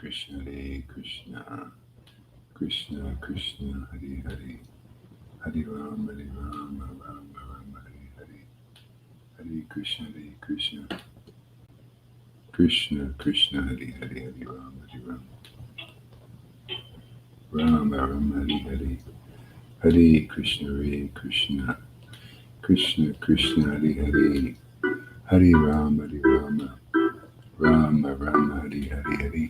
Krishna, Hare Krishna, Krishna Krishna, Hare Hare, Hare Rama, Rama Rama, Hare Hare, Hare Krishna, Krishna Krishna, Hare Hare, Hare Rama, Rama Rama, Hare Hare, Hare Krishna, Krishna Krishna, Hare Hare, Hare Rama, Rama Rama, Hare Hare, Hare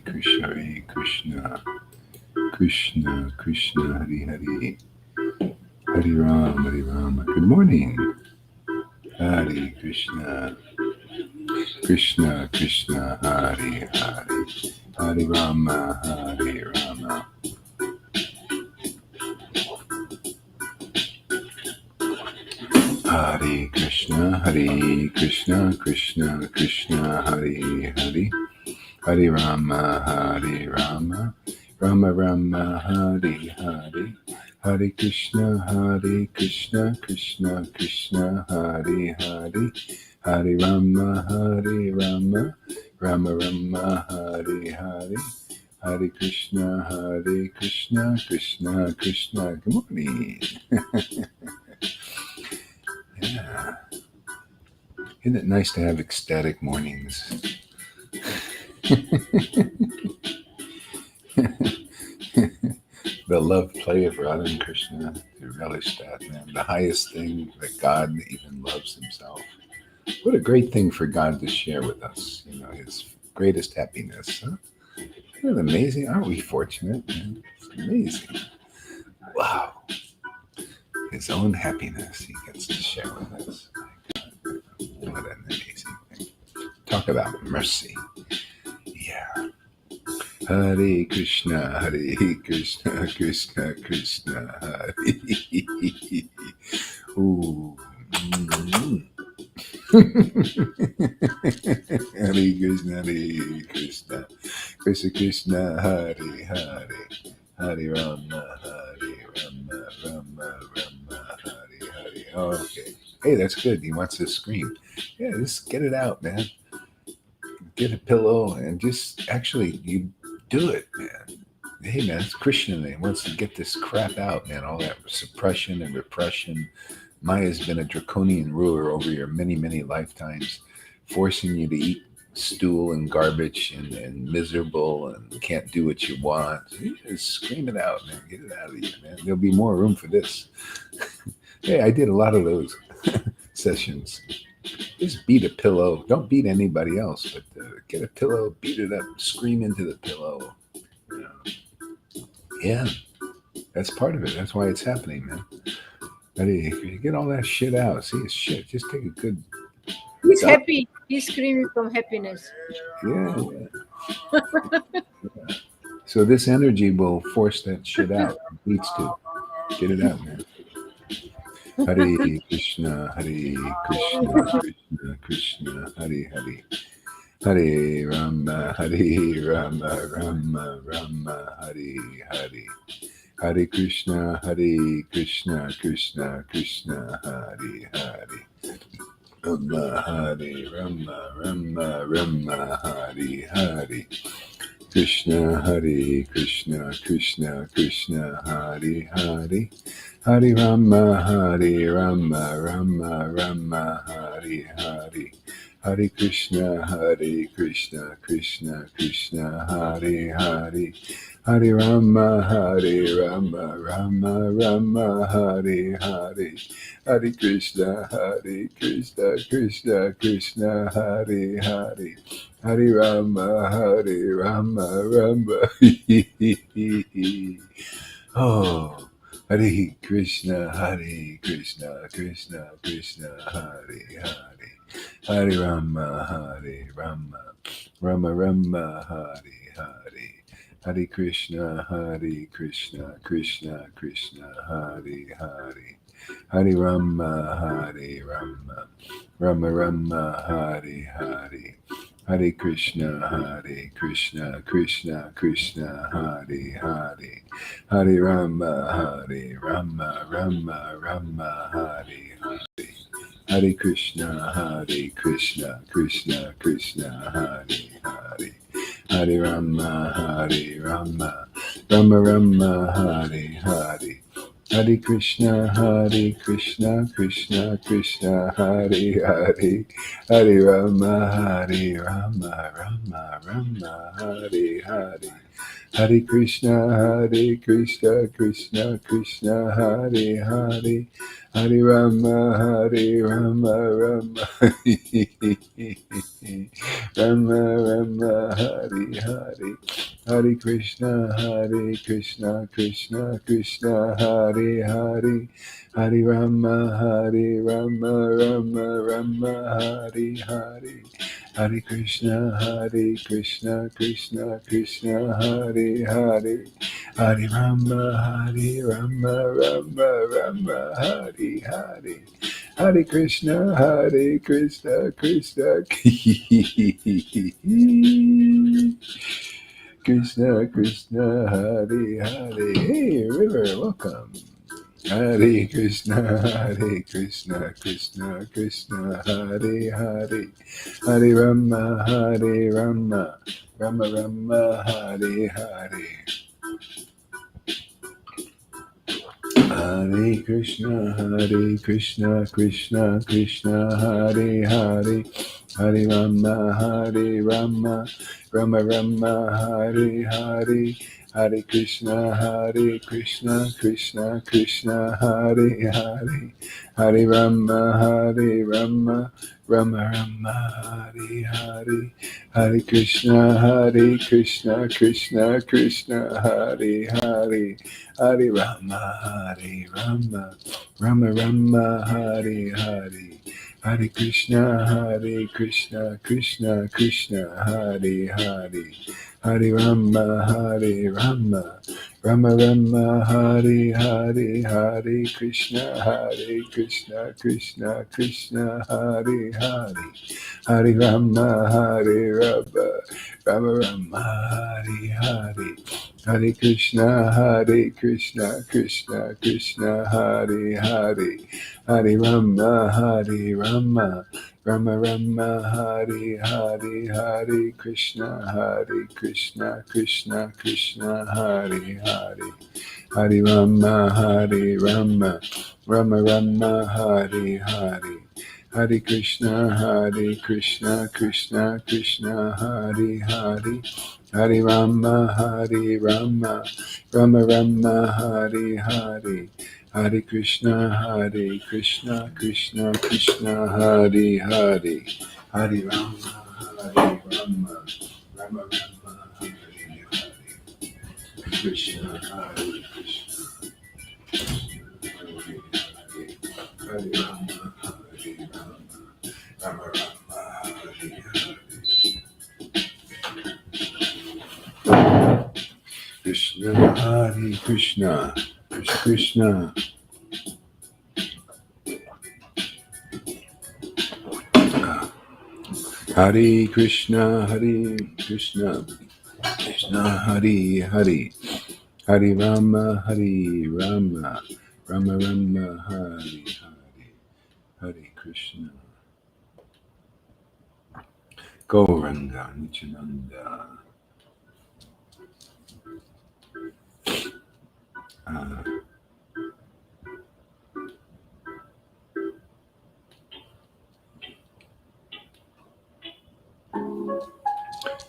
Krishna, Krishna Krishna, Hare Hare, Hare Rama, Rama. Good morning. Hare Krishna, Krishna Krishna, Hare Hare, Hare Rama, Hare Rama. Hare Krishna, Krishna Krishna, Hare Hare, Hare Rama, Rama Rama, Hare Hare, Hare Krishna, Krishna Krishna, Hare Hare, Hare Rama, Rama Rama, Hare Hare, Hare Krishna, Krishna Krishna. Good morning. Yeah. Isn't it nice to have ecstatic mornings? The love play of Radha and Krishna, to relish that, man. The highest thing that God even loves himself. What a great thing for God to share with us, his greatest happiness. Huh? Isn't it amazing? Aren't we fortunate, man? It's amazing. Wow. His own happiness he gets to share with us. What an amazing thing. Talk about mercy. Yeah. Hare Krishna, Krishna Krishna, Hare. Ooh. Hare Krishna, Krishna Krishna, Hare Hare, Hare Rama, Rama Hare Hare. Oh, okay. Hey, that's good. He wants to scream. Yeah, just get it out, man. Get a pillow and just actually you do it, man. Hey, man, it's Krishna. He wants to get this crap out, man. All that suppression and repression. Maya's been a draconian ruler over your many, many lifetimes, forcing you to eat stool and garbage and miserable and can't do what you want. You just scream it out, man. Get it out of you, man. There'll be more room for this. Hey, I did a lot of those sessions. Just beat a pillow. Don't beat anybody else, but get a pillow, beat it up, scream into the pillow. Yeah, that's part of it. That's why it's happening, man. Ready? You get all that shit out. See, it's shit. Just take a good. He's happy. He's screaming from happiness. Yeah. So this energy will force that shit out. It needs to. Get it out, man. Hare Krishna, Krishna Krishna, Hare Hare. Hare Rama, Rama Hare Hare. Hare Krishna, Krishna Krishna, Hare Hare. Rama Hare Rama Hare Hare. Krishna, Krishna Krishna, Hare Hare. Hare Rama, Rama Hare Hare. Hare Krishna, Krishna Krishna, Hare Hare. Hare Rama, Rama Hare Hare. Hare Krishna, Krishna Krishna, Hare Hare. Hare Rama, Rama. Oh, Hare Krishna, Krishna Krishna, Hare Hare. Hare Rama, Rama Hare Hare. Hare Krishna, Krishna Krishna, Hare Hare. Hare Rama, Rama Hare Hare. Hare Krishna, Krishna Krishna, Hare Hare. Hare Rama, Rama Hare Hare. Hare Krishna, Krishna Krishna, Hare Hare. Hare Rama, Hare Rama, Rama Rama, Hare Hare. Hare Krishna, Krishna Krishna, Hare Hare, Hare Rama, Rama Rama, Hare Hare. Hare Krishna, Krishna Krishna, Hare Hare, Hare Rama, Rama, Rama Rama, Hare Hare. Hare Krishna, Krishna Krishna, Hare Hare, Hare Rama, Rama, Hare Hare. Hare Krishna, Krishna Krishna, Hare Hare, Hare Rama, Rama, Hare Hare. Hare Krishna, Krishna Krishna, Hare Hare. Hey, River, welcome. Hare Krishna, Krishna Krishna, Hare Hare, Hare Rama, Rama, Hare Hare. Hare Krishna, Krishna Krishna, Hare Hare, Hare Rama, Rama, Hare Hare. Hare Krishna, Krishna Krishna, Hare Hare, Hare Rama, Rama, Hare Hare. Hare Krishna, Krishna Krishna, Hare Hare. Hare Rama, Rama, Hare Hare. Hare Krishna, Krishna Krishna, Hare Hare. Hare Rama, Rama, Hare Hare. Hare Krishna, Krishna Krishna, Hare Hare. Hare Rama, Rama, Hare Hare. Hare Krishna, Krishna Krishna, Hare Hare. Hare Rama, Rama, Hare Hare. Hare Krishna, Krishna Krishna, Hare Hare. Hare Rama, Rama, Hare Hare. Hare Krishna, Krishna Krishna, Hare Hare. Hare Rama, Rama, Hare Hare. Hare Krishna, Krishna Krishna, Hare Hare. Hare Rama, Rama, Hare Hare. Krishna, Hare Krishna, Hare Rama, Rama, Hare Hare. Krishna, Hare Krishna, Krishna. Hare Krishna, Krishna Hare Hare. Hare Rama, Rama, Rama, Hare Hare. Hare Krishna. Gauranga Nityananda.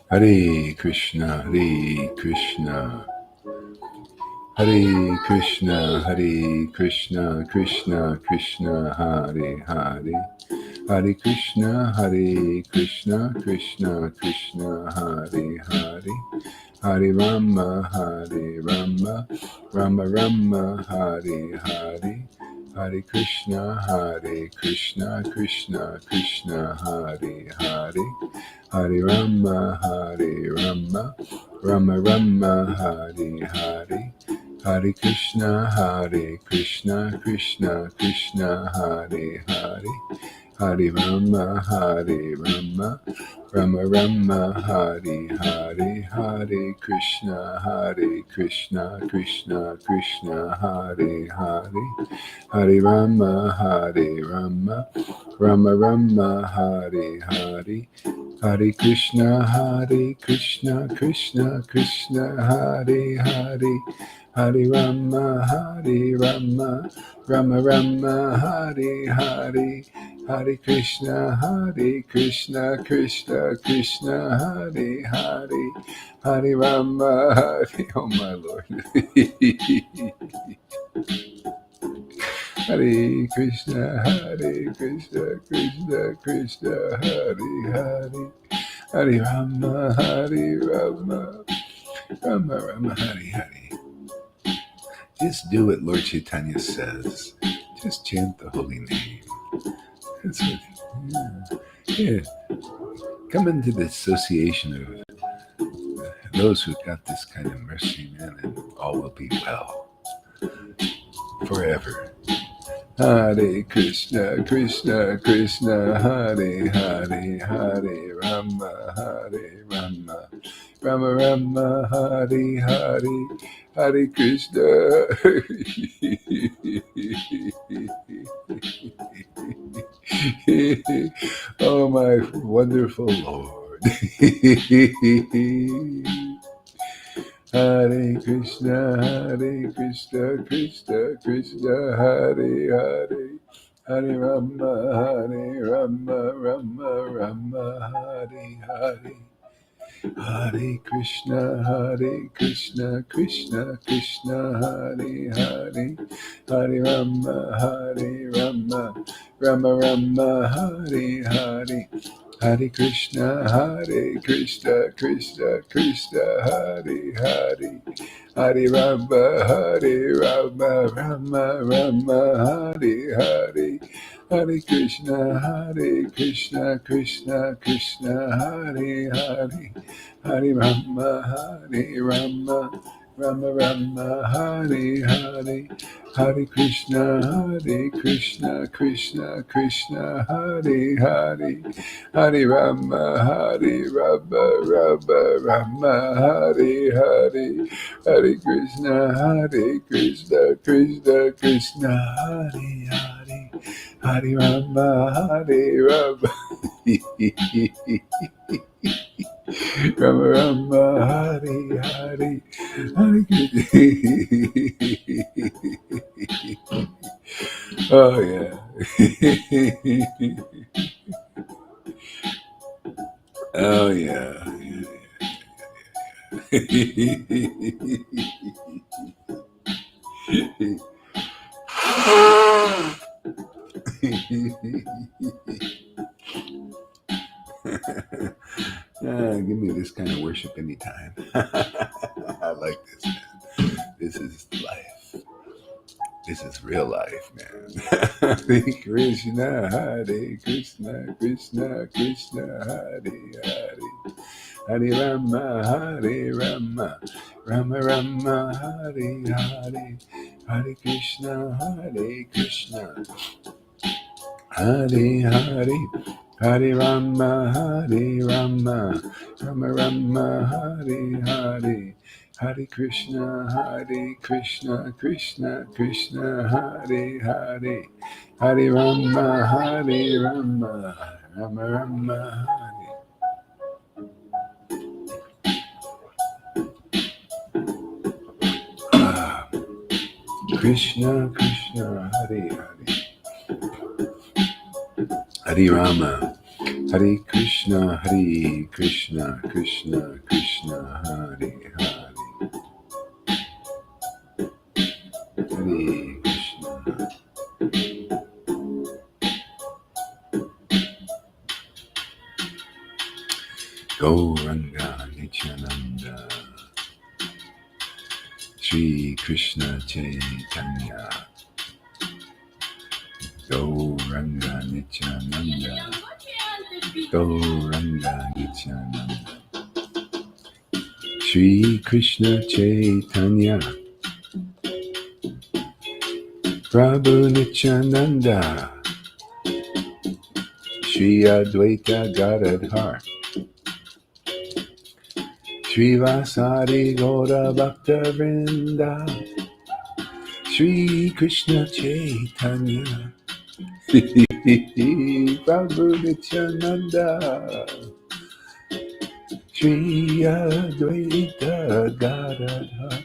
Hare Krishna, Hare Krishna, Krishna Krishna, Hare Hare. Hare Krishna, Krishna Krishna, Hare Hare. Hare Rama, Rama, Hare Hare. Hare Krishna, Krishna Krishna, Hare Hare. Hare Rama, Rama, Hare Hare. Hare Krishna, Krishna Krishna, Hare Hare. Hare Rama, Rama, Hare Hare. Hare Krishna, Krishna Krishna, Hare Hare. Hare Rama, Rama, Hare Hare. Hare Krishna, Krishna Krishna, Hare Hare, Hare Rama, Rama Rama, Hare Hare, Hare Krishna, Krishna Krishna, Hare Hare, Hare Rama, Hare. Oh my Lord. Hare Krishna, Krishna Krishna, Hare Hare. Hare Rama, Rama, Hare Hare. Just do what Lord Chaitanya says. Just chant the holy name. That's what, yeah. Come into the association of those who got this kind of mercy, man, and all will be well forever. Hare Krishna, Krishna Krishna, Hare Hare, Hare Rama, Rama Rama, Hare Hare, Hare Krishna. Oh my wonderful Lord. Hare Krishna, Krishna Krishna, Hare Hare, Hare Rama, Rama, Hare Hare. Hare Krishna, Krishna Krishna, Hare Hare, Hare Rama, Rama, Hare Hare. Hare Krishna, Krishna Krishna, Hare Hare, Hare Rama, Rama, Hare Hare. Hare Krishna, Krishna Krishna, Hare Hare, Hare Rama, Rama, Hare Hare. Hare Krishna, Krishna Krishna, Hare Hare, Hare Rama, Rama, Hare Hare. Hare Krishna, Krishna, Hare Hare, Hare Rama, Rama, Hare Hare, Hare Krishna. Oh yeah. Oh yeah. Give me this kind of worship anytime. I like this, man. This is life. This is real life, man. Hare Krishna, Hare Krishna, Krishna Krishna, Hare Hare, Hare Rama, Rama, Hare Hare, Hare Krishna, Hare Hare, Hare Rama, Rama, Hare Hare, Hare Krishna, Krishna Krishna, Hare Hare, Hare Rama, Rama, Hare. Krishna, Hare Hare, Hare Rama, Hare Krishna, Krishna Krishna, Hare Hare, Hare Krishna. Gauranga Nityananda, Sri Krishna Chaitanya, Gauranga Nityananda, Gauranga Nityananda, Sri Krishna Chaitanya, Prabhu Nityananda, Sri Advaita Gadadhar, Sri Vasari Gaura Bhakta Vrinda, Sri Krishna Chaitanya, Prabhu Nityananda, Shri Advaita Gadadhar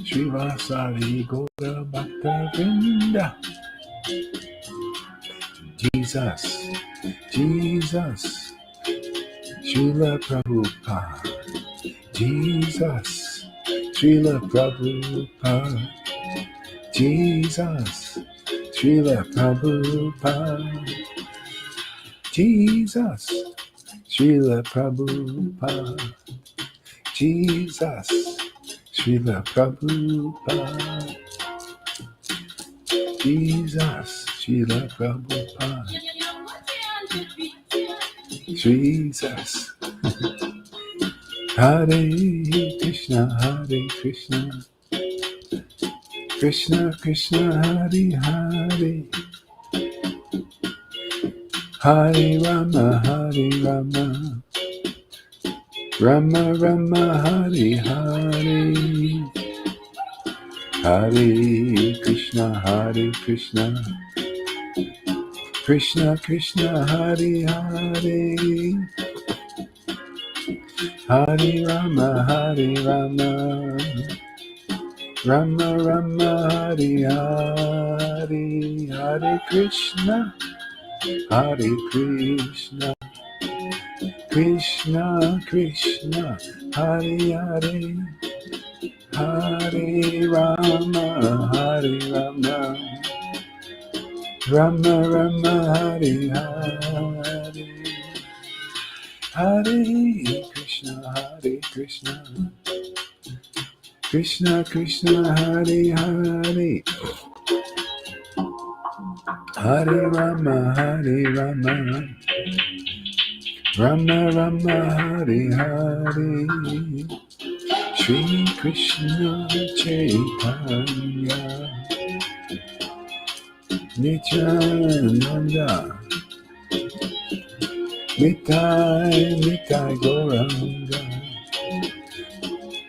Srivasari Gaura Bhakta Vrinda. Jesus, Jesus, Srila Prabhupada. Jesus, Srila Prabhupada. Jesus, Srila Prabhupada. Jesus, Srila Prabhupada. Jesus, Srila Prabhupada. Jesus, Srila Prabhupada. Jesus. Hare Krishna, Hare Krishna. Krishna, Krishna, Hare Hare. Hare Rama, Hare Rama. Rama, Rama, Hare Hare. Hare Krishna, Hare Krishna. Krishna, Krishna, Hare Hare. Hare Rama, Hare Rama. Rama, Rama, Hare Hare. Hare Krishna, Hare Krishna. Krishna, Krishna, Hare Hare. Hare Rama, Hare Rama. Rama, Rama, Hare Hare. Hare Krishna, Hare Krishna. Krishna, Krishna, Hare Hare. Hare Rama, Hare Rama. Rama, Rama, Hare Hare. Shri Krishna Chaitanya Nityananda Nitai, Nitai Gauranga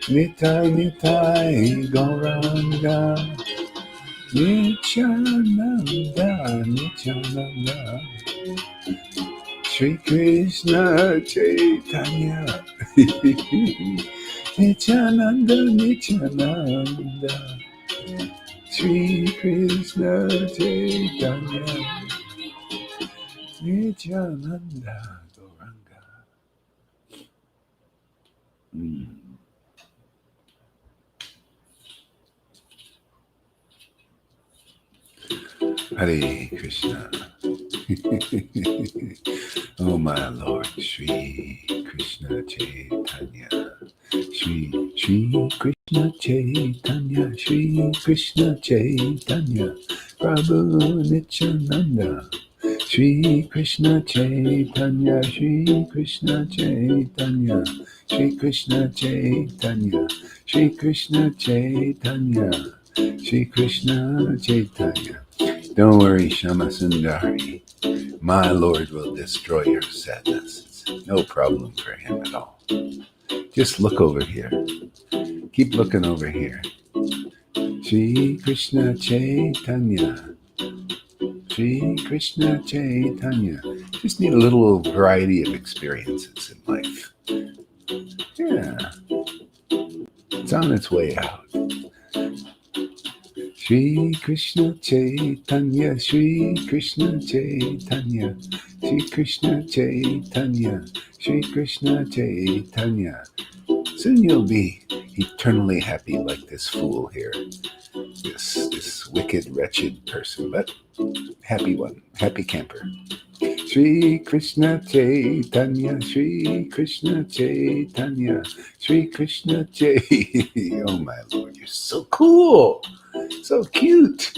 Nitai, Nitai Gauranga Nityananda, Nityananda Shri Krishna Chaitanya Nityananda, Nityananda Shri Krishna Chaitanya Nityananda Gauranga. Hare Krishna. Oh my Lord, Shri Krishna Chaitanya. Shri Krishna Chaitanya. Shri Krishna Chaitanya. Prabhu Nityananda. Shri Krishna Chaitanya. Shri Krishna Chaitanya. Shri Krishna Chaitanya. Shri Krishna Chaitanya. Shri Krishna Chaitanya. Don't worry, Shama Sundari. My Lord will destroy your sadness. It's no problem for him at all. Just look over here. Keep looking over here. Shri Krishna Chaitanya. Shri Krishna Chaitanya. Just need a little variety of experiences in life. Yeah. It's on its way out. Shri Krishna Chaitanya, Shri Krishna Chaitanya, Shri Krishna Chaitanya, Shri Krishna Chaitanya. Soon you'll be eternally happy like this fool here, this wicked, wretched person, but happy one, happy camper. Shri Krishna Chaitanya, Shri Krishna Chaitanya, Shri Krishna Chaitanya. Oh my Lord, you're so cool. So cute.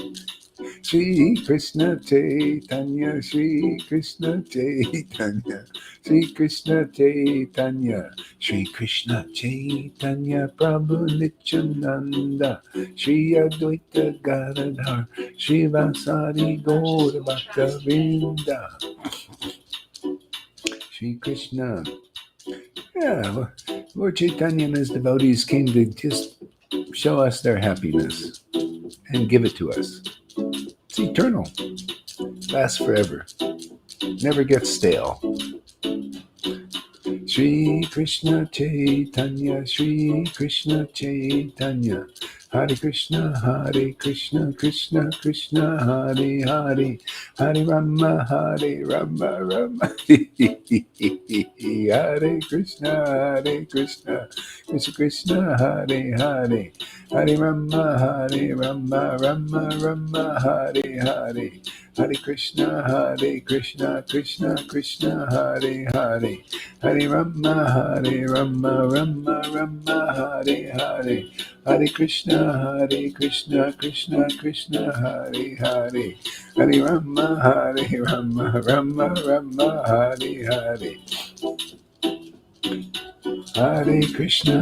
Shri Krishna Chaitanya, Shri Krishna Chaitanya, Shri Krishna Chaitanya, Shri Krishna Chaitanya, Prabhu Nityananda, Shri Advaita Gadadhar, Shri Vasari Gaura Bhakta Vrinda. Shri Krishna. Yeah, Lord Chaitanya and his devotees came to just show us their happiness and give it to us. It's eternal. Lasts forever. Never gets stale. Shri Krishna Chaitanya, Shri Krishna Chaitanya, Hare Krishna, Krishna Krishna, Hare Hare, Hare Rama, Rama, Hare Krishna, Krishna Krishna, Hare Hare, Hare Rama, Rama, Hare Hare, Hare Krishna, Krishna Krishna, Hare Hare, Hare Rama, Rama, Hare Hare, Hare Krishna, Krishna Krishna, Hare Hare, Hare Rama, Rama, Hare Hare, Hare Krishna,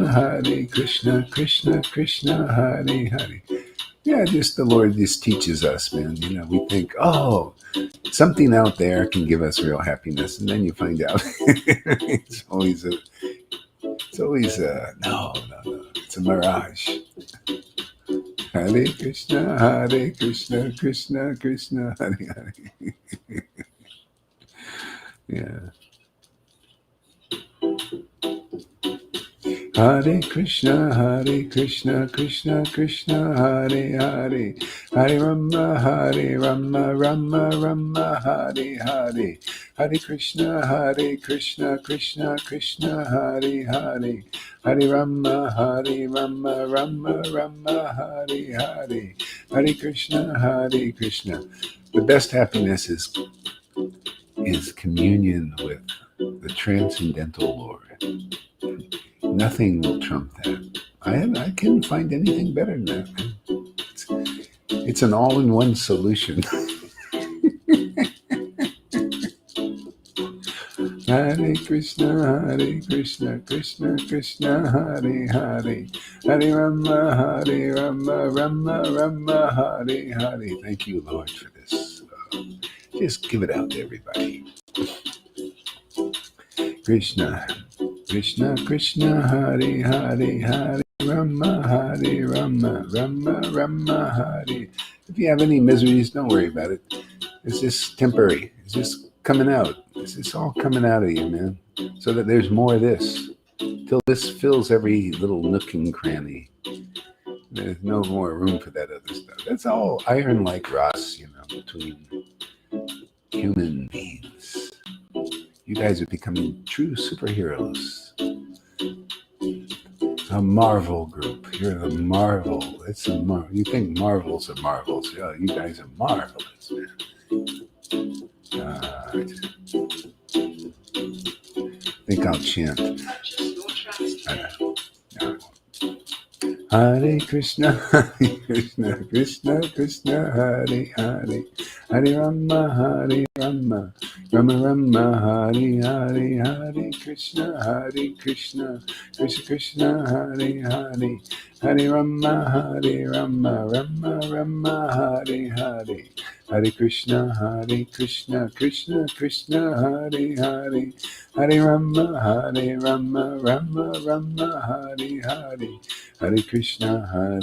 Krishna Krishna, Hare Hare. Yeah, just the Lord just teaches us, man. You know, we think, oh, something out there can give us real happiness, and then you find out it's always no, it's a mirage. Hare Krishna, Krishna Krishna, Hare Hare. Yeah. Hare Krishna, Krishna Krishna, Hare Hare, Hare Rama, Rama, Hare Hare, Hare Krishna, Krishna Krishna, Hare Hare, Hare Rama, Rama, Hare Hare, Hare Krishna. The best happiness is communion with the transcendental Lord. Nothing will trump that. I can't find anything better than that. It's an all-in-one solution. Hare Krishna, Krishna Krishna, Hare Hare, Hare Rama, Rama, Hare Hare. Thank you, Lord, for this. Just give it out to everybody. Krishna Krishna, Hare Hare, Hare Rama, Rama, Hare. If you have any miseries, don't worry about it. It's just temporary. It's just coming out. It's just all coming out of you, man. So that there's more of this. Till this fills every little nook and cranny. There's no more room for that other stuff. That's all iron like Ross, between human beings. You guys are becoming true superheroes. A Marvel group. You're the Marvel. It's a Marvel. You think Marvels are Marvels. Yeah, you guys are marvelous, man. I think I'll chant. Hare Krishna, Krishna Krishna, Hare Hare, Hare Rama, Rama, Hare Hare, Hare Krishna, Krishna Krishna, Hare Hare, Hare Rama, Rama, Hare Hare, Hare Krishna, Krishna Krishna, Hare Hare, Hare Rama, Rama, Hare Hare, Hare Krishna,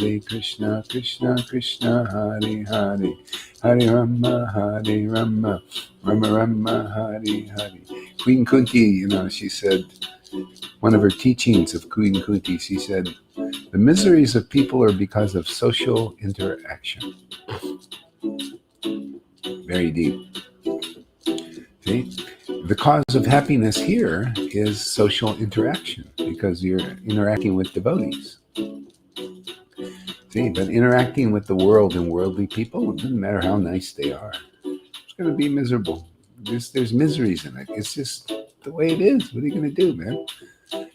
Krishna Krishna, Hare Hare, Hare Rama, Rama, Hare Hare. Queen Kunti, she said, one of her teachings of Queen Kunti, she said, the miseries of people are because of social interaction. Very deep. See? The cause of happiness here is social interaction because you're interacting with devotees. See, but interacting with the world and worldly people, it doesn't matter how nice they are. It's going to be miserable. There's miseries in it. It's just the way it is. What are you going to do, man?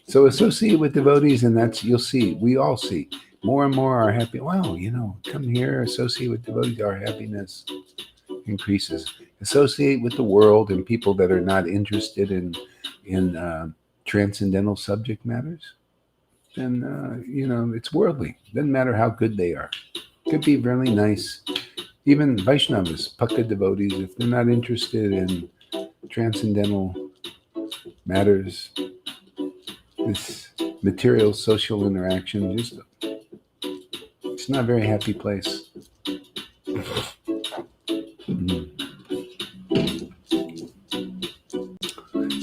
So associate with devotees, and you'll see, we all see, more and more are happy. Wow, come here, associate with devotees, our happiness increases. Associate with the world and people that are not interested in transcendental subject matters, then it's worldly. Doesn't matter how good they are. Could be really nice. Even Vaishnavas, Pakka devotees, if they're not interested in transcendental matters, this material social interaction, it's not a very happy place.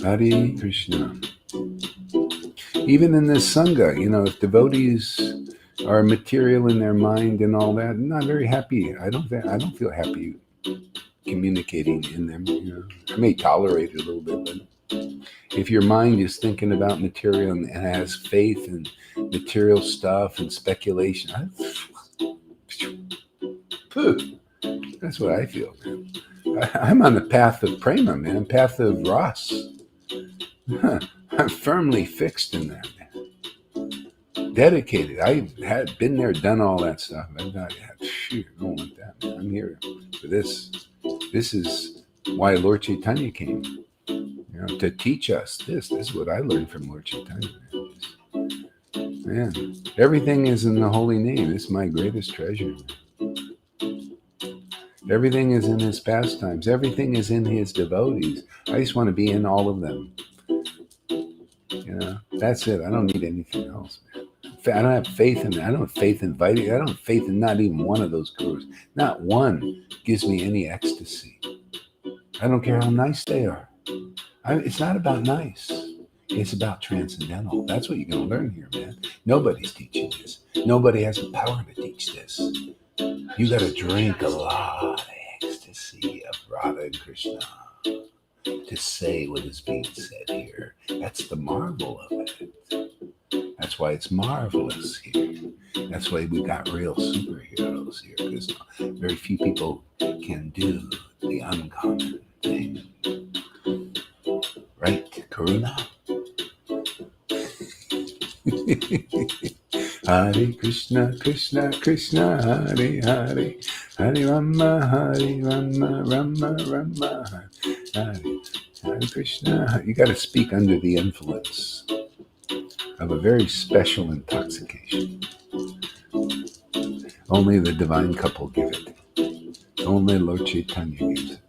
Hare Krishna. Even in this Sangha, if devotees are material in their mind and all that, I'm not very happy. I don't feel happy communicating in them. I may tolerate it a little bit, but if your mind is thinking about material and has faith in material stuff and speculation, that's what I feel, man. I'm on the path of prema, man, path of Ras. I'm firmly fixed in that, man. Dedicated. I had been there, done all that stuff. I don't want that, man. I'm here for this. This is why Lord Chaitanya came, to teach us this. This is what I learned from Lord Chaitanya. Man, everything is in the holy name. It's my greatest treasure. Everything is in his pastimes. Everything is in his devotees. I just want to be in all of them. That's it. I don't need anything else, man. I don't have faith in it. I don't have faith in Vaidhi. I don't have faith in not even one of those gurus. Not one gives me any ecstasy. I don't care how nice they are. It's not about nice. It's about transcendental. That's what you're going to learn here, man. Nobody's teaching this. Nobody has the power to teach this. You got to drink a lot of ecstasy of Radha and Krishna to say what is being said here. That's the marvel of it. That's why it's marvelous here. That's why we got real superheroes here, because very few people can do the uncommon thing. Right, Karuna? Hare Krishna, Krishna, Krishna, Hare Hare, Hare Rama, Hare Rama, Rama Rama, Hare Krishna. You got to speak under the influence of a very special intoxication. Only the divine couple give it. Only Lord Chaitanya gives it.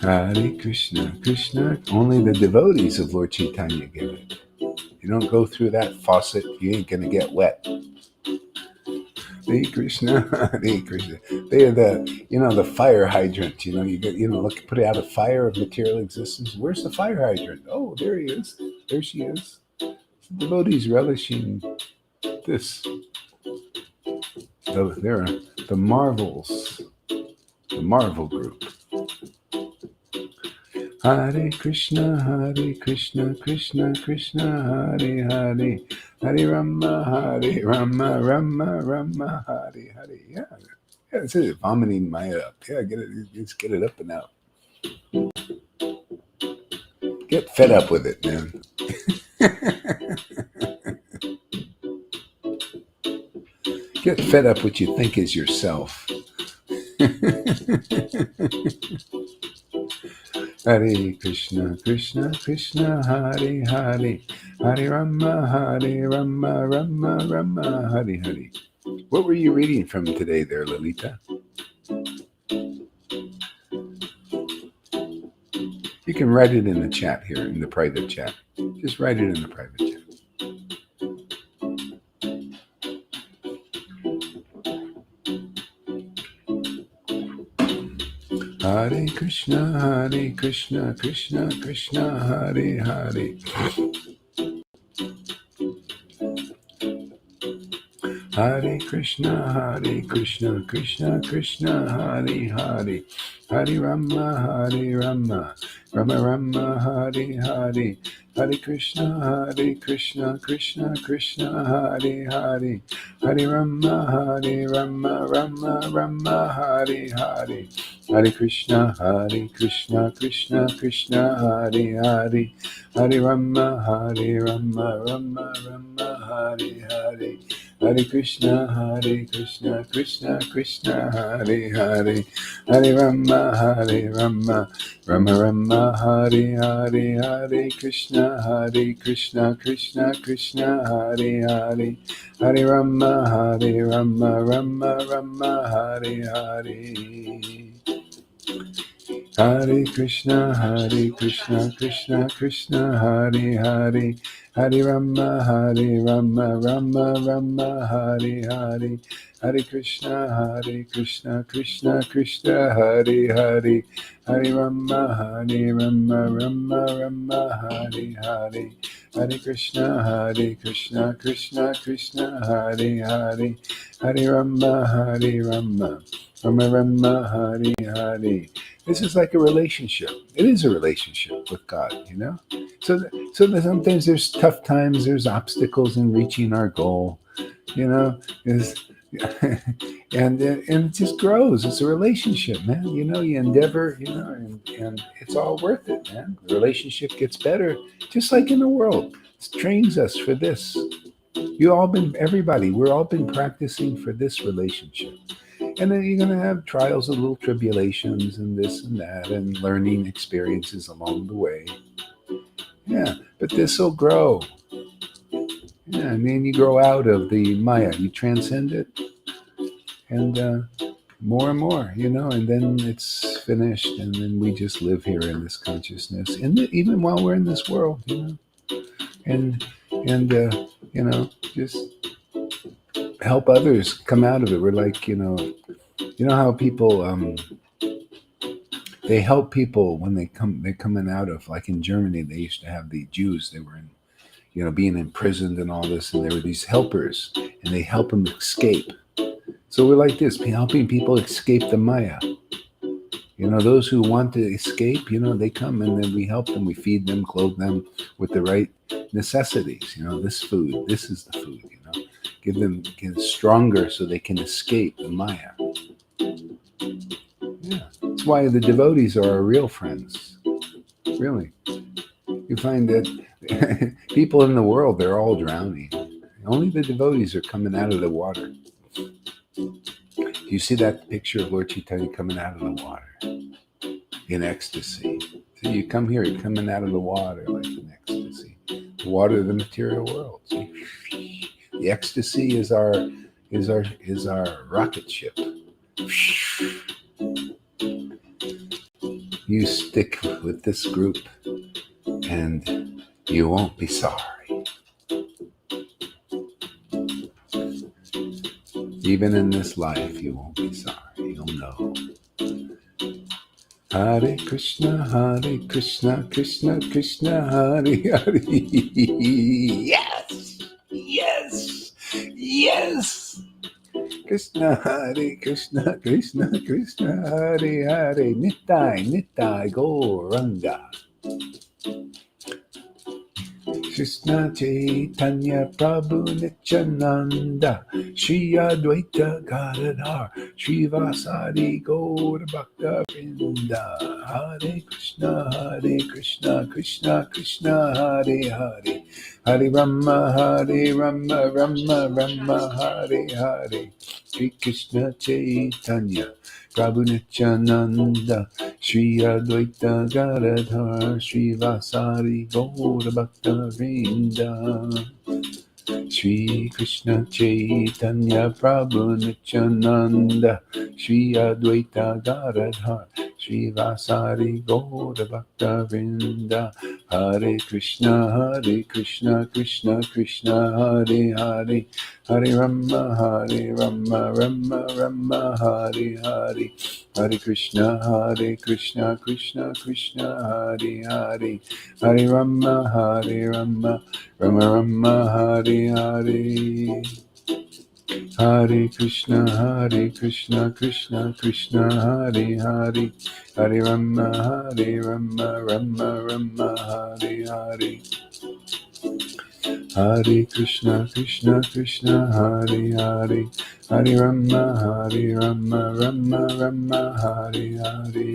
Hare Krishna, Krishna. Only the devotees of Lord Chaitanya give it. You don't go through that faucet, you ain't gonna get wet. Hare Krishna, Hare Krishna. They are the fire hydrant. Look, put out a fire of material existence. Where's the fire hydrant? Oh, there he is. There she is. The devotees relishing this. There are the marvels, the marvel group. Hare Krishna, Krishna Krishna, Hare Hare, Hare Rama, Rama Rama, Hare Hare. Yeah, it's it. Vomiting Maya up. Yeah, get it. Just get it up and out. Get fed up with it, man. Get fed up with what you think is yourself. Hare Krishna, Krishna Krishna, Hare Hare, Hare Rama, Rama Rama, Hare Hare. What were you reading from today there, Lalita? You can write it in the chat here, in the private chat. Just write it in the private chat. Hare Krishna, Krishna Krishna, Hare Hare. Hare Krishna, Krishna Krishna, Hare Hare. Hare Rama, Rama Rama, Hare Hare. Hare Krishna, Krishna Krishna, Hare Hare. Hare Rama, Rama Hare Hare. Hare Krishna, Krishna Krishna, Hare Hare. Hare Rama, Rama Hare Hare. Hare Krishna, Krishna Krishna, Hare Hare. Hare Rama, Rama Hare Hare. Hare Krishna, Krishna Krishna, Hare Hare. Hare Rama, Rama Hare Hare. Hare Krishna, Krishna Krishna, Hare Hare. Hare Rama, Hare Rama, Rama Rama, Hare Hare. Hare Krishna, Krishna Krishna, Hare Hare. Hare Rama, Hare Rama, Rama Rama, Hare Hare. Hare Krishna, Krishna Krishna, Hare Hare. Hare Rama, Hare Rama, Rama Rama, Hare Hare. This is like a relationship. It is a relationship with God, you know? So that sometimes there's tough times, there's obstacles in reaching our goal, you know? Is and it just grows. It's a relationship, man. You know, you endeavor, you know, and it's all worth it, man. The relationship gets better, just like in the world. It trains us for this. You all been everybody. We're all been practicing for this relationship. And then you're going to have trials and little tribulations and this and that and learning experiences along the way. Yeah, but this will grow. Yeah, and then you grow out of the Maya. You transcend it, and more and more, you know, and then it's finished, and then we just live here in this consciousness, even while we're in this world, you know, and you know, just help others come out of it. We're like, you know how people they help people when they're coming out of, like in Germany, they used to have the Jews. They were in, you know, being imprisoned and all this, and there were these helpers, and they help them escape. So we're like this, helping people escape the Maya. You know, those who want to escape, you know, they come and then we help them. We feed them, clothe them with the right necessities. You know, this food, this is the food, you know. Give them get stronger so they can escape the Maya. Yeah. That's why the devotees are our real friends. Really. You find that people in the world, they're all drowning. Only the devotees are coming out of the water. You see that picture of Lord Chaitanya coming out of the water in ecstasy. So you come here, you're coming out of the water like in ecstasy. The water of the material world. See? The ecstasy is our rocket ship. You stick with this group and you won't be sorry. Even in this life, you won't be sorry. You'll know. Hare Krishna, Krishna Krishna, Hare Hare. Yes, yes, yes. Krishna, Krishna Krishna, Hare Hare. Nittai, Gauranga. Krishna Chaitanya Prabhu Nityananda Shri Advaita Gadadhar Shri Vasadi Gaur Bhakta Vrinda Hare Krishna Krishna Krishna Hare Hare Hare Rama Rama Hare Hare Shri Krishna Chaitanya Prabhu Nityananda Shri Advaita Gadadhar Shri Vasari Gaura Bhakta Vrinda Shri Krishna Chaitanya Prabhu Nityananda Shri Advaita Gadadhar Shri Vasari Gaura Bhakta Vrinda Hare Krishna Krishna Krishna Hare Hare Hare Rama Rama Hare Hare Hare Krishna Krishna Krishna Hare Hare Hare Rama Rama Hare Hare Hare Krishna Krishna Krishna Hare Hare Hare Rama Rama Hare Hare Hare Krishna Krishna Hare Hare Hare Rama Rama Hare Hare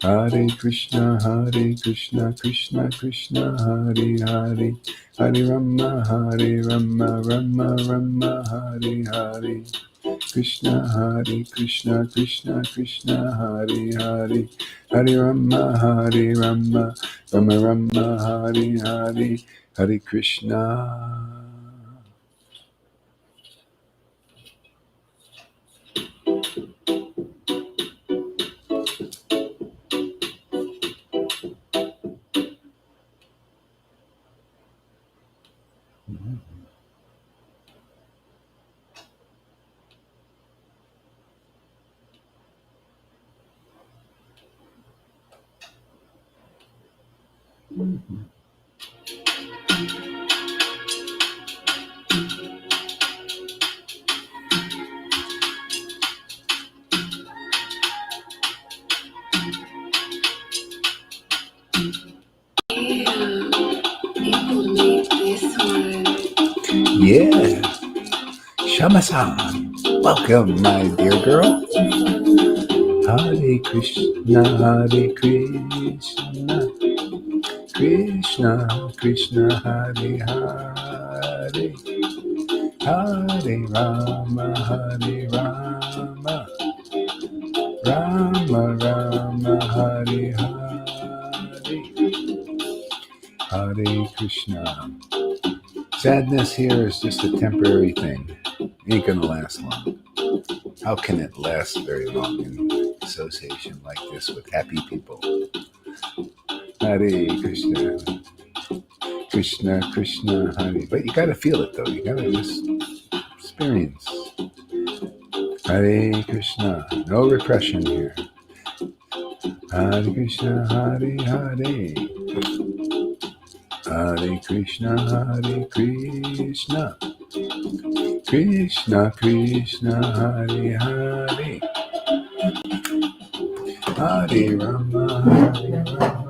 Hare Krishna Krishna Krishna Hare Hare Hare Rama Rama Hare Hare Krishna Krishna Hare Hare Hare Rama Rama Hare Hare Hare Krishna. Mhm. Yeah, Shama-san. Welcome, my dear girl. Hare Krishna, Hare Krishna, Krishna Krishna, Hare Hare, Hare Rama, Hare Rama, Rama Rama, Hare Hare, Hare Krishna. Sadness here is just a temporary thing. Ain't gonna last long. How can it last very long in association like this with happy people? Hare Krishna, Krishna Krishna, Hare. But you gotta feel it though. You gotta just experience. Hare Krishna. No repression here. Hare Krishna, Hare Hare. Hare Krishna, Hare Krishna. Krishna Krishna, Hare Hare. Hare Rama, Hare Rama.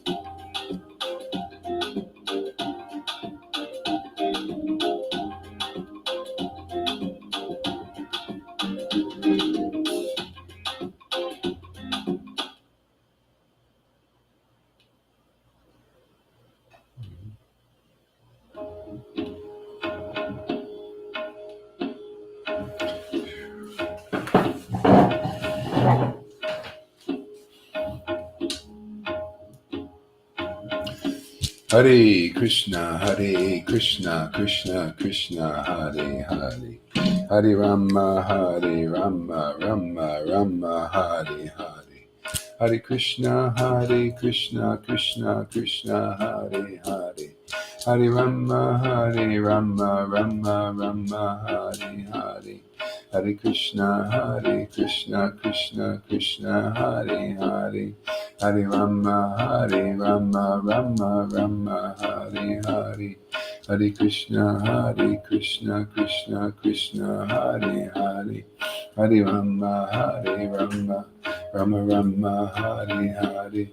Rama, Hare Hare. Hare Krishna, Hare Krishna, Krishna Krishna, Hare Hare. Hare Rama, Hare Rama, Rama Rama, Hare Hare. Hare Krishna, Krishna Krishna, Hare Hare. Hare Rama, Rama Rama, Hare Hare. Hare Krishna, Krishna Krishna, Hare Hare. Hare Rama, Rama Rama, Hare Hare. Hare Krishna, Krishna Krishna, Hare Hare. Hare Rama, Rama Rama, Hare Hare.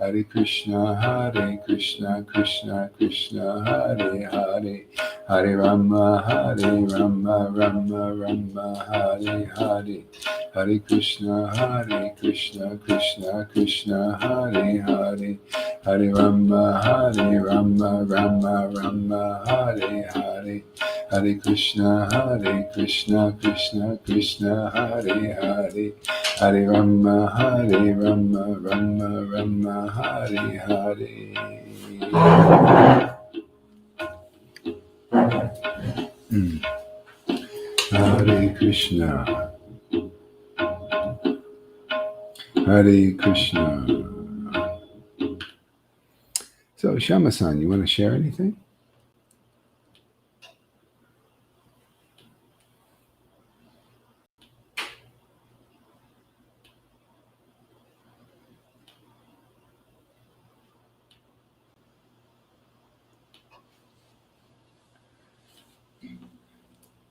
Hare Krishna, Krishna Krishna, Hare Hare. Hare Rama, Rama Rama, Hare Hare. Hare Krishna, Krishna Krishna, Hare Hare. Hare Rama, Rama Rama, Hare Hare. Hare Krishna, Krishna Krishna, Hare Hare. Hare Rama, Rama Rama, Hare Hare. Mm. Hare Krishna, Hare Krishna. So, Shama-san, you want to share anything?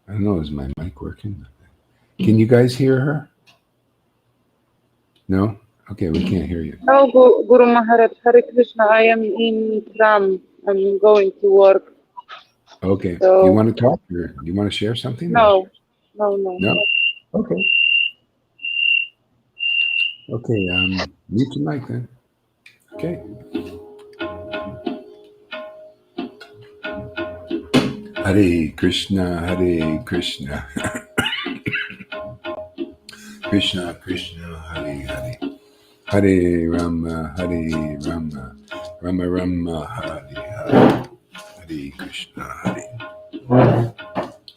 I don't know, is my mic working? Can you guys hear her? No? Okay, we can't hear you. Oh, Guru Maharaj, Hare Krishna, I am in tram. I'm going to work. Okay. So, do you want to talk or do you want to share something? No. No? Okay. Okay, mute your mic then. Okay. Hare Krishna, Hare Krishna. Krishna Krishna, Hare Hare. Hare Rama, Rama Rama, Hare Hare. Hare Krishna, Hare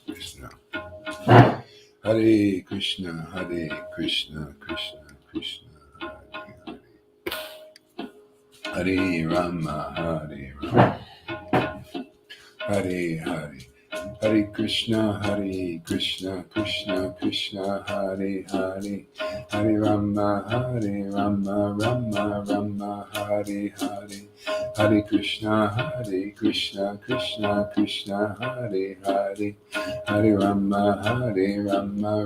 Krishna. Hare Krishna, Krishna Krishna, Hare Hare. Hare Rama, Hare Rama. Hare Hare. Hare Krishna, Krishna Krishna, Hare Hare, Hare Rama, Rama Rama, Hare Hare, Hare Krishna, Krishna Krishna, Hare Hare, Hare Rama,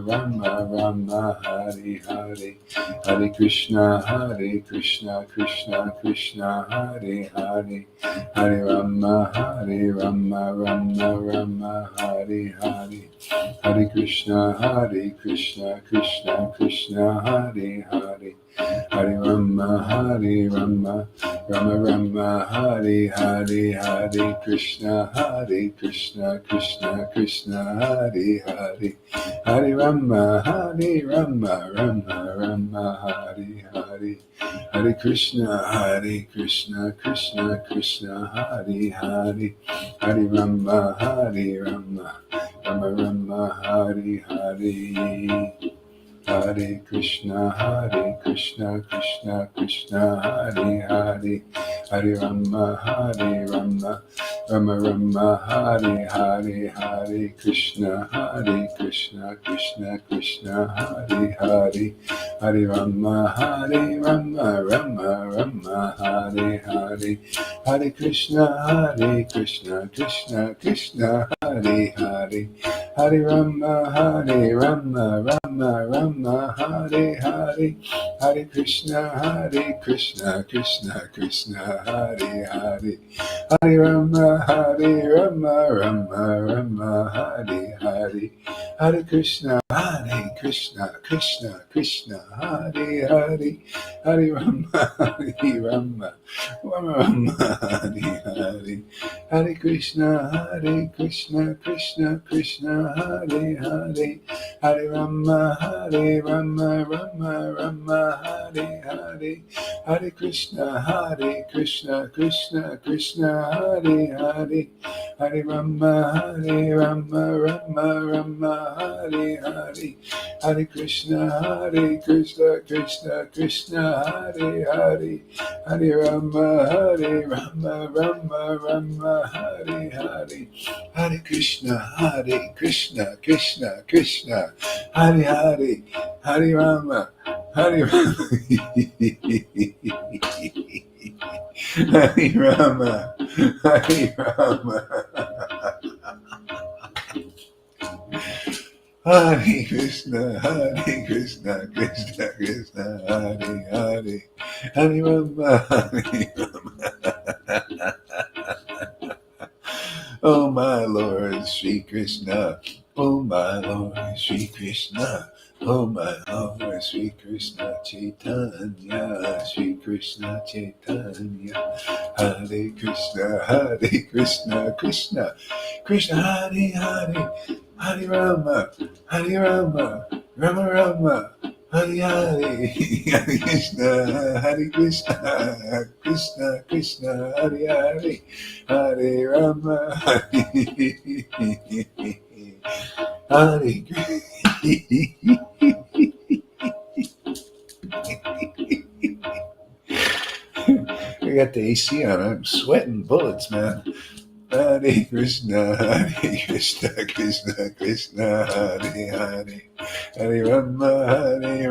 Rama, Hare Hare, Hare Krishna, Krishna Krishna, Hare Hare, Hare Rama, Rama, Hare Hare, Hare Krishna, Krishna, Hare Hare, Hare Rama, Rama, Hare Hare, Hare Krishna, Krishna, Hare Hare, Hare Rama, Rama, Hare Hare, Hare Krishna, Krishna, Hare Hare, Hare Rama, Rama, Hare Hare. Hare Krishna, Krishna, Hare Hare, Hare Rama, Rama, Hare Hare, Hare Krishna, Krishna Krishna, Hare Hare, Hare Rama, Rama, Hare Hare, Hare Krishna, Krishna, Hare Hare, Hare Rama, Rama, Hare Hare, Hare Krishna, Krishna, Hare Hare, Hare Rama, Rama, Hare Hare, Hare Krishna, Krishna, Hare Hare, Hare Rama, Rama, Hare Hare, Hare Krishna, Krishna, Hare Hare, Hare Rama, Rama, Hare Hare, Hare Krishna, Krishna, Hare Hare, Hare Rama, Rama, Hare Hare, Hare Krishna, Krishna, Hare Hare, Hare Rama, Rama, Hare Hare, Hare Krishna, Krishna, Hare Hare, Hare Rama, Hare Rama, Hare Rama, Hare Krishna, Krishna, Hare Hare, Hare Rama, Hare Rama. Oh my Lord Sri Krishna, oh my Lord Sri Krishna, oh my Lord Sri Krishna Chaitanya, Sri Krishna Chaitanya, Hare Krishna, Krishna, Krishna Hare Hare, Hare Rama, Rama, Hare Hare, Hare Krishna, Krishna, Hare Hare, Hare Rama, Hare I got the AC on. I'm sweating bullets, man. Hare Krishna, Krishna, Hare Hare, Hare Rama, Rama, Hare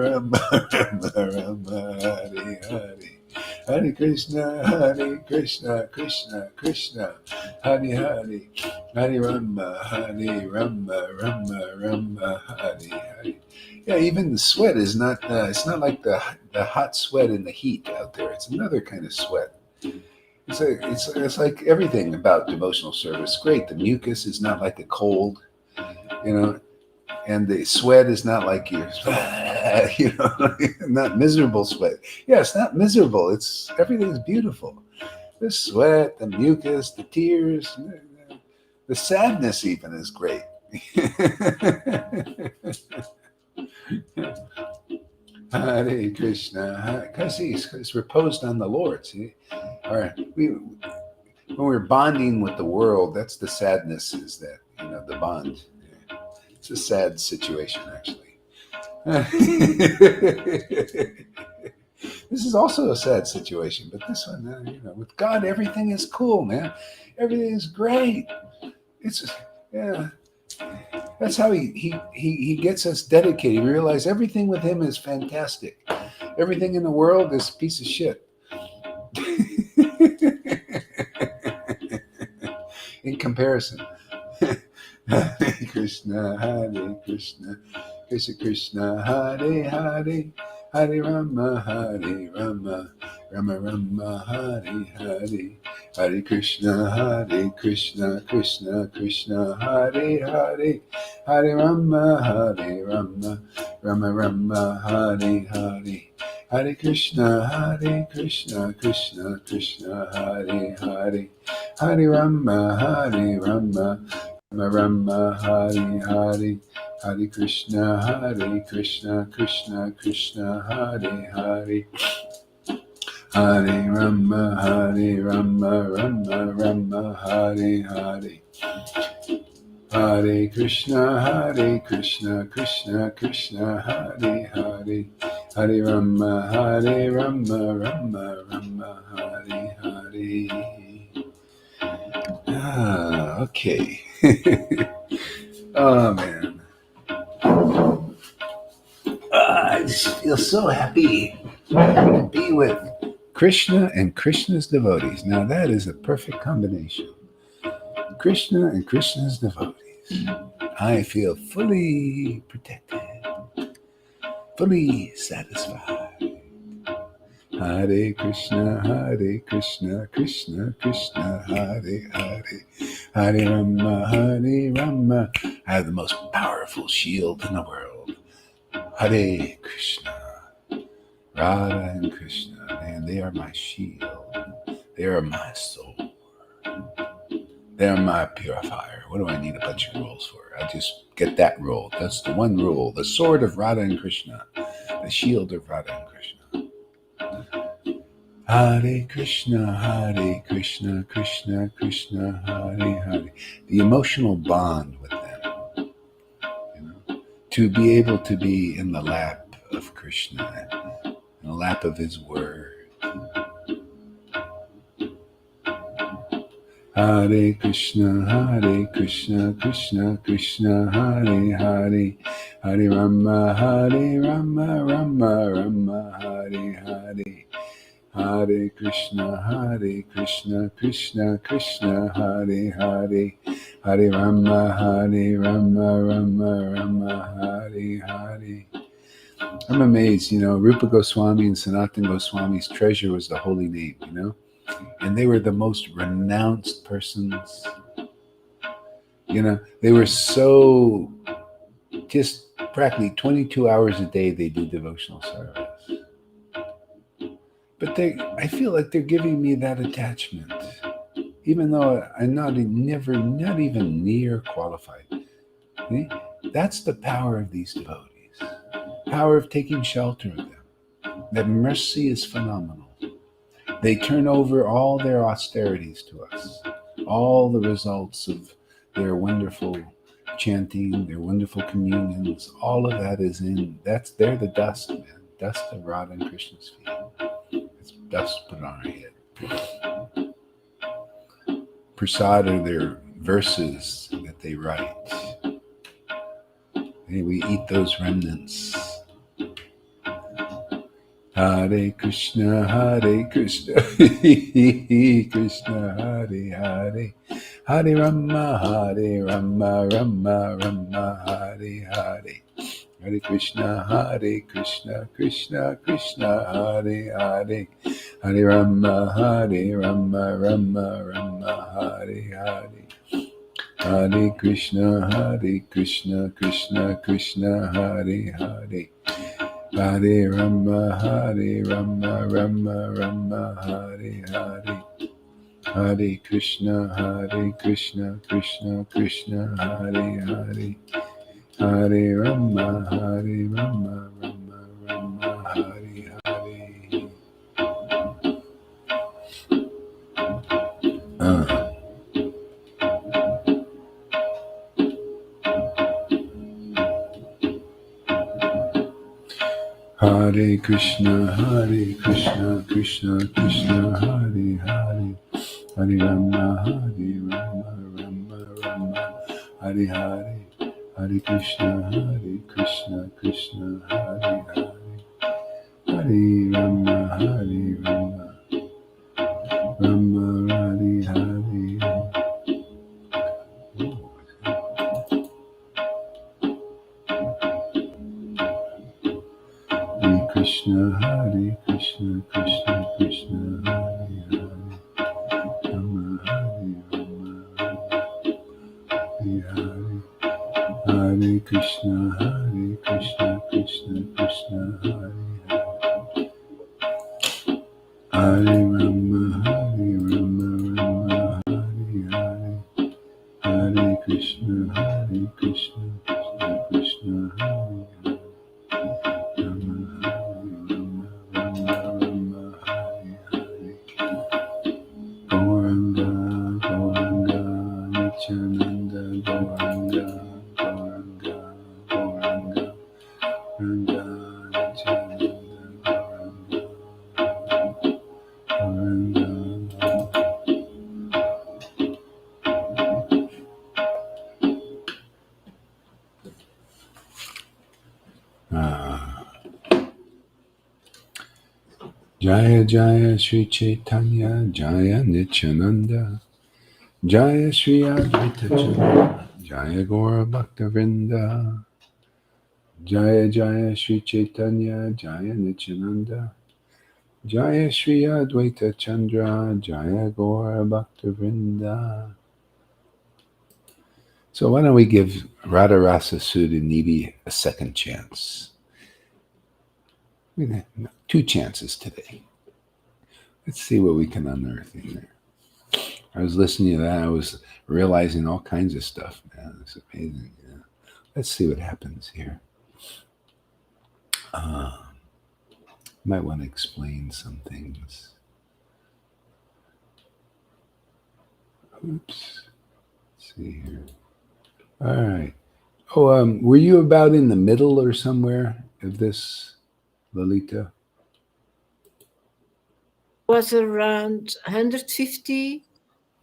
Hare, Hare Krishna, Krishna, Hare Hare, Hare Rama, Rama, Hare Hare. Yeah, even the sweat is not. It's not like the hot sweat in the heat out there. It's another kind of sweat. It's like everything about devotional service. Great. The mucus is not like a cold, and the sweat is not like you're, not miserable sweat. Yeah, it's not miserable. It's everything's beautiful. The sweat, the mucus, the tears, the sadness even is great. Hare Krishna, because he's reposed on the Lord. See, all right. When we're bonding with the world, that's the sadness. Is that the bond? It's a sad situation, actually. This is also a sad situation, but this one, with God, everything is cool, man. Everything is great. Yeah. That's how he gets us dedicated. We realize everything with him is fantastic. Everything in the world is a piece of shit. In comparison. Hare Krishna, Hare Krishna, Krishna Krishna, Hare Hare, Hare Rama, Hare Rama, Rama Rama, Hare Hare, Hare Krishna, Krishna Krishna, Hare Hare, Hare Rama, Rama Rama, Hare Hare. Hare Krishna, Krishna Krishna, Hare Hare, Hare Rama, Rama Rama, Hare Hare, Hare Krishna, Krishna Krishna, Hare Hare, Hare Rama, Rama, Hare Hare. Hare Krishna, Krishna Krishna, Hare Hare, Hare Rama, Rama, Hare Hare. Okay. Oh man, I just feel so happy to be with Krishna and Krishna's devotees. Now that is a perfect combination. Krishna and Krishna's devotees. I feel fully protected, fully satisfied. Hare Krishna, Krishna Krishna, Hare Hare, Hare Rama, Hare Rama. I have the most powerful shield in the world. Hare Krishna, Radha and Krishna, man, they are my shield. They are my soul. They are my purifier. What do I need a bunch of rules for? I just get that rule. That's the one rule. The sword of Radha and Krishna. The shield of Radha and Krishna. Hare Krishna, Krishna Krishna, Hare Hare. The emotional bond with them. You know, to be able to be in the lap of Krishna, in the lap of his word. Hare Krishna, Krishna Krishna, Hare Hare, Hare Rama, Rama, Hare Hare, Hare Krishna, Krishna Krishna, Hare Hare, Hare Rama, Rama, Hare Hare. I'm amazed, Rupa Goswami and Sanatana Goswami's treasure was the holy name, and they were the most renounced persons. They were so just practically 22 hours a day they do devotional service. But I feel like they're giving me that attachment, even though I'm not even near qualified. See? That's the power of these devotees. Power of taking shelter of them. That mercy is phenomenal. They turn over all their austerities to us, all the results of their wonderful chanting, their wonderful communions. All of that is they're the dust, man. Dust of Radha and Krishna's feet. It's dust put on our head. Prasad are their verses that they write. And we eat those remnants. Hare Krishna, Krishna Hare Hare, Hare Rama, Rama, Hare Hare, Hare Krishna, Krishna Krishna, Hare Hare, Hare Rama, Rama, Hare Hare, Hare Krishna, Krishna Krishna, Hare Hare, Hare Rama, Rama, Hare Hare, Hare Krishna, Krishna Krishna, Hare Hare, Hare Rama, Rama, Hare Hare. Hare Krishna, Krishna Krishna, Hare Hare, Hare Rama, Rama, Hare Hare, Hare Krishna, Krishna, Hare Hare, Hare Rama, Rama Hare Hare. Hare Krishna, Krishna, Hare Hare, Rama Hare Hare. Hare Krishna, Krishna, Krishna, Hare Hare. Hare Rama, Rama, Hare Hare. Hare Krishna, Krishna, Krishna, Hare Hare. Rama, Rama, Hare Hare. Gauranga, Nityananda, Gauranga, Gauranga, Ranga, Nityananda, Gauranga. Jaya Jaya Sri Chaitanya, Jaya Nityananda, Jaya Sri Advaita Chandra, Jaya Gaura Bhakta Jaya Jaya Sri Chaitanya, Jaya Nityananda, Jaya Sri Advaita Chandra, Jaya Gaura Bhakta. So why don't we give Radharasa Sudhanidhi a second chance? Two chances today. Let's see what we can unearth in there. I was listening to that. I was realizing all kinds of stuff, man. It's amazing. Yeah. Let's see what happens here. Might want to explain some things. Oops. Let's see here. All right. Oh, were you about in the middle or somewhere of this, Lalita? Was around 150.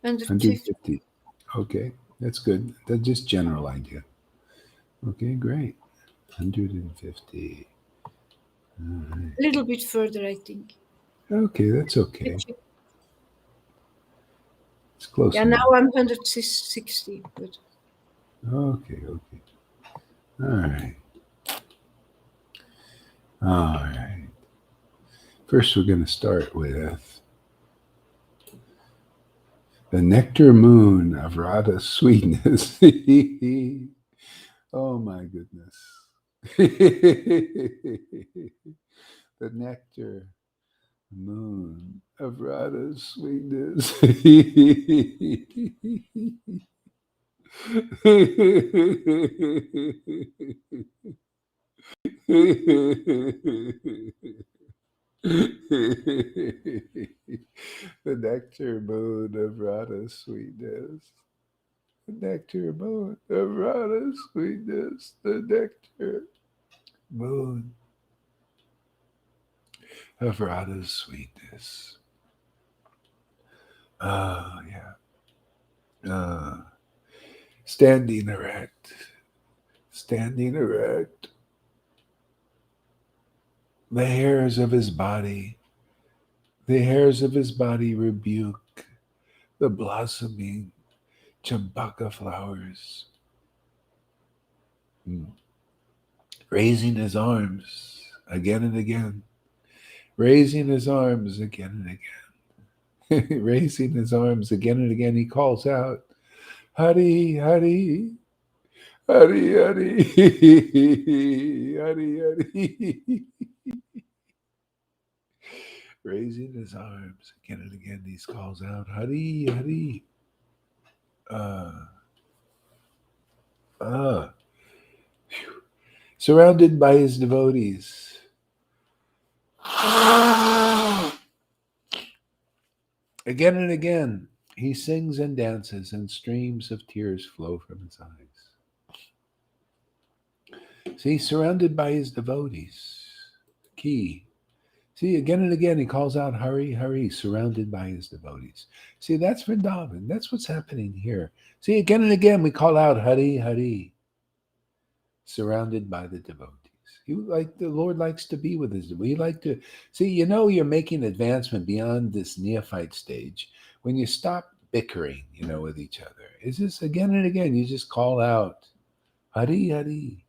150. Okay, that's good. That's just general idea. Okay, great. 150. All right. A little bit further, I think. Okay, that's okay. It's close Yeah, enough. now I'm 160. But Okay. All right. All right. First, we're going to start with the nectar moon of Radha's sweetness. Oh, my goodness. The nectar moon of Radha's sweetness. The nectar moon of Radha's sweetness. The nectar moon of Radha's sweetness. The nectar moon of Radha's sweetness. Yeah. Standing erect. Standing erect. The hairs of his body rebuke the blossoming champaka flowers. Raising his arms again and again. Raising his arms again and again. Raising his arms again and again, he calls out, Hari, Hari, Hari, Hari, Hari, Hari. Raising his arms again and again, he calls out, Hari, Hari. Surrounded by his devotees. Again and again, he sings and dances, and streams of tears flow from his eyes. See, surrounded by his devotees. Key. See, again and again, he calls out Hari, Hari, surrounded by his devotees. See, that's Vrindavan. That's what's happening here. See, again and again, we call out Hari, Hari, surrounded by the devotees. The Lord likes to be with his. We like to see. You're making advancement beyond this neophyte stage when you stop bickering, with each other. It's just again and again. You just call out Hari, Hari,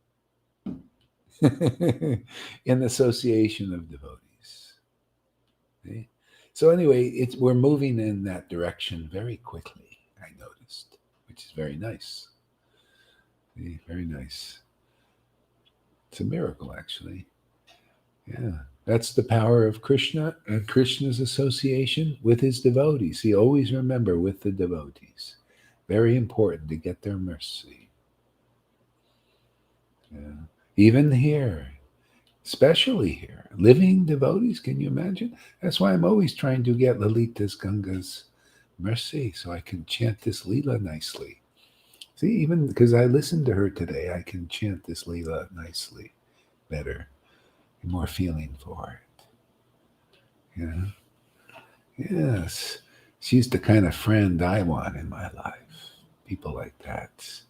in association of devotees. Okay? So anyway, we're moving in that direction very quickly. I noticed, which is very nice. Very nice. It's a miracle, actually. Yeah, that's the power of Krishna and Krishna's association with his devotees. See, always remember with the devotees. Very important to get their mercy. Yeah. Even here, especially here, living devotees, can you imagine? That's why I'm always trying to get Lalita's Ganga's mercy so I can chant this Leela nicely. See, even because I listened to her today, I can chant this Leela nicely, better, more feeling for it. Yeah. Yes. She's the kind of friend I want in my life. People like that.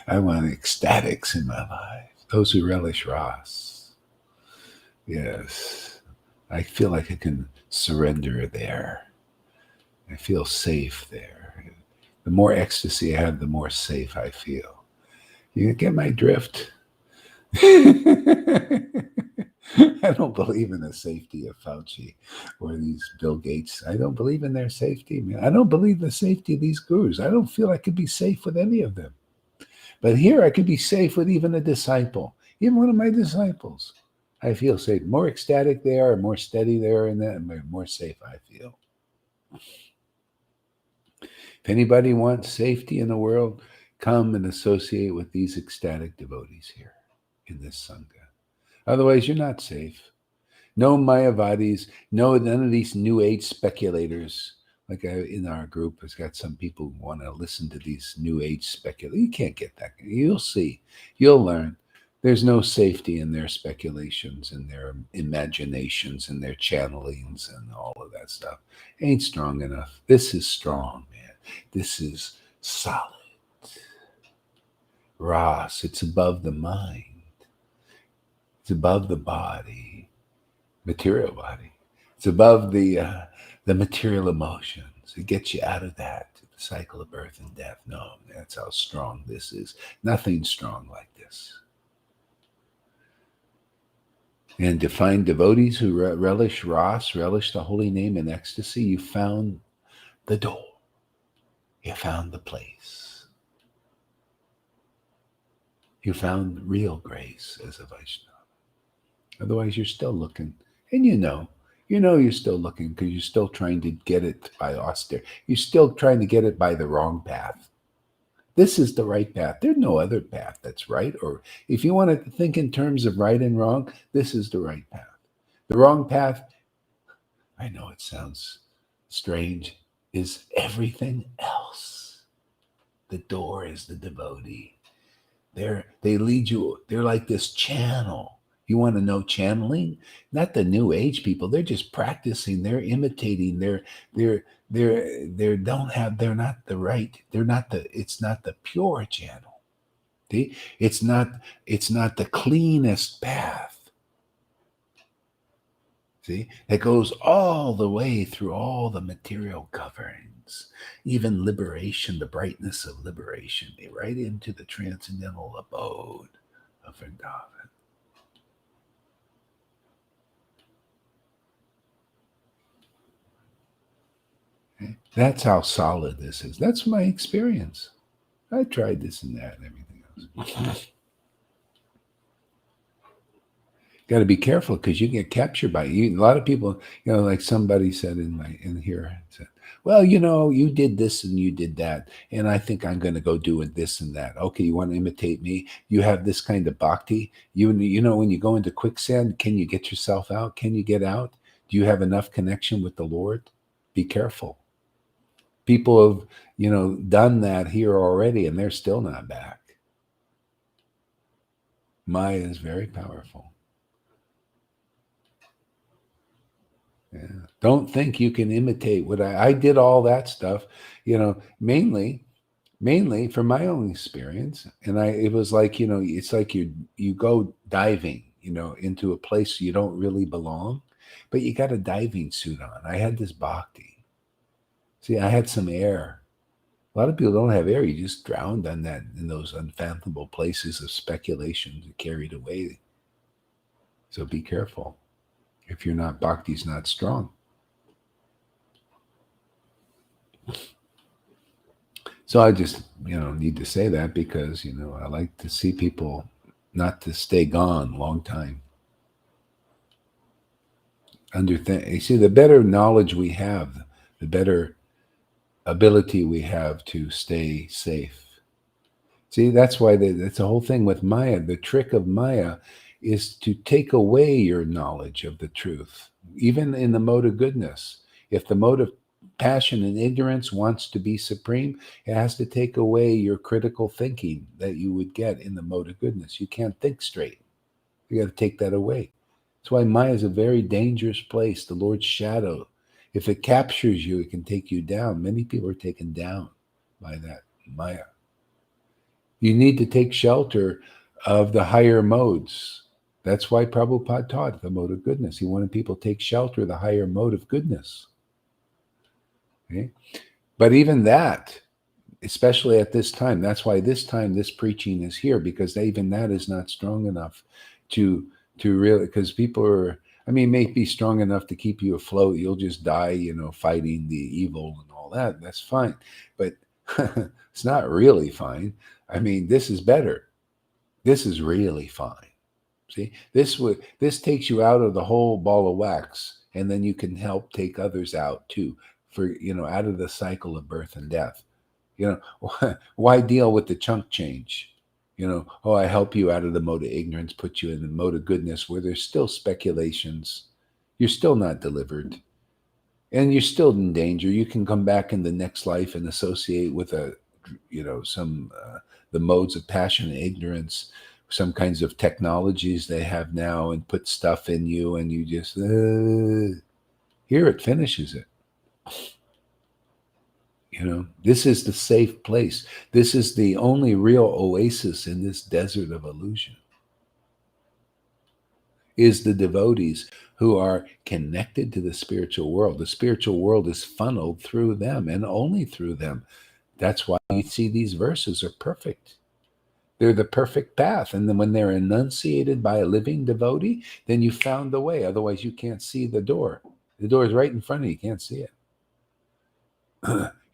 I want ecstatics in my life. Those who relish Ras. Yes. I feel like I can surrender there. I feel safe there. The more ecstasy I have, the more safe I feel. You get my drift? I don't believe in the safety of Fauci or these Bill Gates. I don't believe in their safety, man. I don't believe in the safety of these gurus. I don't feel I could be safe with any of them. But here I could be safe with even a disciple, even one of my disciples. I feel safe. More ecstatic they are, more steady they are in that, and more safe I feel. If anybody wants safety in the world, come and associate with these ecstatic devotees here in this Sangha. Otherwise, you're not safe. No Mayavadis, none of these New Age speculators. Like in our group, has got some people who want to listen to these New Age speculators. You can't get that. You'll see. You'll learn. There's no safety in their speculations and their imaginations and their channelings and all of that stuff. Ain't strong enough. This is strong, man. This is solid. Ras, it's above the mind. It's above the body, material body. It's above the material emotions. It gets you out of that, the cycle of birth and death. No, that's how strong this is. Nothing strong like this. And to find devotees who relish Ras, relish the holy name and ecstasy, you found the door. You found the place. You found real grace as a Vaishnava. Otherwise, you're still looking. And you're still looking because you're still trying to get it by austere. You're still trying to get it by the wrong path. This is the right path. There's no other path that's right. Or if you want to think in terms of right and wrong, this is the right path. The wrong path, I know it sounds strange, is everything else. The door is the devotee. They lead you. They're like this channel. You want to know channeling? Not the New Age people. They're just practicing. They're imitating. They're not the right. It's not the pure channel. See? It's not the cleanest path. See? It goes all the way through all the material coverings, even liberation, the brightness of liberation, right into the transcendental abode of Vrindavan. That's how solid this is. That's my experience. I tried this and that and everything else. Got to be careful because you get captured by you. A lot of people, like somebody said in here, said, well, you did this and you did that, and I think I'm going to go do this and that. Okay, you want to imitate me? You have this kind of bhakti. When you go into quicksand, can you get yourself out? Can you get out? Do you have enough connection with the Lord? Be careful. People have, done that here already, and they're still not back. Maya is very powerful. Yeah. Don't think you can imitate what I did all that stuff, mainly from my own experience. And it was like, it's like you go diving, into a place you don't really belong, but you got a diving suit on. I had this bhakti. See, I had some air. A lot of people don't have air. You just drowned on that in those unfathomable places of speculation, carried away. So be careful. If you're not, bhakti's not strong. So I just, need to say that because, I like to see people not to stay gone a long time. You see, the better knowledge we have, the better ability we have to stay safe. See, that's why that's the whole thing with Maya. The trick of Maya is to take away your knowledge of the truth, even in the mode of goodness. If the mode of passion and ignorance wants to be supreme, it has to take away your critical thinking that you would get in the mode of goodness. You can't think straight. You got to take that away. That's why Maya is a very dangerous place, the Lord's shadow. If it captures you, it can take you down. Many people are taken down by that Maya. You need to take shelter of the higher modes. That's why Prabhupada taught the mode of goodness. He wanted people to take shelter of the higher mode of goodness. Okay? But even that, especially at this time, that's why this time this preaching is here, because even that is not strong enough to really, because people are, may be strong enough to keep you afloat. You'll just die, fighting the evil and all that. That's fine. But it's not really fine. This is better. This is really fine. See, this takes you out of the whole ball of wax, and then you can help take others out too, for out of the cycle of birth and death. Why deal with the chunk change? I help you out of the mode of ignorance, put you in the mode of goodness where there's still speculations. You're still not delivered. And you're still in danger. You can come back in the next life and associate with the modes of passion and ignorance, some kinds of technologies they have now, and put stuff in you, and you just here it finishes it. This is the safe place. This is the only real oasis in this desert of illusion. Is the devotees who are connected to the spiritual world. The spiritual world is funneled through them and only through them. That's why you see these verses are perfect. They're the perfect path. And then when they're enunciated by a living devotee, then you found the way. Otherwise, you can't see the door. The door is right in front of you. You can't see it.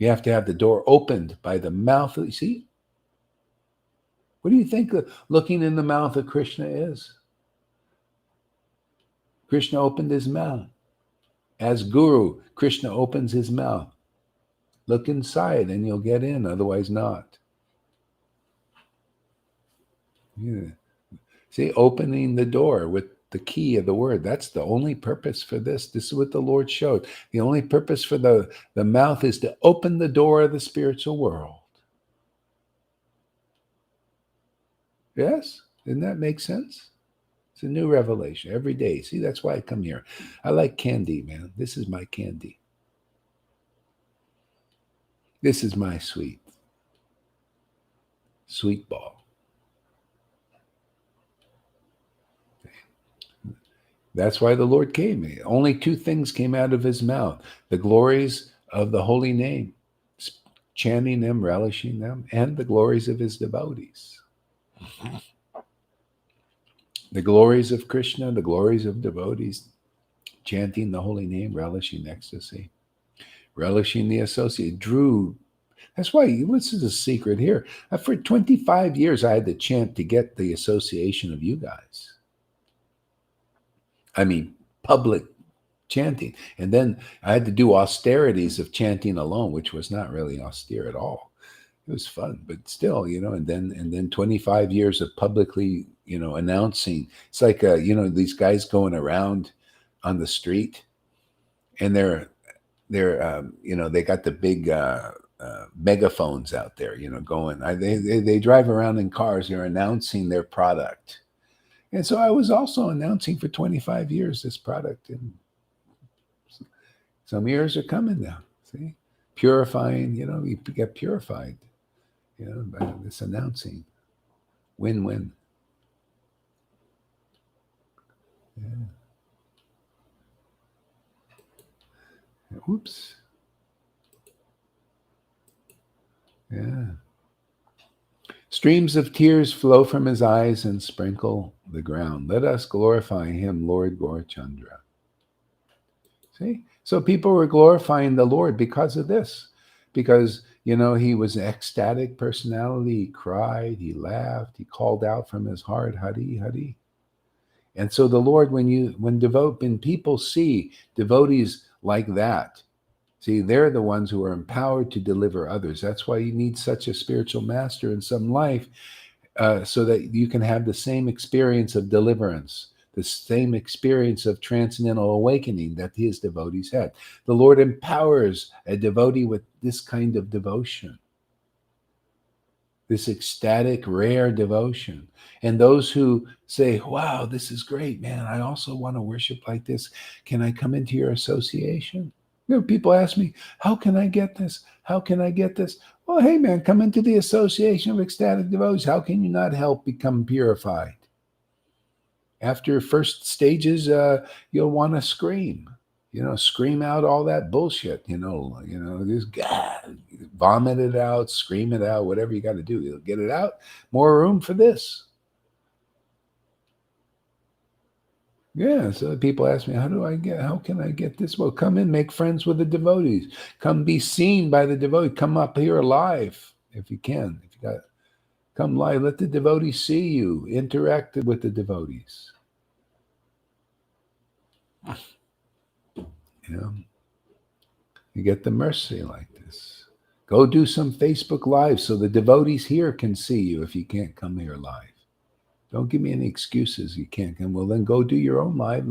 You have to have the door opened by the mouth. You see? What do you think looking in the mouth of Krishna is? Krishna opened his mouth. As Guru, Krishna opens his mouth. Look inside and you'll get in, otherwise not. Yeah. See, opening the door with the key of the word. That's the only purpose for this. This is what the Lord showed. The only purpose for the mouth is to open the door of the spiritual world. Yes? Didn't that make sense? It's a new revelation every day. See, that's why I come here. I like candy, man. This is my candy. This is my sweet ball. That's why the Lord came. Only two things came out of his mouth: the glories of the holy name, chanting them, relishing them, and the glories of his devotees. The glories of Krishna, the glories of devotees, chanting the holy name, relishing ecstasy, relishing the associate. That's why, this is a secret here. For 25 years, I had to chant to get the association of you guys. Public chanting. And then I had to do austerities of chanting alone, which was not really austere at all. It was fun, but still, and then 25 years of publicly, announcing. It's like, these guys going around on the street, and they're they got the big megaphones out there, going. They drive around in cars. They're announcing their product. And so I was also announcing for 25 years this product, and some years are coming now. See, purifying, you get purified, by this announcing. Win-win. Yeah. Oops. Yeah. Streams of tears flow from his eyes and sprinkle the ground. Let us glorify him, Lord Gaurachandra. See? So people were glorifying the Lord because of this. Because, he was an ecstatic personality. He cried, he laughed, he called out from his heart, Hari, Hari. And so the Lord, when people see devotees like that, see, they're the ones who are empowered to deliver others. That's why you need such a spiritual master in some life, so that you can have the same experience of deliverance, the same experience of transcendental awakening that his devotees had. The Lord empowers a devotee with this kind of devotion, this ecstatic, rare devotion. And those who say, wow, this is great, man, I also want to worship like this. Can I come into your association? People ask me, how can I get this? How can I get this? Well, hey, man, come into the Association of Ecstatic Devotees. How can you not help become purified? After first stages, you'll want to scream. Scream out all that bullshit. Just vomit it out, scream it out, whatever you got to do. You'll get it out. More room for this. Yeah, so people ask me, how can I get this? Well, come in, make friends with the devotees. Come be seen by the devotee. Come up here live if you can. If you got, come live, let the devotees see you. Interact with the devotees. You get the mercy like this. Go do some Facebook Live so the devotees here can see you if you can't come here live. Don't give me any excuses you can't come. Well, then go do your own live.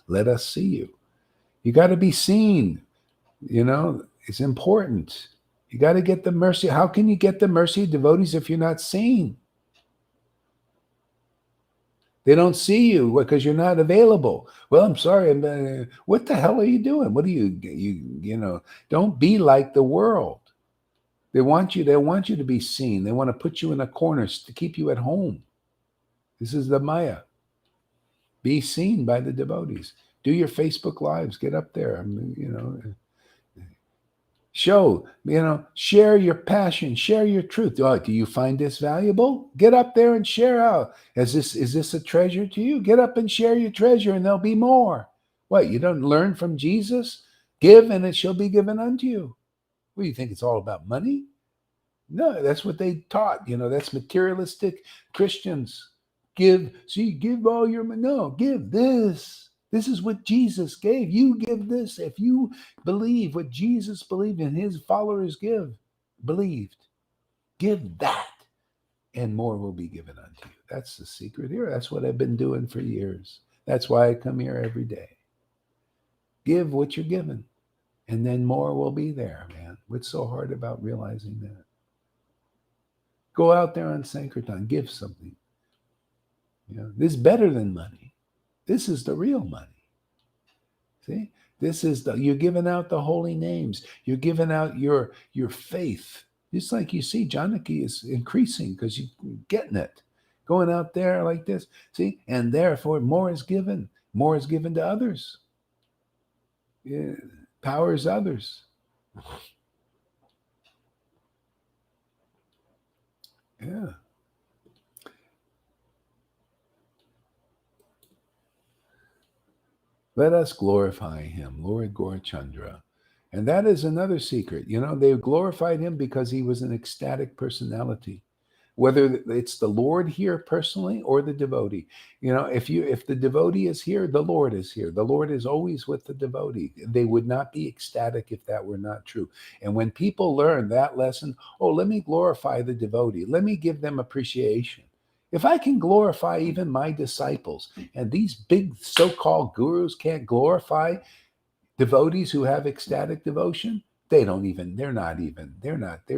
Let us see you. You got to be seen. It's important. You got to get the mercy. How can you get the mercy of devotees if you're not seen? They don't see you because you're not available. Well, I'm sorry. What the hell are you doing? What are you don't be like the world. They want you to be seen. They want to put you in a corner to keep you at home. This is the Maya. Be seen by the devotees. Do your Facebook Lives. Get up there. Show, share your passion, share your truth. Oh, do you find this valuable? Get up there and share out. Is this a treasure to you? Get up and share your treasure and there'll be more. What, you don't learn from Jesus? Give and it shall be given unto you. What, do you think it's all about money? No, that's what they taught. That's materialistic Christians. Give all your money. No, give this. This is what Jesus gave. You give this. If you believe what Jesus believed and his followers believed, give that, and more will be given unto you. That's the secret here. That's what I've been doing for years. That's why I come here every day. Give what you're given, and then more will be there, man. What's so hard about realizing that? Go out there on Sankirtan, give something. This is better than money. This is the real money. See, you're giving out the holy names. You're giving out your faith. Just like you see, Janaki is increasing because you're getting it. Going out there like this, see, and therefore more is given. More is given to others. Yeah, powers others. Yeah. Let us glorify him, Lord Gaurachandra. And that is another secret. They glorified him because he was an ecstatic personality. Whether it's the Lord here personally or the devotee. If the devotee is here, the Lord is here. The Lord is always with the devotee. They would not be ecstatic if that were not true. And when people learn that lesson, let me glorify the devotee. Let me give them appreciation. If I can glorify even my disciples, and these big so-called gurus can't glorify devotees who have ecstatic devotion, they're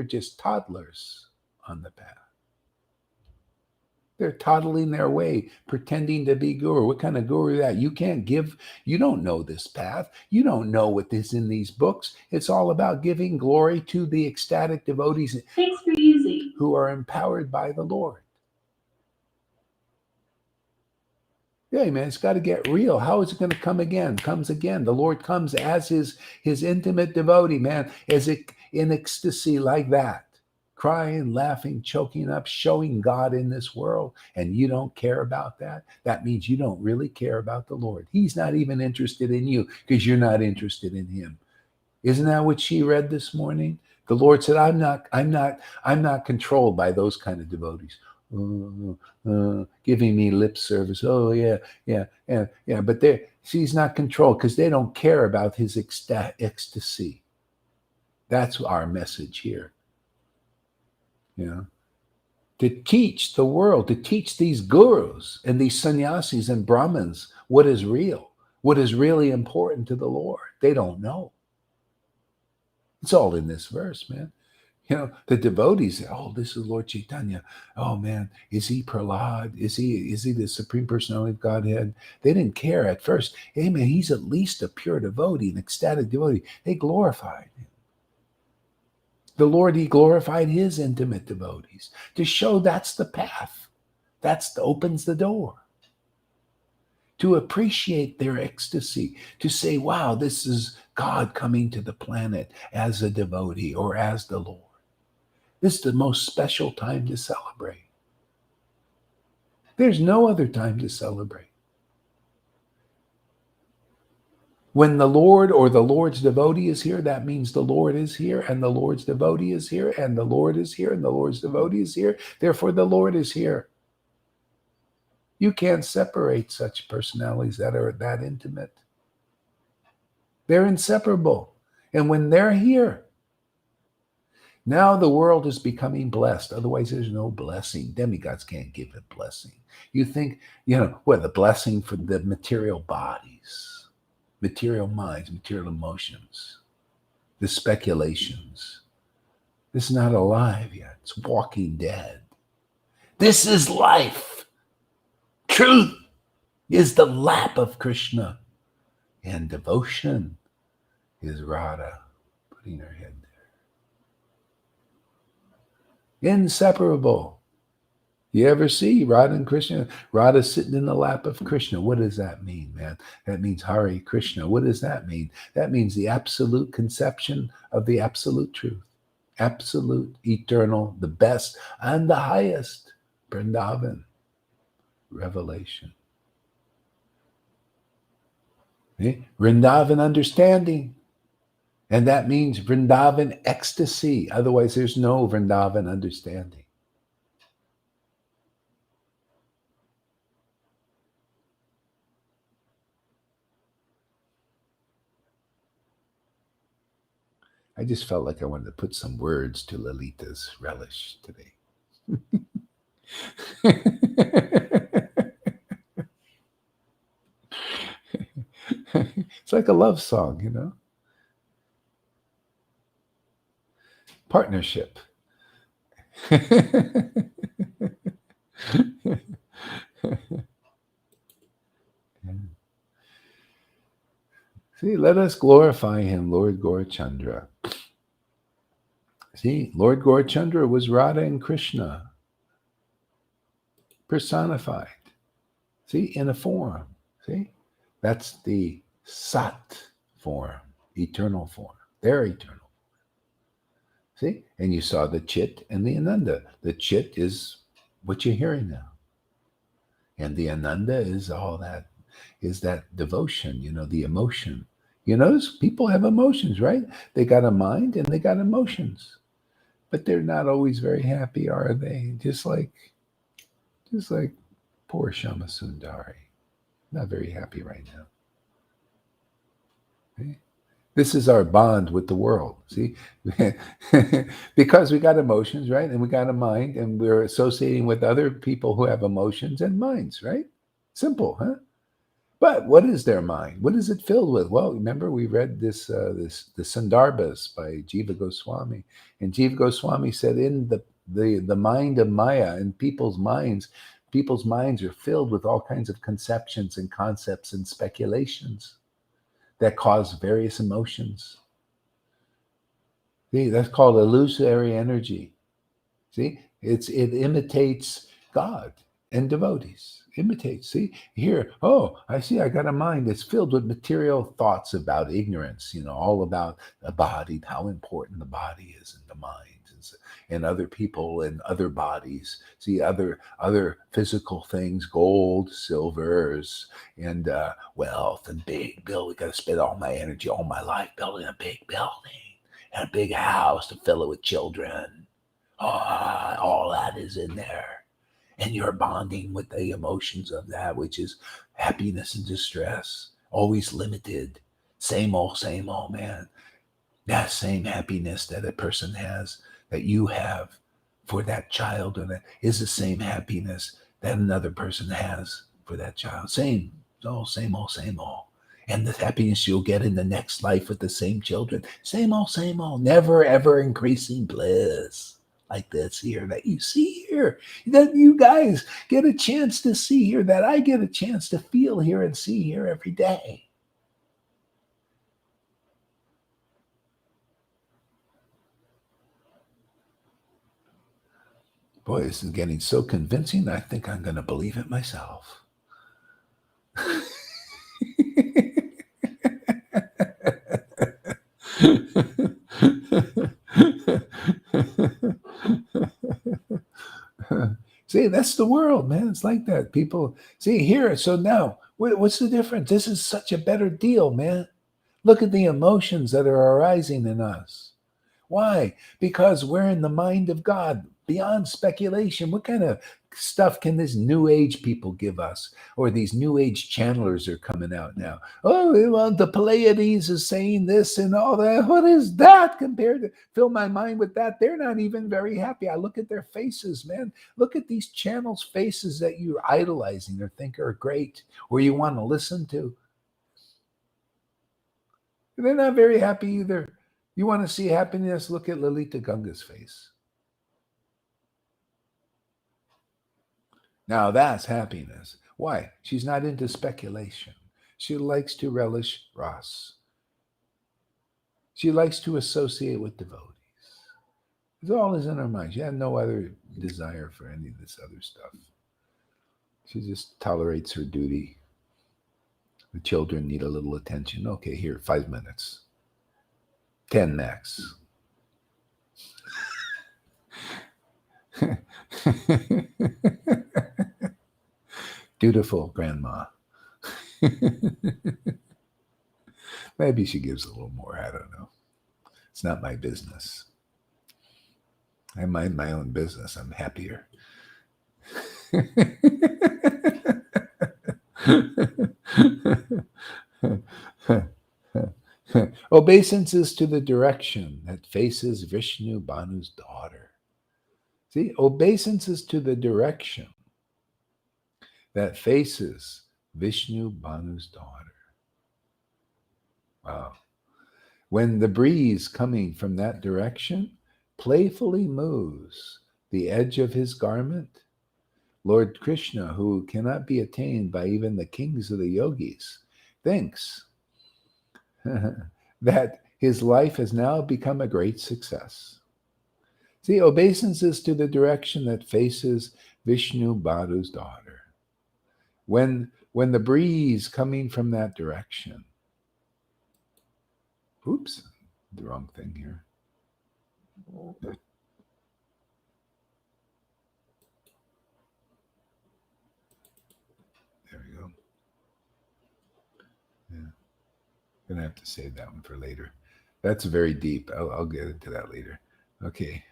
just toddlers on the path. They're toddling their way, pretending to be guru. What kind of guru is that? You can't give, you don't know this path. You don't know what is in these books. It's all about giving glory to the ecstatic devotees who are empowered by the Lord. Yeah, man, it's got to get real. How is it going to come again? Comes again. The Lord comes as his intimate devotee, man, as it in ecstasy like that, crying, laughing, choking up, showing God in this world, and you don't care about that. That means you don't really care about the Lord. He's not even interested in you because you're not interested in him. Isn't that what she read this morning? The Lord said, I'm not controlled by those kind of devotees. Giving me lip service. Oh yeah. But she's not controlled because they don't care about his ecstasy. That's our message here. To teach the world, to teach these gurus and these sannyasis and brahmins what is real, what is really important to the Lord. They don't know. It's all in this verse, man. The devotees say, oh, this is Lord Chaitanya. Oh, man, is he Prahlad? Is he the Supreme Personality of Godhead? They didn't care at first. Hey, man, he's at least a pure devotee, an ecstatic devotee. They glorified him. The Lord, he glorified his intimate devotees to show that's the path. Opens the door. To appreciate their ecstasy, to say, wow, this is God coming to the planet as a devotee or as the Lord. This is the most special time to celebrate. There's no other time to celebrate. When the Lord or the Lord's devotee is here, that means the Lord is here and the Lord's devotee is here and the Lord is here and the Lord's devotee is here. Therefore, the Lord is here. You can't separate such personalities that are that intimate. They're inseparable. And when they're here, now the world is becoming blessed. Otherwise, there's no blessing. Demigods can't give a blessing. You think, the blessing for the material bodies, material minds, material emotions, the speculations. This is not alive yet. It's walking dead. This is life. Truth is the lap of Krishna. And devotion is Radha putting her head there. Inseparable. You ever see Radha and Krishna? Radha sitting in the lap of Krishna. What does that mean, man? That means Hare Krishna. What does that mean? That means the absolute conception of the absolute truth. Absolute, eternal, the best, and the highest. Vrindavan. Revelation. Vrindavan understanding. And that means Vrindavan ecstasy. Otherwise, there's no Vrindavan understanding. I just felt like I wanted to put some words to Lalita's relish today. It's like a love song, Partnership. See, let us glorify him, Lord Gaurachandra. See, Lord Gaurachandra was Radha and Krishna personified. See, in a form. See, that's the Sat form, eternal form. They're eternal. See, and you saw the Chit and the Ananda. The Chit is what you're hearing now. And the Ananda is all that, is that devotion, the emotion. You notice people have emotions, right? They got a mind and they got emotions. But they're not always very happy, are they? Just like poor Shama Sundari. Not very happy right now. Okay? This is our bond with the world, see? Because we got emotions, right? And we got a mind, and we're associating with other people who have emotions and minds, right? Simple, huh? But what is their mind? What is it filled with? Well, remember we read the Sandarbhas by Jiva Goswami, and Jiva Goswami said in the mind of Maya, in people's minds, People's minds are filled with all kinds of conceptions and concepts and speculations that cause various emotions. See, that's called illusory energy. See, it imitates God and devotees. Imitates. See, here, oh, I see, I got a mind that's filled with material thoughts about ignorance, all about the body, how important the body is and the mind and other people and other bodies. See, other physical things, gold, silvers, and wealth and big bill. We got to spend all my energy, all my life building a big building and a big house to fill it with children. All that is in there. And you're bonding with the emotions of that, which is happiness and distress, always limited. Same old, man. That same happiness that a person has, that you have for that child, and that is the same happiness that another person has for that child. Same old. And the happiness you'll get in the next life with the same children. Same old. Never, ever increasing bliss. Like this here, that you see here, that you guys get a chance to see here, that I get a chance to feel here and see here every day. Boy, this is getting so convincing, I think I'm going to believe it myself. See, that's the world, man. It's like that. People see here. So now, what's the difference? This is such a better deal, man. Look at the emotions that are arising in us. Why? Because we're in the mind of God, beyond speculation. What kind of stuff can this new age people give us? Or these new age channelers are coming out now. Oh, well, the Pleiades is saying this and all that. What is that compared to fill my mind with that? They're not even very happy. I look at their faces, man. Look at these channels' faces that you're idolizing or think are great or you want to listen to. They're not very happy either. You want to see happiness? Look at Lalita Ganga's face. Now that's happiness. Why? She's not into speculation. She likes to relish ras. She likes to associate with devotees. It's all is in her mind. She had no other desire for any of this other stuff. She just tolerates her duty. The children need a little attention. Okay, here, 5 minutes. 10 max. Dutiful grandma. Maybe she gives a little more. I don't know. It's not my business. I mind my own business. I'm happier. Obeisances to the direction that faces Vishnu Banu's daughter. See, obeisances to the direction that faces Vishnu Banu's daughter. Wow. When the breeze coming from that direction playfully moves the edge of his garment, Lord Krishna, who cannot be attained by even the kings of the yogis, thinks that his life has now become a great success. See, obeisances to the direction that faces Vishnu Banu's daughter. When the breeze coming from that direction, oops, the wrong thing here. There we go. Yeah. I'm gonna have to save that one for later. That's very deep. I'll get into that later. Okay.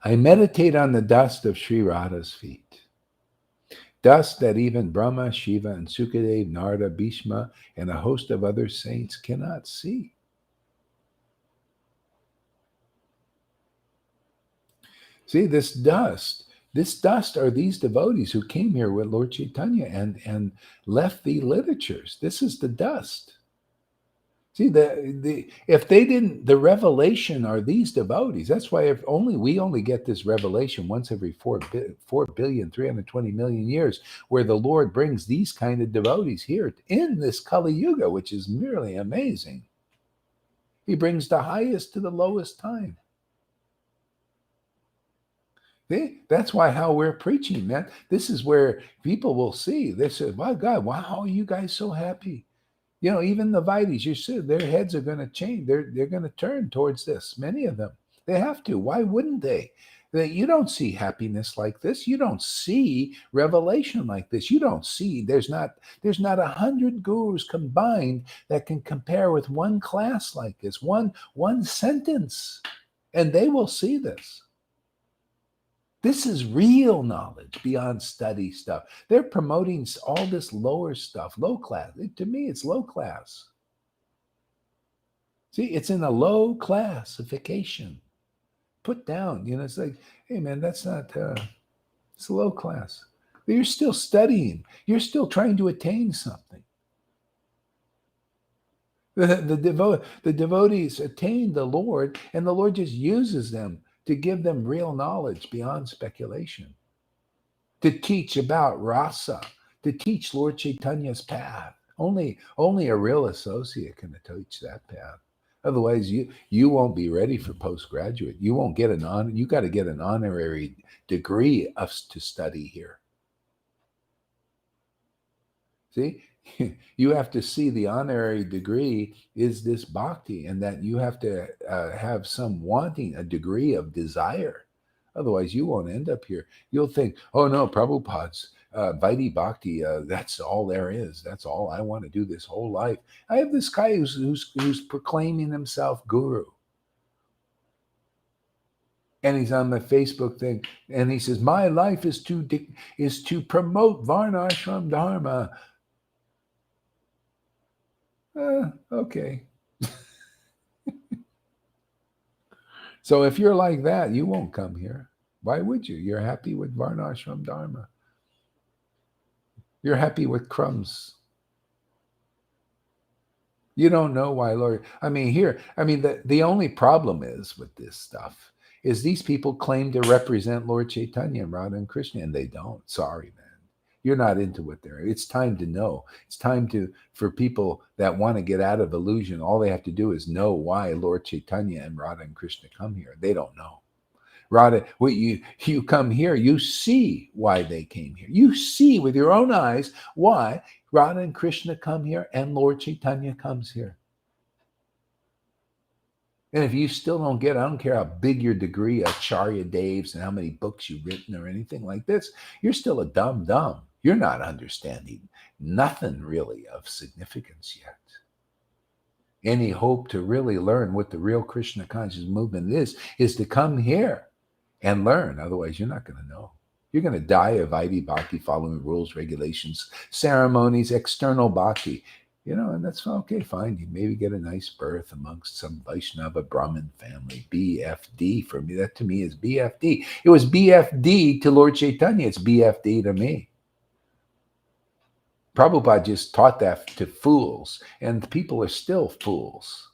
I meditate on the dust of Sri Radha's feet. Dust that even Brahma, Shiva, and Sukadev, Narada, Bhishma, and a host of other saints cannot see. See, this dust are these devotees who came here with Lord Chaitanya and left the literatures. This is the dust. See, if they didn't, the revelation are these devotees. That's why if only we only get this revelation once every 4,320,000,000 years, where the Lord brings these kind of devotees here in this Kali Yuga, which is merely amazing. He brings the highest to the lowest time. See? That's why how we're preaching, man. This is where people will see. They say, "My God, wow, how are you guys so happy?" You know, even the Vaides, you see, their heads are going to change. They're going to turn towards this. Many of them, they have to. Why wouldn't they? You don't see happiness like this. You don't see revelation like this. You don't see. There's not 100 gurus combined that can compare with one class like this. One sentence, and they will see this. This is real knowledge beyond study stuff. They're promoting all this lower stuff, low class. To me, it's low class. See, it's in a low classification. Put down, it's like, hey, man, that's not, it's low class. You're still studying. You're still trying to attain something. The devotees attain the Lord, and the Lord just uses them to give them real knowledge beyond speculation, to teach about rasa, to teach Lord Chaitanya's path. Only a real associate can teach that path. Otherwise, you won't be ready for postgraduate. You won't get you got to get an honorary degree to study here. See? You have to see the honorary degree is this bhakti, and that you have to have some wanting, a degree of desire. Otherwise, you won't end up here. You'll think, oh no, Prabhupada's Vaidhi Bhakti, that's all there is. That's all I want to do this whole life. I have this guy who's proclaiming himself guru. And he's on the Facebook thing, and he says, my life is to promote Varnashram Dharma. Okay. So if you're like that, you won't come here. Why would you? You're happy with Varnashram Dharma. You're happy with crumbs. You don't know why, Lord. The only problem is with this stuff is these people claim to represent Lord Chaitanya and Radha and Krishna, and they don't. Sorry, man. You're not into what they're. It's time to know. It's time for people that want to get out of illusion. All they have to do is know why Lord Chaitanya and Radha and Krishna come here. They don't know. Radha, you come here, you see why they came here. You see with your own eyes why Radha and Krishna come here and Lord Chaitanya comes here. And if you still don't get, I don't care how big your degree, Acharya Dev's, and how many books you've written or anything like this, you're still a dumb. You're not understanding nothing really of significance yet. Any hope to really learn what the real Krishna conscious movement is to come here and learn. Otherwise, you're not going to know. You're going to die of Vaidhi Bhakti, following rules, regulations, ceremonies, external Bhakti. And that's okay, fine. You maybe get a nice birth amongst some Vaishnava Brahmin family. BFD for me. That to me is BFD. It was BFD to Lord Chaitanya. It's BFD to me. Prabhupada just taught that to fools, and people are still fools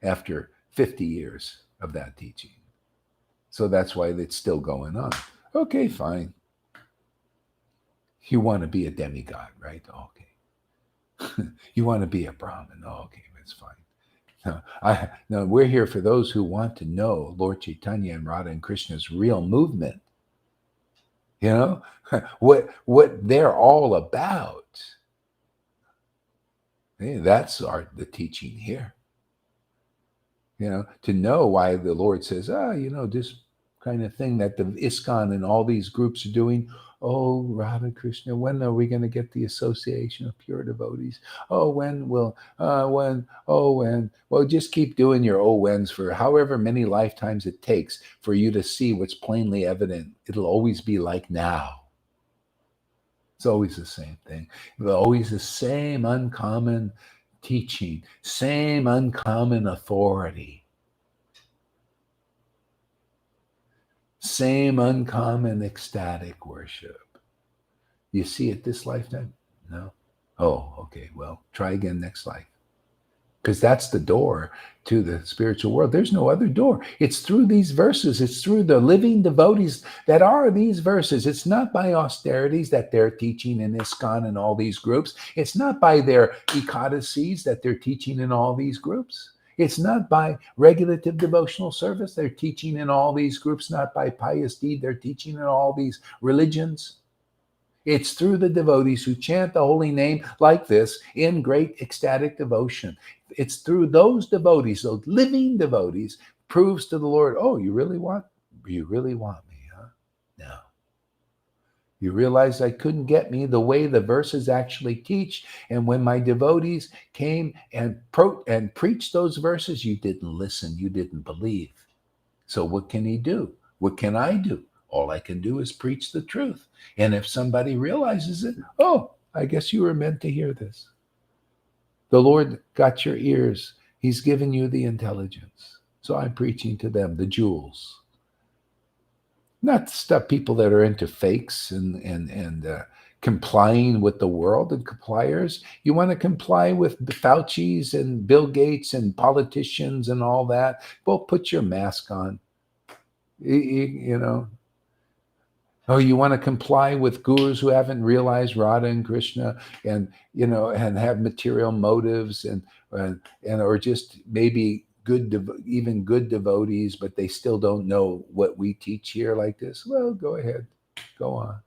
after 50 years of that teaching. So that's why it's still going on. Okay, fine. You want to be a demigod, right? Okay. You want to be a Brahmin. Okay, that's fine. No, we're here for those who want to know Lord Chaitanya and Radha and Krishna's real movement. What they're all about. Hey, that's the teaching here. To know why the Lord says, this kind of thing that the ISKCON and all these groups are doing. Oh, Radha Krishna, when are we going to get the association of pure devotees? Oh, when? Well, just keep doing your whens for however many lifetimes it takes for you to see what's plainly evident. It'll always be like now. It's always the same thing. It's always the same uncommon teaching, same uncommon authority, same uncommon ecstatic worship. You see it this lifetime? No? Oh, okay. Well, try again next life. because that's the door to the spiritual world. There's no other door. It's through these verses. It's through the living devotees that are these verses. It's not by austerities that they're teaching in ISKCON and all these groups. It's not by their ekadasis that they're teaching in all these groups. It's not by regulative devotional service they're teaching in all these groups, not by pious deed they're teaching in all these religions. It's through the devotees who chant the holy name like this in great ecstatic devotion. It's through those devotees, those living devotees, proves to the Lord, oh, you really want me, huh? No. You realize I couldn't get me the way the verses actually teach. And when my devotees came and preached those verses, you didn't listen, you didn't believe. So what can he do? What can I do? All I can do is preach the truth. And if somebody realizes it, oh, I guess you were meant to hear this. The Lord got your ears. He's given you the intelligence. So I'm preaching to them, the jewels. Not stuff people that are into fakes and complying with the world and compliers. You want to comply with the Fauci's and Bill Gates and politicians and all that. Well, put your mask on. You know, oh, you want to comply with gurus who haven't realized Radha and Krishna, and and have material motives, and or just maybe even good devotees, but they still don't know what we teach here like this. Well, go ahead, go on.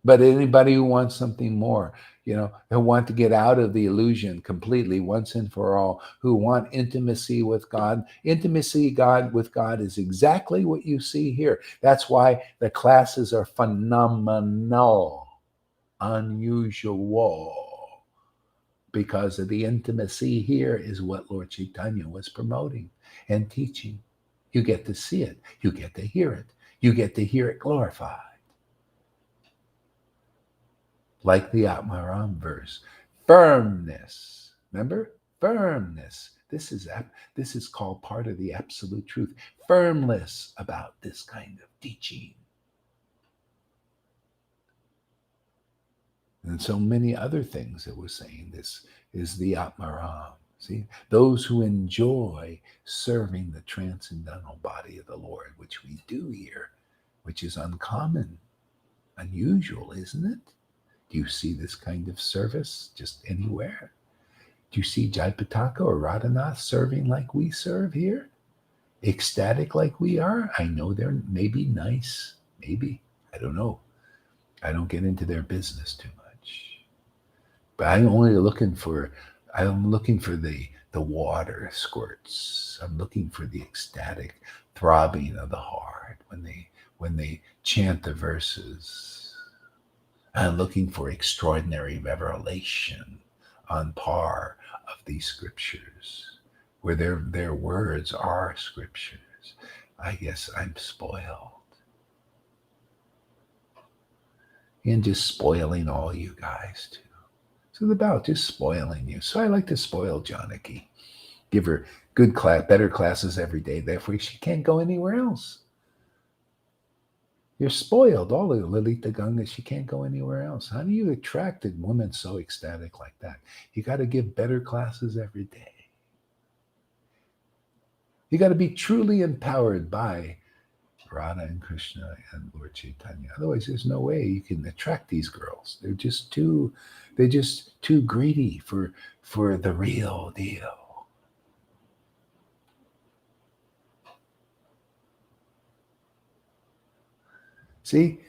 But anybody who wants something more, who want to get out of the illusion completely once and for all, who want intimacy with God, with God is exactly what you see here. That's why the classes are phenomenal, unusual, because of the intimacy here is what Lord Chaitanya was promoting and teaching. You get to see it. You get to hear it. You get to hear it glorified. Like the Atmaram verse, firmness. Remember? Firmness. This is called part of the absolute truth. Firmness about this kind of teaching. And so many other things that we're saying. This is the Atmaram. See, those who enjoy serving the transcendental body of the Lord, which we do here, which is uncommon, unusual, isn't it? Do you see this kind of service just anywhere? Do you see Jaipataka or Radhanath serving like we serve here? Ecstatic like we are? I know they're maybe nice. Maybe. I don't know. I don't get into their business too much. But I'm looking for the water squirts. I'm looking for the ecstatic throbbing of the heart when they chant the verses. I'm looking for extraordinary revelation on par of these scriptures, where their words are scriptures. I guess I'm spoiled. And just spoiling all you guys too. So it's about just spoiling you. So I like to spoil Janaki. Give her better classes every day. Therefore, she can't go anywhere else. You're spoiled. All of Lalita Ganga, she can't go anywhere else. How do you attract a woman so ecstatic like that? You got to give better classes every day. You got to be truly empowered by Radha and Krishna and Lord Chaitanya. Otherwise, there's no way you can attract these girls. They're just too greedy for the real deal. See,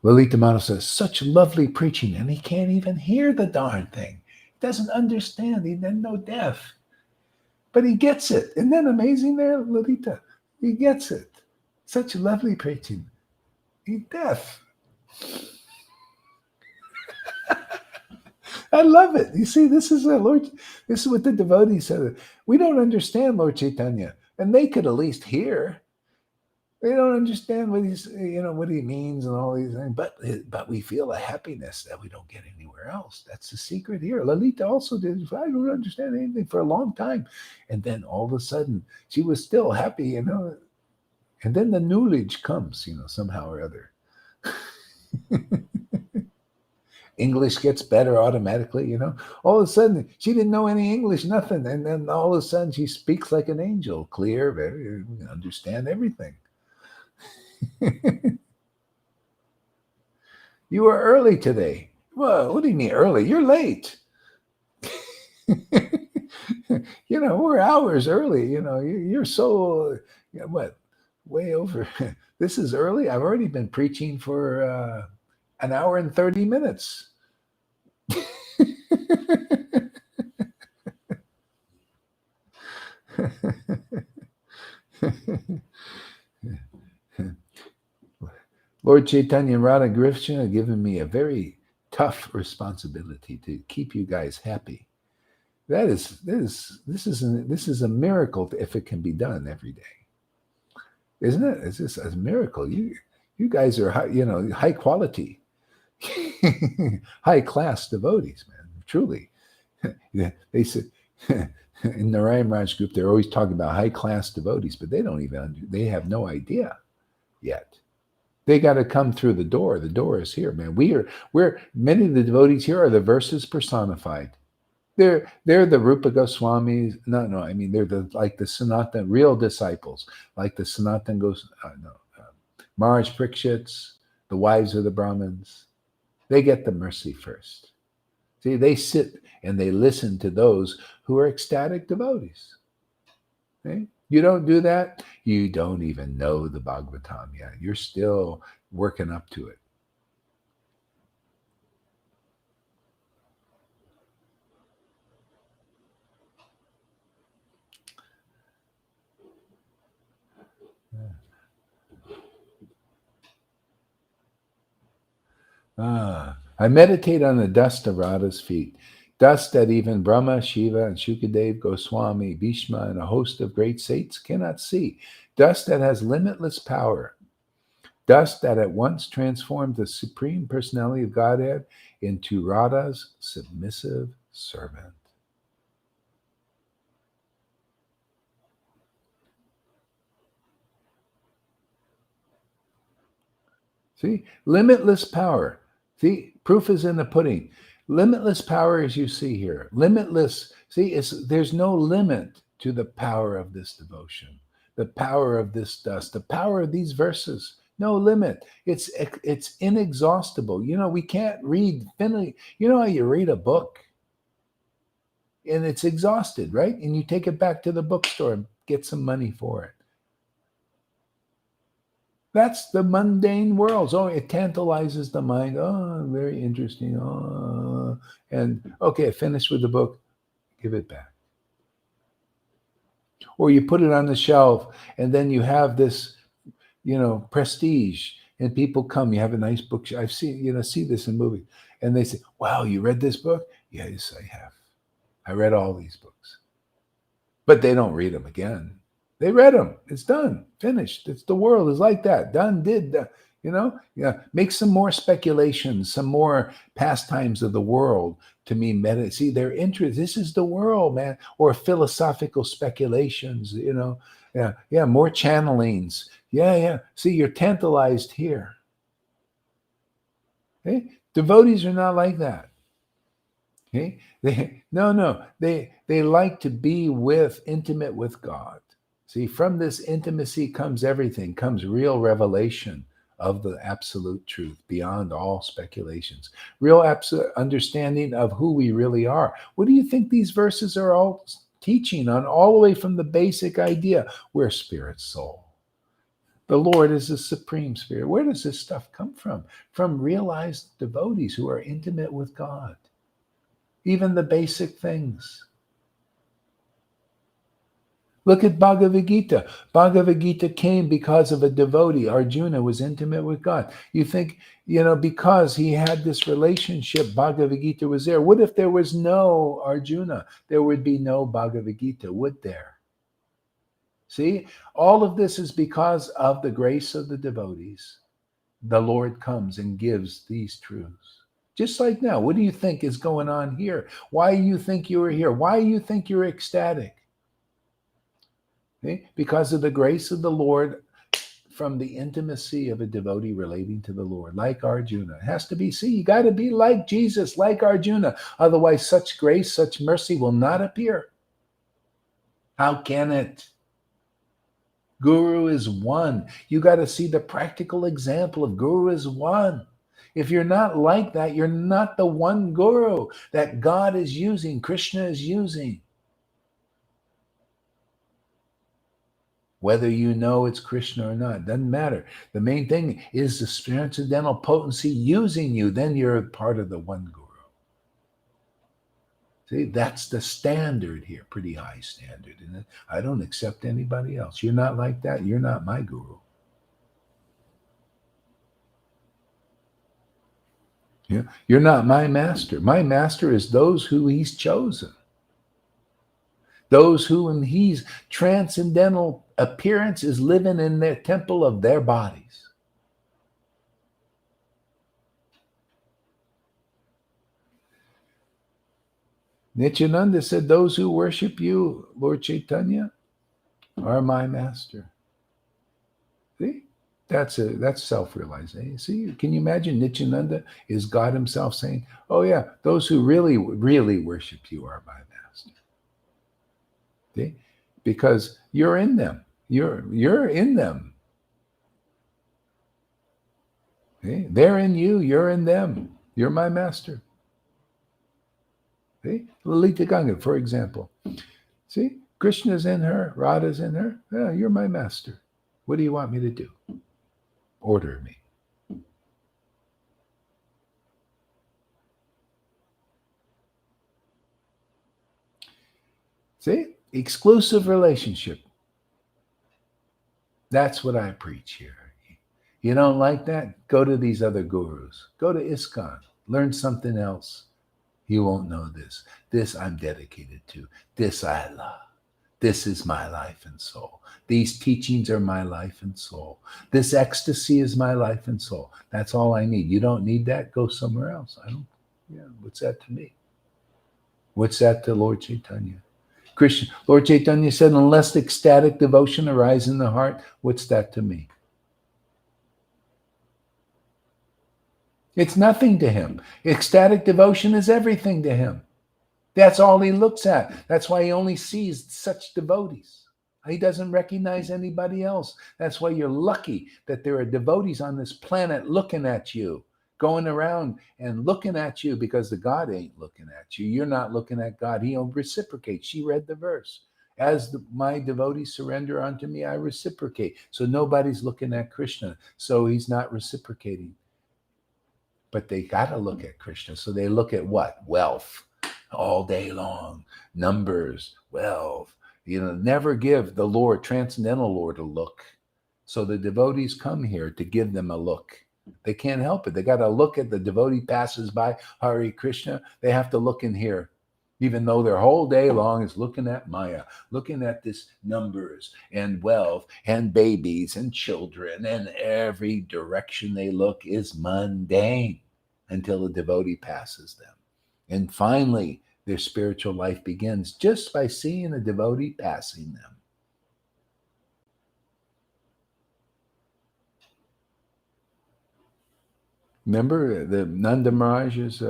Lalita Madhav says, such lovely preaching, and he can't even hear the darn thing. He doesn't understand. He's no deaf. But he gets it. Isn't that amazing there, Lalita? He gets it. Such lovely preaching. He's deaf. I love it. You see, this is what the devotees said. We don't understand Lord Chaitanya, and they could at least hear. They don't understand what what he means and all these things, but we feel a happiness that we don't get anywhere else. That's the secret here. Lalita also did. I don't understand anything for a long time, and then all of a sudden she was still happy, and then the knowledge comes, somehow or other. English gets better automatically, you know. All of a sudden, she didn't know any English, nothing. And then all of a sudden, she speaks like an angel, clear, very, understand everything. You were early today. Well, what do you mean early? You're late. We're hours early. You're so, what, way over. This is early. I've already been preaching for an hour and 30 minutes. Lord Chaitanya and Radha Krishna have given me a very tough responsibility to keep you guys happy. This is a miracle if it can be done every day, isn't it? It's just a miracle. You guys are high quality, high class devotees, man. Truly, they said in the Narayan Raj group they're always talking about high class devotees, but they have no idea yet. They got to come through the door. The door is here, man. We're many of the devotees here are the verses personified. They're the Rupa Goswamis. No. I mean, they're like the Sanatan real disciples, like the Sanatan Maharaj Parikshits, the wives of the Brahmins. They get the mercy first. See, they sit and they listen to those who are ecstatic devotees. Okay? You don't do that, you don't even know the Bhagavatam yet. You're still working up to it. I meditate on the dust of Radha's feet, dust that even Brahma, Shiva, and Shukadev, Goswami, Bhishma, and a host of great saints cannot see, dust that has limitless power, dust that at once transformed the Supreme Personality of Godhead into Radha's submissive servant. See, limitless power. See, proof is in the pudding. Limitless power, as you see here. Limitless. See, there's no limit to the power of this devotion, the power of this dust, the power of these verses. No limit. It's inexhaustible. We can't read. You know how you read a book and it's exhausted, right? And you take it back to the bookstore and get some money for it. That's the mundane world. Oh, it tantalizes the mind. Oh, very interesting. Oh, and okay, finish with the book. Give it back. Or you put it on the shelf, and then you have this, prestige, and people come. You have a nice book. I've seen, see this in movies, and they say, "Wow, you read this book?" Yes, I have. I read all these books, but they don't read them again. They read them. It's done. Finished. It's the world is like that. Done, did. Make some more speculations, some more pastimes of the world to me. See, their interest. This is the world, man. Or philosophical speculations. Yeah. More channelings. Yeah. See, you're tantalized here. Okay? Devotees are not like that. Okay? They like to be intimate with God. See, from this intimacy comes everything, comes real revelation of the absolute truth beyond all speculations, real absolute understanding of who we really are. What do you think these verses are all teaching on, all the way from the basic idea? We're spirit soul. The Lord is the supreme spirit. Where does this stuff come from? From realized devotees who are intimate with God. Even the basic things. Look at Bhagavad Gita. Bhagavad Gita came because of a devotee. Arjuna was intimate with God. You think, because he had this relationship, Bhagavad Gita was there. What if there was no Arjuna? There would be no Bhagavad Gita, would there? See, all of this is because of the grace of the devotees. The Lord comes and gives these truths. Just like now, what do you think is going on here? Why do you think you are here? Why do you think you're ecstatic? Okay? Because of the grace of the Lord from the intimacy of a devotee relating to the Lord, like Arjuna. It has to be, see, you got to be like Jesus, like Arjuna. Otherwise, such grace, such mercy will not appear. How can it? Guru is one. You got to see the practical example of Guru is one. If you're not like that, you're not the one Guru that God is using, Krishna is using. Whether you know it's Krishna or not, doesn't matter. The main thing is the transcendental potency using you. Then you're part of the one Guru. See, that's the standard here, pretty high standard. And I don't accept anybody else. You're not like that. You're not my Guru. Yeah, you're not my master. My master is those who he's chosen. Those who in his transcendental appearance is living in their temple of their bodies. Nityananda said, those who worship you, Lord Chaitanya, are my master. See? That's self-realization. See, can you imagine Nityananda is God himself saying, oh yeah, those who really, really worship you are my master. See? Because you're in them. You're in them. See? They're in you, you're in them. You're my master. See? Lalita Ganga, for example. See? Krishna's in her, Radha's in her. Yeah, you're my master. What do you want me to do? Order me. See? Exclusive relationship. That's what I preach here. You don't like that? Go to these other gurus. Go to ISKCON. Learn something else. You won't know this. This I'm dedicated to. This I love. This is my life and soul. These teachings are my life and soul. This ecstasy is my life and soul. That's all I need. You don't need that? Go somewhere else. What's that to me? What's that to Lord Chaitanya? Krishna, Lord Chaitanya said, unless ecstatic devotion arises in the heart, what's that to me? It's nothing to him. Ecstatic devotion is everything to him. That's all he looks at. That's why he only sees such devotees. He doesn't recognize anybody else. That's why you're lucky that there are devotees on this planet looking at you, going around and looking at you, because the God ain't looking at you. You're not looking at God. He'll reciprocate. She read the verse. As my devotees surrender unto me, I reciprocate. So nobody's looking at Krishna. So he's not reciprocating. But they got to look at Krishna. So they look at what? Wealth all day long, numbers, wealth. Never give the Lord, transcendental Lord, a look. So the devotees come here to give them a look. They can't help it. They got to look at the devotee passes by, Hare Krishna. They have to look in here, even though their whole day long is looking at Maya, looking at this numbers and wealth and babies and children, and every direction they look is mundane until the devotee passes them. And finally, their spiritual life begins just by seeing a devotee passing them. Remember, the Nanda Maharaj is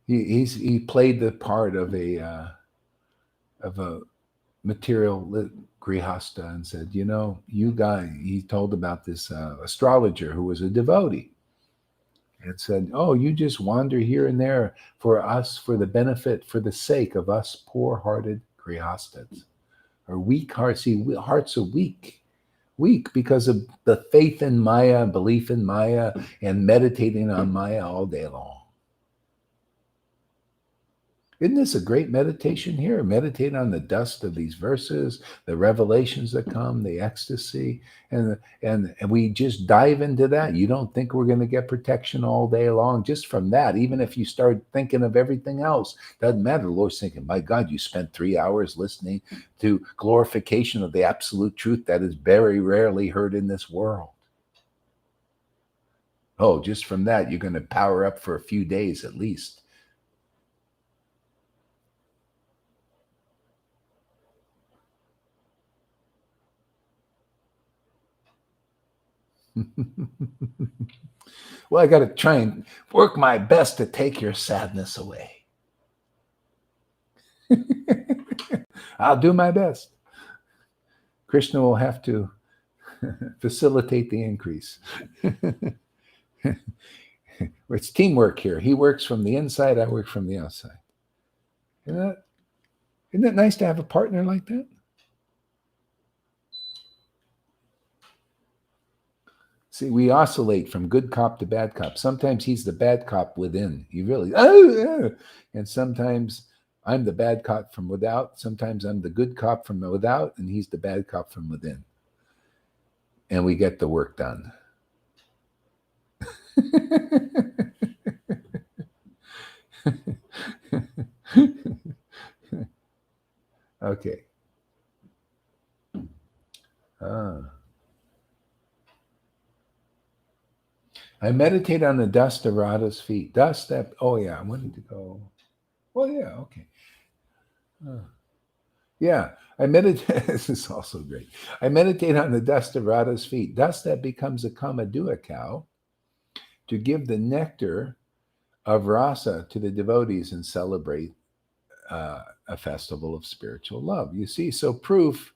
he played the part of a material grihasta and said, you guys, he told about this astrologer who was a devotee. And said, oh, you just wander here and there for us, for the benefit, for the sake of us poor-hearted grihastas. Or weak hearts. See, hearts are weak because of the faith in Maya, belief in Maya, and meditating on Maya all day long. Isn't this a great meditation here? Meditate on the dust of these verses, the revelations that come, the ecstasy, and we just dive into that. You don't think we're going to get protection all day long just from that. Even if you start thinking of everything else, doesn't matter. The Lord's thinking, my God, you spent 3 hours listening to glorification of the absolute truth that is very rarely heard in this world. Oh, just from that, you're going to power up for a few days at least. Well, I got to try and work my best to take your sadness away. I'll do my best. Krishna will have to facilitate the increase. It's teamwork here. He works from the inside, I work from the outside. Isn't it nice to have a partner like that? See, we oscillate from good cop to bad cop. Sometimes he's the bad cop within. You really, and sometimes I'm the bad cop from without. Sometimes I'm the good cop from without, and he's the bad cop from within. And we get the work done. Okay. I meditate on the dust of Radha's feet. Dust that, oh yeah, I wanted to go. Well, yeah, okay. Yeah, I meditate. This is also great. I meditate on the dust of Radha's feet, dust that becomes a kamadua cow, to give the nectar of rasa to the devotees and celebrate a festival of spiritual love. You see, so proof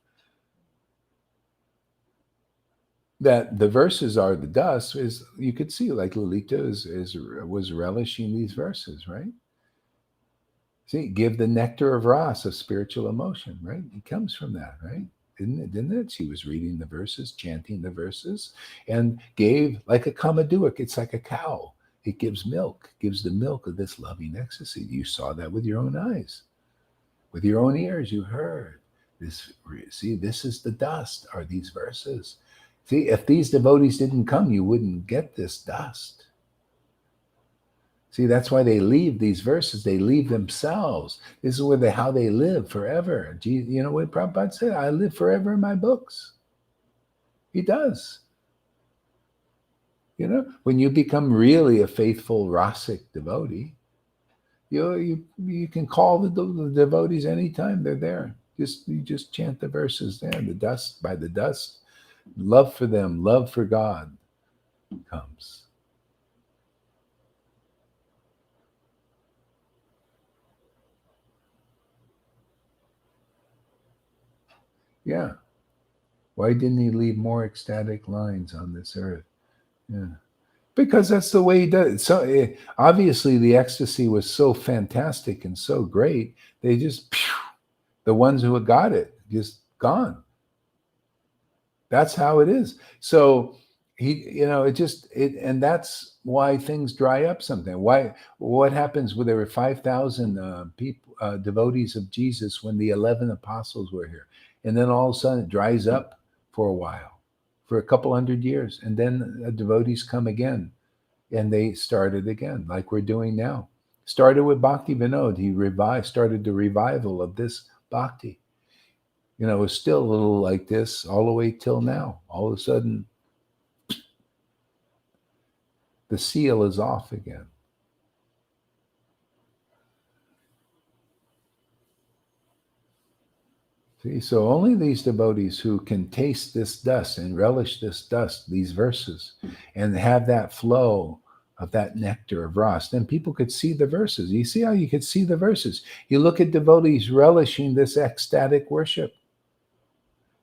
that the verses are the dust is, you could see, like Lalita was relishing these verses, right? See, give the nectar of rasa, of spiritual emotion, right? It comes from that, right? Didn't it? She was reading the verses, chanting the verses, and gave like a kamaduak. It's like a cow. It gives milk, gives the milk of this loving ecstasy. You saw that with your own eyes. With your own ears, you heard this. See, this is the dust, are these verses. See, if these devotees didn't come, you wouldn't get this dust. See, that's why they leave these verses. They leave themselves. This is how they live forever. You know what Prabhupada said? I live forever in my books. He does. You know, when you become really a faithful rasic devotee, you can call the devotees anytime they're there. You just chant the verses there. The dust, by the dust, love for them, love for God comes. Yeah. Why didn't he leave more ecstatic lines on this earth? Yeah. Because that's the way he does it. So obviously the ecstasy was so fantastic and so great, they just, the ones who had got it, just gone. That's how it is. So and that's why things dry up sometimes. What happens when there were 5,000 people, devotees of Jesus, when the 11 apostles were here, and then all of a sudden it dries up for a while, for a couple hundred years, and then devotees come again, and they started again, like we're doing now. Started with Bhakti Vinod. He started the revival of this bhakti. You know, it was still a little like this all the way till now. All of a sudden, the seal is off again. See, so only these devotees who can taste this dust and relish this dust, these verses, and have that flow of that nectar of rasa, then people could see the verses. You see how you could see the verses? You look at devotees relishing this ecstatic worship,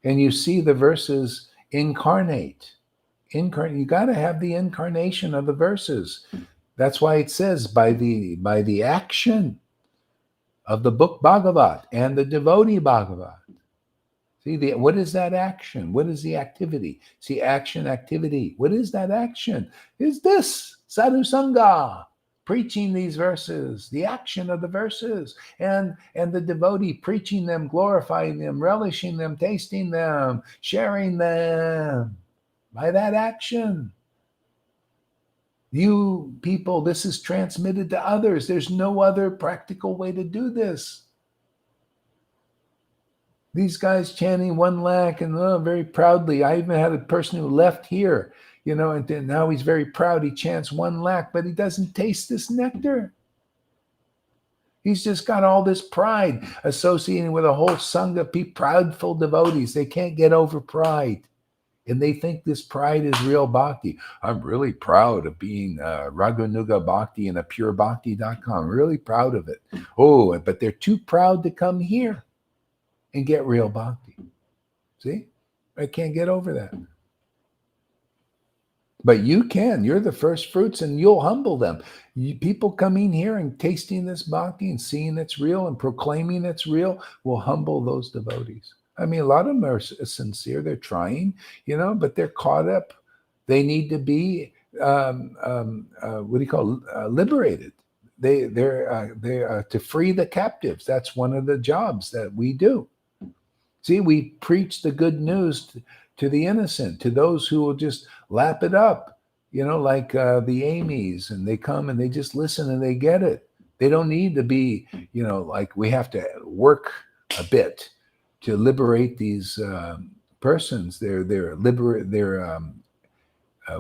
and you see the verses incarnate. You got to have the incarnation of the verses. That's why it says by the action of the book Bhagavat and the devotee Bhagavat. See, what is that action? What is the activity? See, action, activity. What is that action? Is this sadhu sangha, preaching these verses, the action of the verses, and the devotee preaching them, glorifying them, relishing them, tasting them, sharing them by that action. You people, this is transmitted to others. There's no other practical way to do this. These guys chanting 1 lakh and very proudly. I even had a person who left here, and then now he's very proud. He chants 1 lakh, but he doesn't taste this nectar. He's just got all this pride associated with a whole sangha, proudful devotees. They can't get over pride. And they think this pride is real bhakti. I'm really proud of being Raganuga Bhakti and a purebhakti.com. I'm really proud of it. Oh, but they're too proud to come here and get real bhakti. See? I can't get over that. But you can. You're the first fruits, and you'll humble them. People coming here and tasting this bhakti and seeing it's real and proclaiming it's real will humble those devotees. I mean, a lot of them are sincere. They're trying, but they're caught up. They need to be what do you call liberated. They're to free the captives. That's one of the jobs that we do. See, we preach the good news to the innocent, to those who will just lap it up, like the Amy's, and they come and they just listen and they get it. They don't need to be, like we have to work a bit to liberate these persons. They're what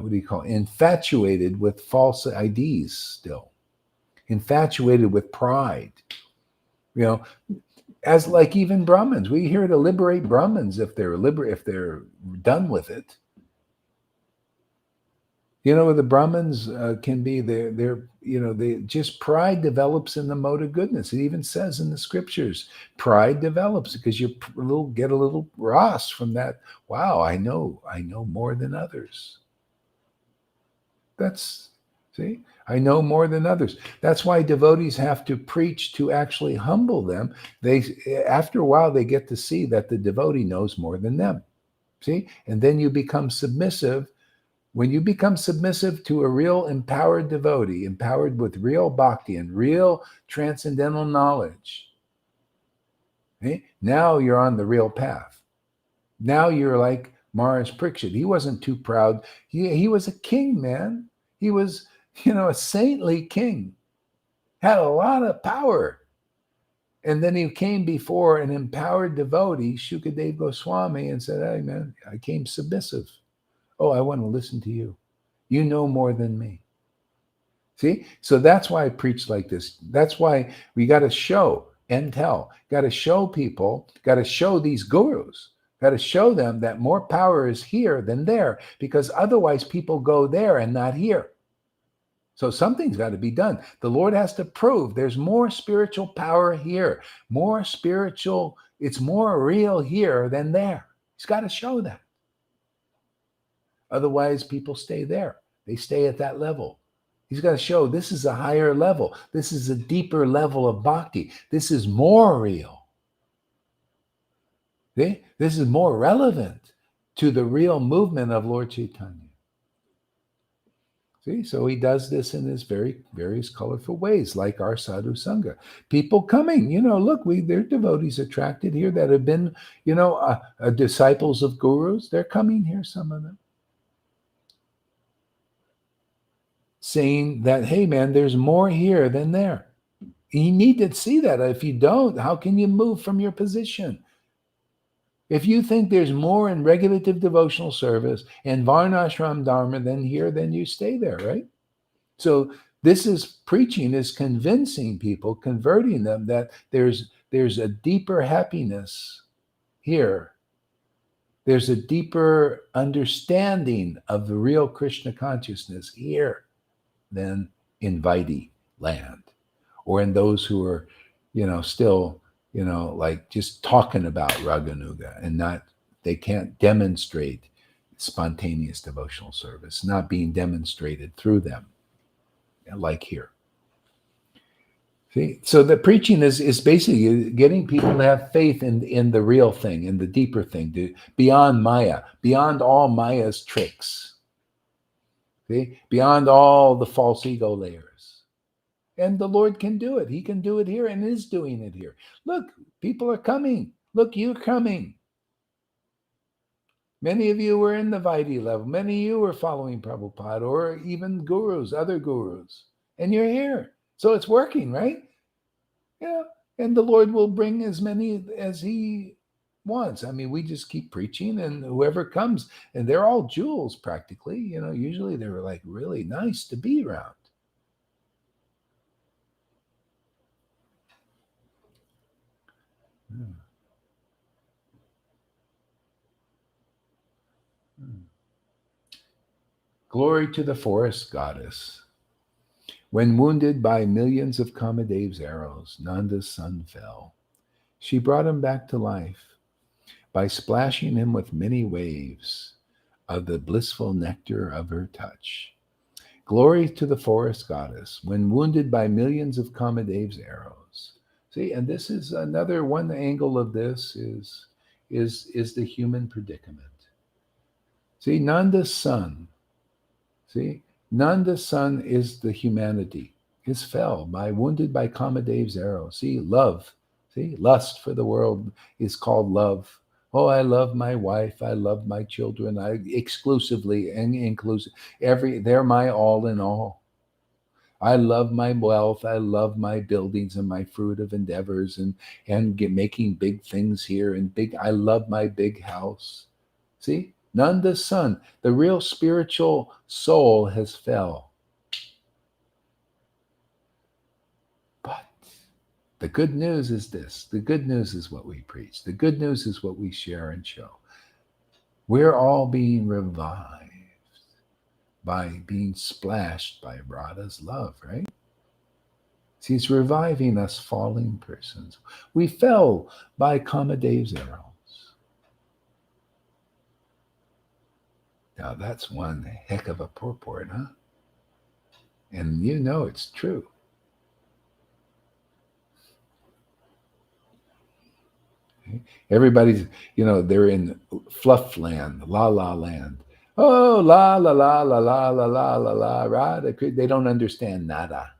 do you call it? Infatuated with false IDs still, infatuated with pride. As like even Brahmins, we here to liberate Brahmins if they're done with it. The Brahmins can be they just pride develops in the mode of goodness. It even says in the scriptures, pride develops because you get a little ras from that. Wow, I know more than others. See, I know more than others. That's why devotees have to preach to actually humble them. After a while, they get to see that the devotee knows more than them. See, and then you become submissive. When you become submissive to a real empowered devotee, empowered with real bhakti and real transcendental knowledge, now you're on the real path. Now you're like Maharaj Parikshit. He wasn't too proud. He was a king, man. He was, a saintly king, had a lot of power. And then he came before an empowered devotee, Shukadev Goswami, and said, hey, man, I came submissive. Oh, I want to listen to you. You know more than me. See? So that's why I preach like this. That's why we got to show and tell. Got to show people, got to show these gurus, got to show them that more power is here than there, because otherwise people go there and not here. So something's got to be done. The Lord has to prove there's more spiritual power here, more spiritual, it's more real here than there. He's got to show that. Otherwise, people stay there. They stay at that level. He's got to show this is a higher level. This is a deeper level of bhakti. This is more real. See? This is more relevant to the real movement of Lord Chaitanya. See, so he does this in his very various colorful ways, like our sadhu sangha. People coming, look, they're devotees attracted here that have been, disciples of gurus. They're coming here, some of them, saying that, hey, man, there's more here than there. You need to see that. If you don't, how can you move from your position? If you think there's more in regulative devotional service and varnashram dharma than here, then you stay there, right? So this is preaching, is convincing people, converting them that there's a deeper happiness here. There's a deeper understanding of the real Krishna consciousness here than in Vaidhi land, or in those who are, still, like just talking about Raganuga and they can't demonstrate spontaneous devotional service, not being demonstrated through them, like here. See, so the preaching is basically getting people to have faith in the real thing, in the deeper thing, beyond Maya, beyond all Maya's tricks. See, beyond all the false ego layers. And the Lord can do it. He can do it here and is doing it here. Look, people are coming. Look, you're coming. Many of you were in the Vaidhi level. Many of you were following Prabhupada or even gurus, other gurus. And you're here. So it's working, right? Yeah. And the Lord will bring as many as he wants. I mean, we just keep preaching and whoever comes, and they're all jewels practically. Usually they're like really nice to be around. Glory to the forest goddess. When wounded by millions of Kamadev's arrows, Nanda's son fell. She brought him back to life by splashing him with many waves of the blissful nectar of her touch. Glory to the forest goddess, when wounded by millions of Kamadev's arrows. See, and this is another one angle of this is the human predicament. See, Nanda's son, see, Nanda's son is the humanity, is fell wounded by Kamadev's arrow. See, love, see, lust for the world is called love. Oh, I love my wife. I love my children. I exclusively and inclusive. They're my all in all. I love my wealth. I love my buildings and my fruit of endeavors and making big things here and big. I love my big house. See, Nanda's son, the real spiritual soul has fell. But the good news is this. The good news is what we preach. The good news is what we share and show. We're all being revived by being splashed by Radha's love, right? She's reviving us falling persons. We fell by Kamadev's arrows. Now that's one heck of a purport, huh? And you know it's true. Everybody's, they're in fluff land, la la land. Oh, la la la la la la la la la, right? They don't understand nada.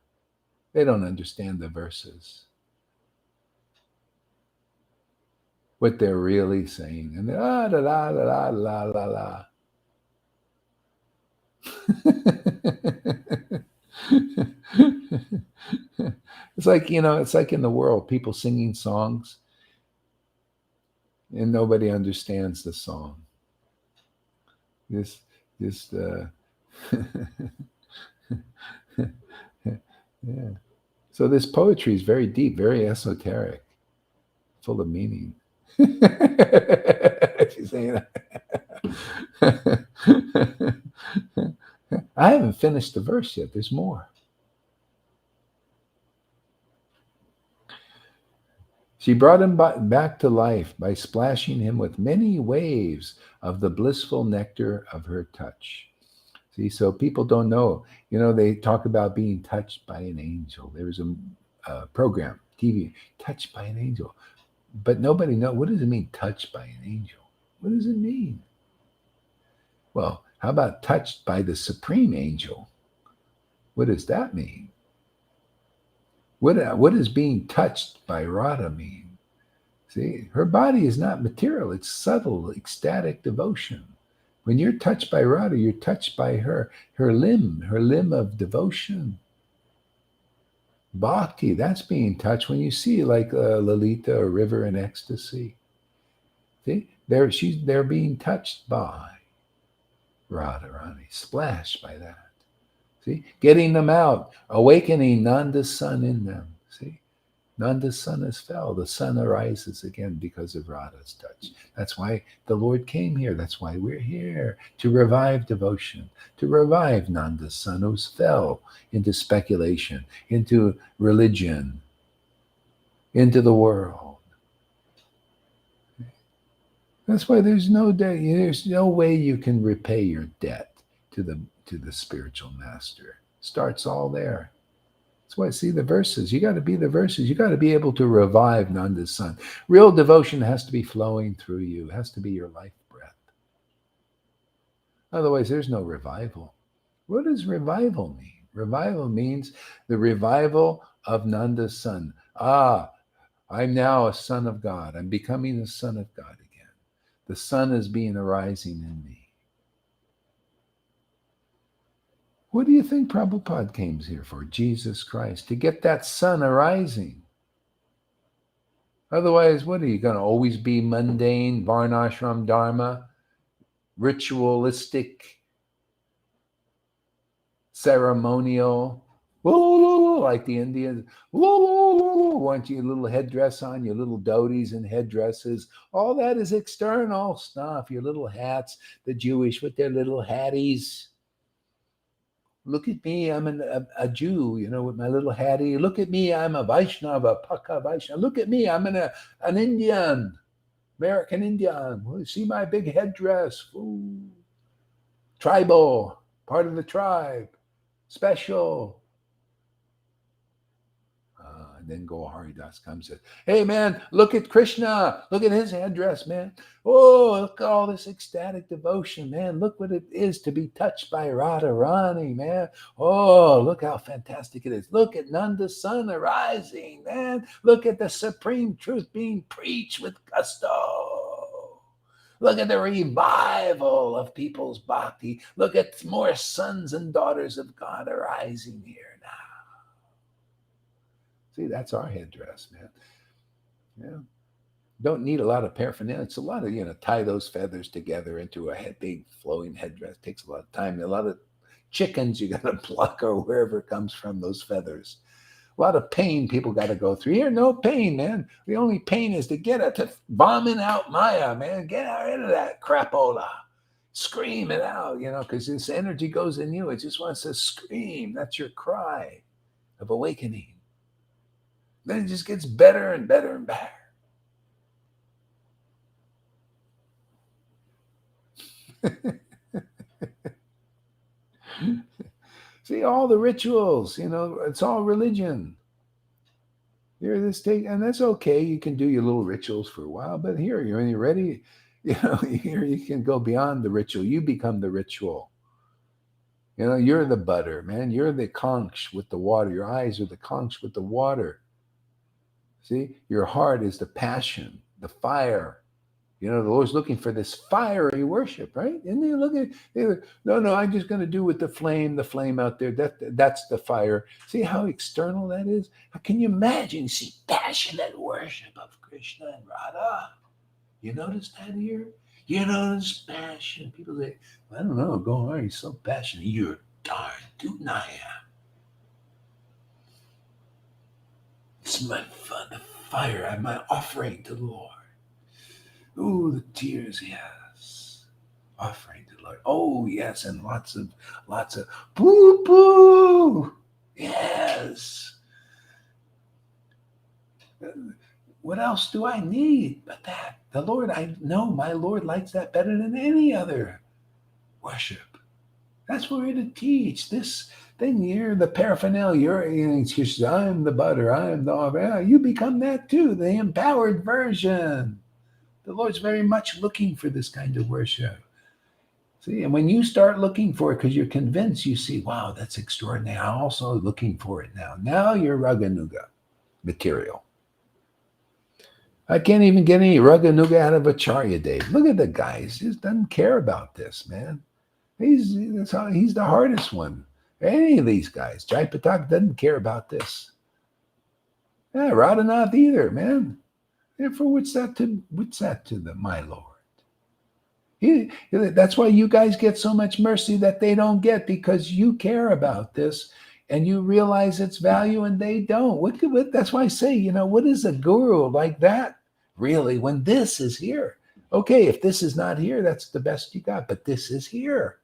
They don't understand the verses. What they're really saying. And la la la la la la la. It's like, it's like in the world, people singing songs and nobody understands the song. Yeah. So this poetry is very deep, very esoteric, full of meaning. She's saying that. I haven't finished the verse yet. There's more. She brought him back to life by splashing him with many waves of the blissful nectar of her touch. See, so people don't know. They talk about being touched by an angel. There was a program, TV, touched by an angel. But nobody knows. What does it mean, touched by an angel? What does it mean? Well, how about touched by the supreme angel? What does that mean? What does being touched by Radha mean? See, her body is not material. It's subtle, ecstatic devotion. When you're touched by Radha, you're touched by her limb of devotion. Bhakti, that's being touched when you see like Lalita, a river in ecstasy. See, they're being touched by Radharani, splashed by that. See, getting them out, awakening Nanda's son in them. See, Nanda's son has fell. The sun arises again because of Radha's touch. That's why the Lord came here. That's why we're here, to revive devotion, to revive Nanda's son who's fell into speculation, into religion, into the world. That's why there's no way you can repay your debt to the spiritual master. Starts all there. That's why I see the verses. You got to be the verses. You got to be able to revive Nanda's son. Real devotion has to be flowing through you. It has to be your life breath. Otherwise, there's no revival. What does revival mean? Revival means the revival of Nanda's son. I'm now a son of God. I'm becoming a son of God again. The sun is being arising in me. What do you think Prabhupada came here for? Jesus Christ, to get that sun arising. Otherwise, what are you going to always be mundane, varnashram dharma, ritualistic, ceremonial, like the Indians, want your little headdress on, your little dhotis and headdresses. All that is external stuff, your little hats, the Jewish with their little hatties. Look at me, I'm a Jew, with my little hattie. Look at me, I'm a Vaishnava, Paka Vaishnava. Look at me, I'm an Indian, American Indian. See my big headdress. Ooh. Tribal, part of the tribe, special. And then Gohari Das comes and says, hey man, look at Krishna. Look at his headdress, man. Oh, look at all this ecstatic devotion, man. Look what it is to be touched by Radharani, man. Oh, look how fantastic it is. Look at Nanda's sun arising, man. Look at the supreme truth being preached with gusto. Look at the revival of people's bhakti. Look at more sons and daughters of God arising here now. See, that's our headdress, man. Yeah. Don't need a lot of paraphernalia. It's a lot of, tie those feathers together into a big flowing headdress. It takes a lot of time. A lot of chickens you got to pluck or wherever it comes from, those feathers. A lot of pain people got to go through. Here, no pain, man. The only pain is to get it, to bombing out Maya, man. Get rid of that crapola. Scream it out, because this energy goes in you. It just wants to scream. That's your cry of awakening. Then it just gets better and better and better. See, all the rituals, it's all religion. Here, and that's okay. You can do your little rituals for a while, but when you're ready, here you can go beyond the ritual. You become the ritual. You're the butter, man. You're the conch with the water. Your eyes are the conch with the water. See, your heart is the passion, the fire. The Lord's looking for this fiery worship, right? And they look at, no, I'm just going to do with the flame out there. That's the fire. See how external that is? How can you imagine? See, passionate worship of Krishna and Radha. You notice that here? You notice passion. People say, I don't know, go on, he's so passionate. You're darn Dunaya. It's my fun, the fire, my offering to the Lord. Ooh, the tears, yes. Offering to the Lord. Oh, yes, and lots of boo-boo. Yes. What else do I need but that? The Lord, I know my Lord likes that better than any other worship. That's what we're to teach. This thing here, the paraphernalia, I'm the butter, I'm the, you become that too, the empowered version. The Lord's very much looking for this kind of worship. See, and when you start looking for it because you're convinced, you see, wow, that's extraordinary. I'm also looking for it now. Now you're Raganuga material. I can't even get any Raganuga out of Acharya Dave. Look at the guy. He just doesn't care about this, man. He's the hardest one. Any of these guys. Jai Patak doesn't care about this. Yeah, Radhanath either, man. Therefore, what's that to my Lord? That's why you guys get so much mercy that they don't get, because you care about this and you realize its value and they don't. That's why I say, what is a guru like that really when this is here? Okay, if this is not here, that's the best you got, but this is here.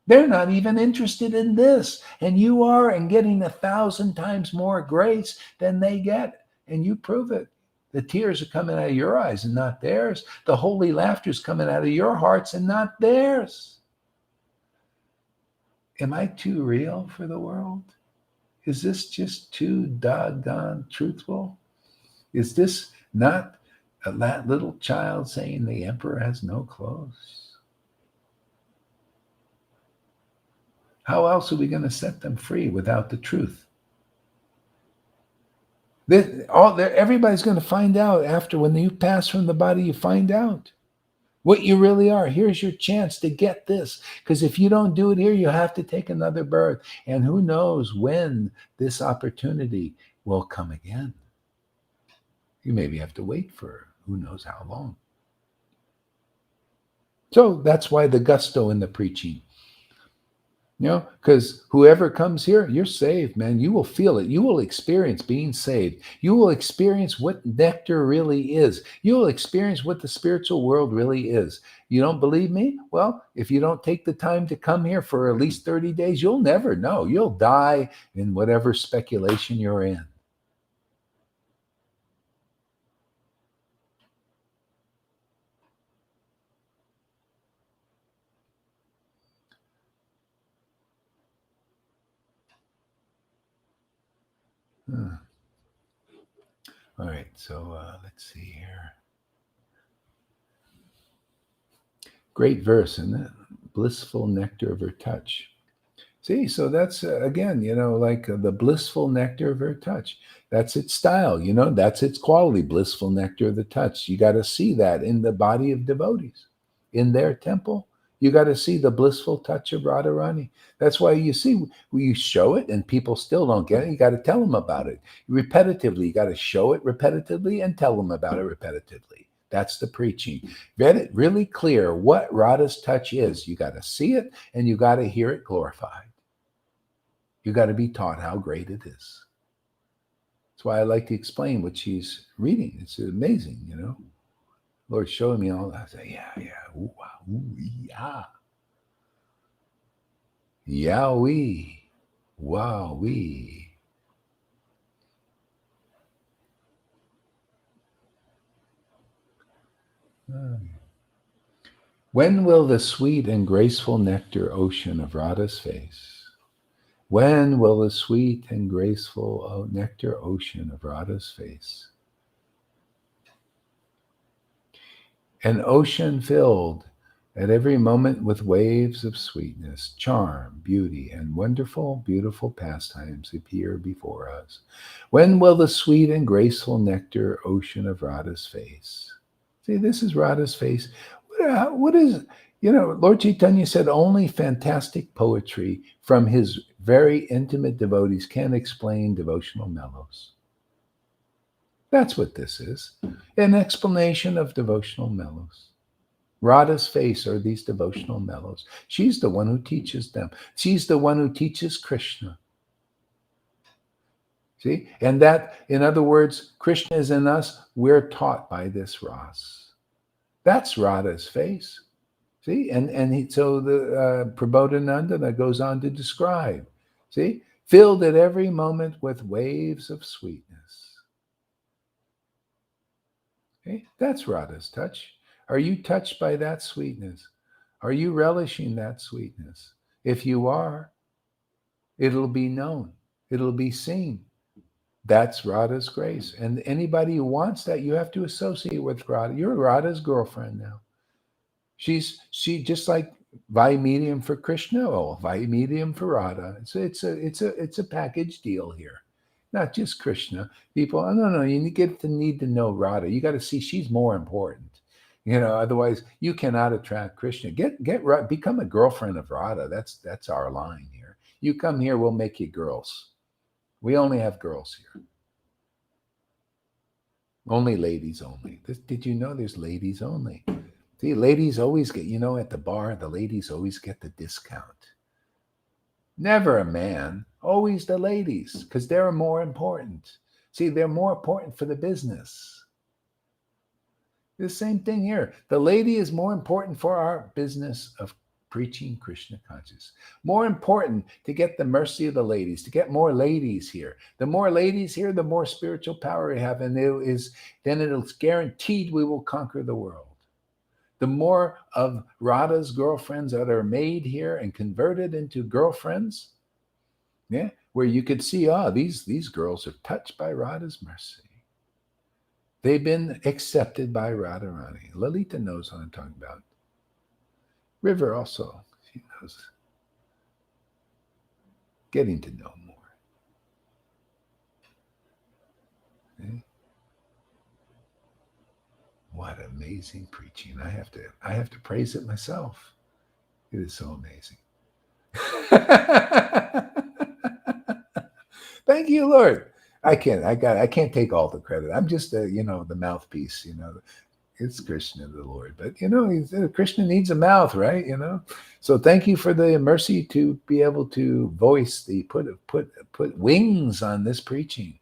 They're not even interested in this, and you are, and getting 1,000 times more grace than they get, and you prove it. The tears are coming out of your eyes and not theirs. The holy laughter is coming out of your hearts and not theirs. Am I too real for the world? Is this just too doggone truthful? Is this not a little child saying the emperor has no clothes? How else are we going to set them free without the truth? Everybody's going to find out after, when you pass from the body, you find out what you really are. Here's your chance to get this, because if you don't do it here, you have to take another birth. And who knows when this opportunity will come again. You maybe have to wait for who knows how long. So that's why the gusto in the preaching. Because whoever comes here, you're saved, man. You will feel it. You will experience being saved. You will experience what nectar really is. You will experience what the spiritual world really is. You don't believe me? Well, if you don't take the time to come here for at least 30 days, you'll never know. You'll die in whatever speculation you're in. Huh. All right, so let's see here. Great verse, isn't it? Blissful nectar of her touch. See, so that's again, like the blissful nectar of her touch. That's its style, that's its quality, blissful nectar of the touch. You got to see that in the body of devotees, in their temple. You got to see the blissful touch of Radharani. That's why you see, you show it and people still don't get it. You got to tell them about it repetitively. You got to show it repetitively and tell them about it repetitively. That's the preaching. Get it really clear what Radha's touch is. You got to see it and you got to hear it glorified. You got to be taught how great it is. That's why I like to explain what she's reading. It's amazing, Lord showing me all that. I say, yeah, ooh, ooh, yeah. Yahweh, wowee. When will the sweet and graceful nectar ocean of Radha's face? When will the sweet and graceful nectar ocean of Radha's face? An ocean filled at every moment with waves of sweetness, charm, beauty, and wonderful, beautiful pastimes appear before us. When will the sweet and graceful nectar ocean of Radha's face? See, this is Radha's face. What is, Lord Chaitanya said only fantastic poetry from his very intimate devotees can explain devotional mellows. That's what this is, an explanation of devotional mellows. Radha's face are these devotional mellows. She's the one who teaches them. She's the one who teaches Krishna. See? And that, in other words, Krishna is in us. We're taught by this Ras. That's Radha's face. See? So the Prabodhananda goes on to describe. See? Filled at every moment with waves of sweetness. Okay? That's Radha's touch. Are you touched by that sweetness? Are you relishing that sweetness? If you are, it'll be known. It'll be seen. That's Radha's grace. And anybody who wants that, you have to associate with Radha. You're Radha's girlfriend now. She just like Vaimedium for Krishna, or Vaimedium for Radha. It's a package deal here. Not just Krishna. People, no, you need to know Radha. You got to see she's more important. Otherwise you cannot attract Krishna. Become a girlfriend of Radha. That's our line here. You come here, we'll make you girls. We only have girls here. Only ladies only. Did you know there's ladies only? See, ladies always get, at the bar, the ladies always get the discount. Never a man, always the ladies, because they're more important. See, they're more important for the business. The same thing here. The lady is more important for our business of preaching Krishna consciousness. More important to get the mercy of the ladies, to get more ladies here. The more ladies here, the more spiritual power we have, and then it's guaranteed we will conquer the world. The more of Radha's girlfriends that are made here and converted into girlfriends, where you could see, these girls are touched by Radha's mercy. They've been accepted by Radharani. Lalita knows what I'm talking about. River also, she knows. Getting to know more. Okay? What amazing preaching. I have to praise it myself. It is so amazing. Thank you, Lord. I can't take all the credit. I'm just the mouthpiece, It's Krishna, the Lord. But Krishna needs a mouth, right? So thank you for the mercy to be able to voice the put wings on this preaching.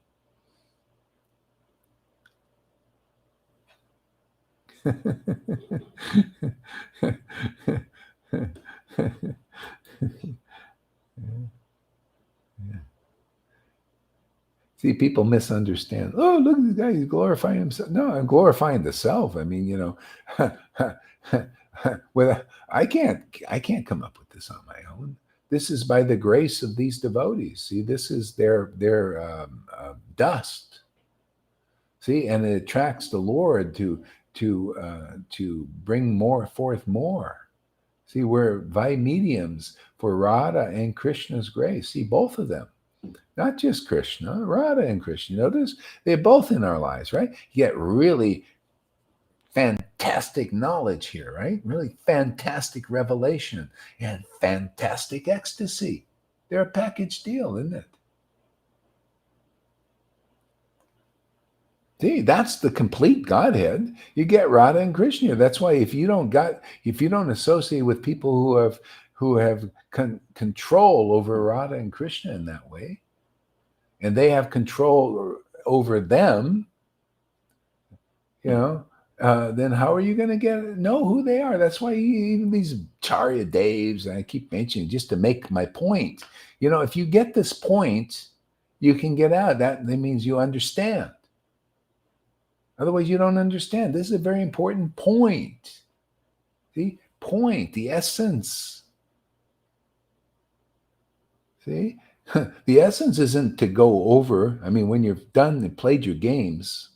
See, people misunderstand. Oh, look at this guy, he's glorifying himself. No, I'm glorifying the self. I mean, well, I can't come up with this on my own. This is by the grace of these devotees. See, this is their dust. See, and it attracts the Lord to bring forth more. See, we're by mediums for Radha and Krishna's grace. See, both of them. Not just Krishna, Radha and Krishna. Notice they're both in our lives, right? You get really fantastic knowledge here, right? Really fantastic revelation and fantastic ecstasy. They're a package deal, isn't it? See, that's the complete Godhead. You get Radha and Krishna. That's why if you don't associate with people who have control over Radha and Krishna in that way, and they have control over them, then how are you going to know who they are? That's why even these Charya Devs, and I keep mentioning just to make my point. If you get this point, you can get out. That means you understand. Otherwise, you don't understand. This is a very important point. See? Point, the essence. See? The essence isn't to go over. I mean, when you've done and played your games,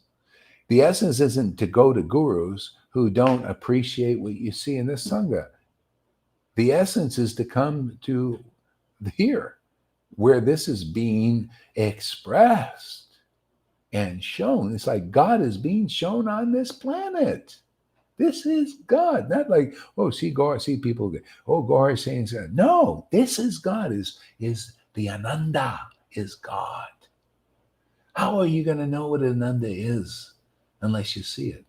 the essence isn't to go to gurus who don't appreciate what you see in this Sangha. The essence is to come to here, where this is being expressed and shown. It's like God is being shown on this planet. This is God, not like, see people, Gaur is saying, no, this is God, is the Ananda, is God. How are you going to know what Ananda is unless you see it?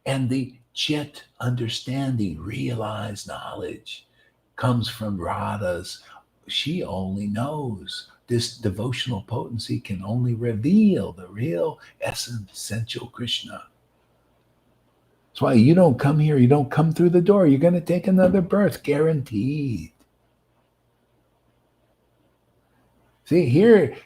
And the Chit understanding, realized knowledge comes from Radha's. She only knows. This devotional potency can only reveal the real essential Krishna. That's why you don't come here, you don't come through the door. You're going to take another birth, guaranteed. See, here,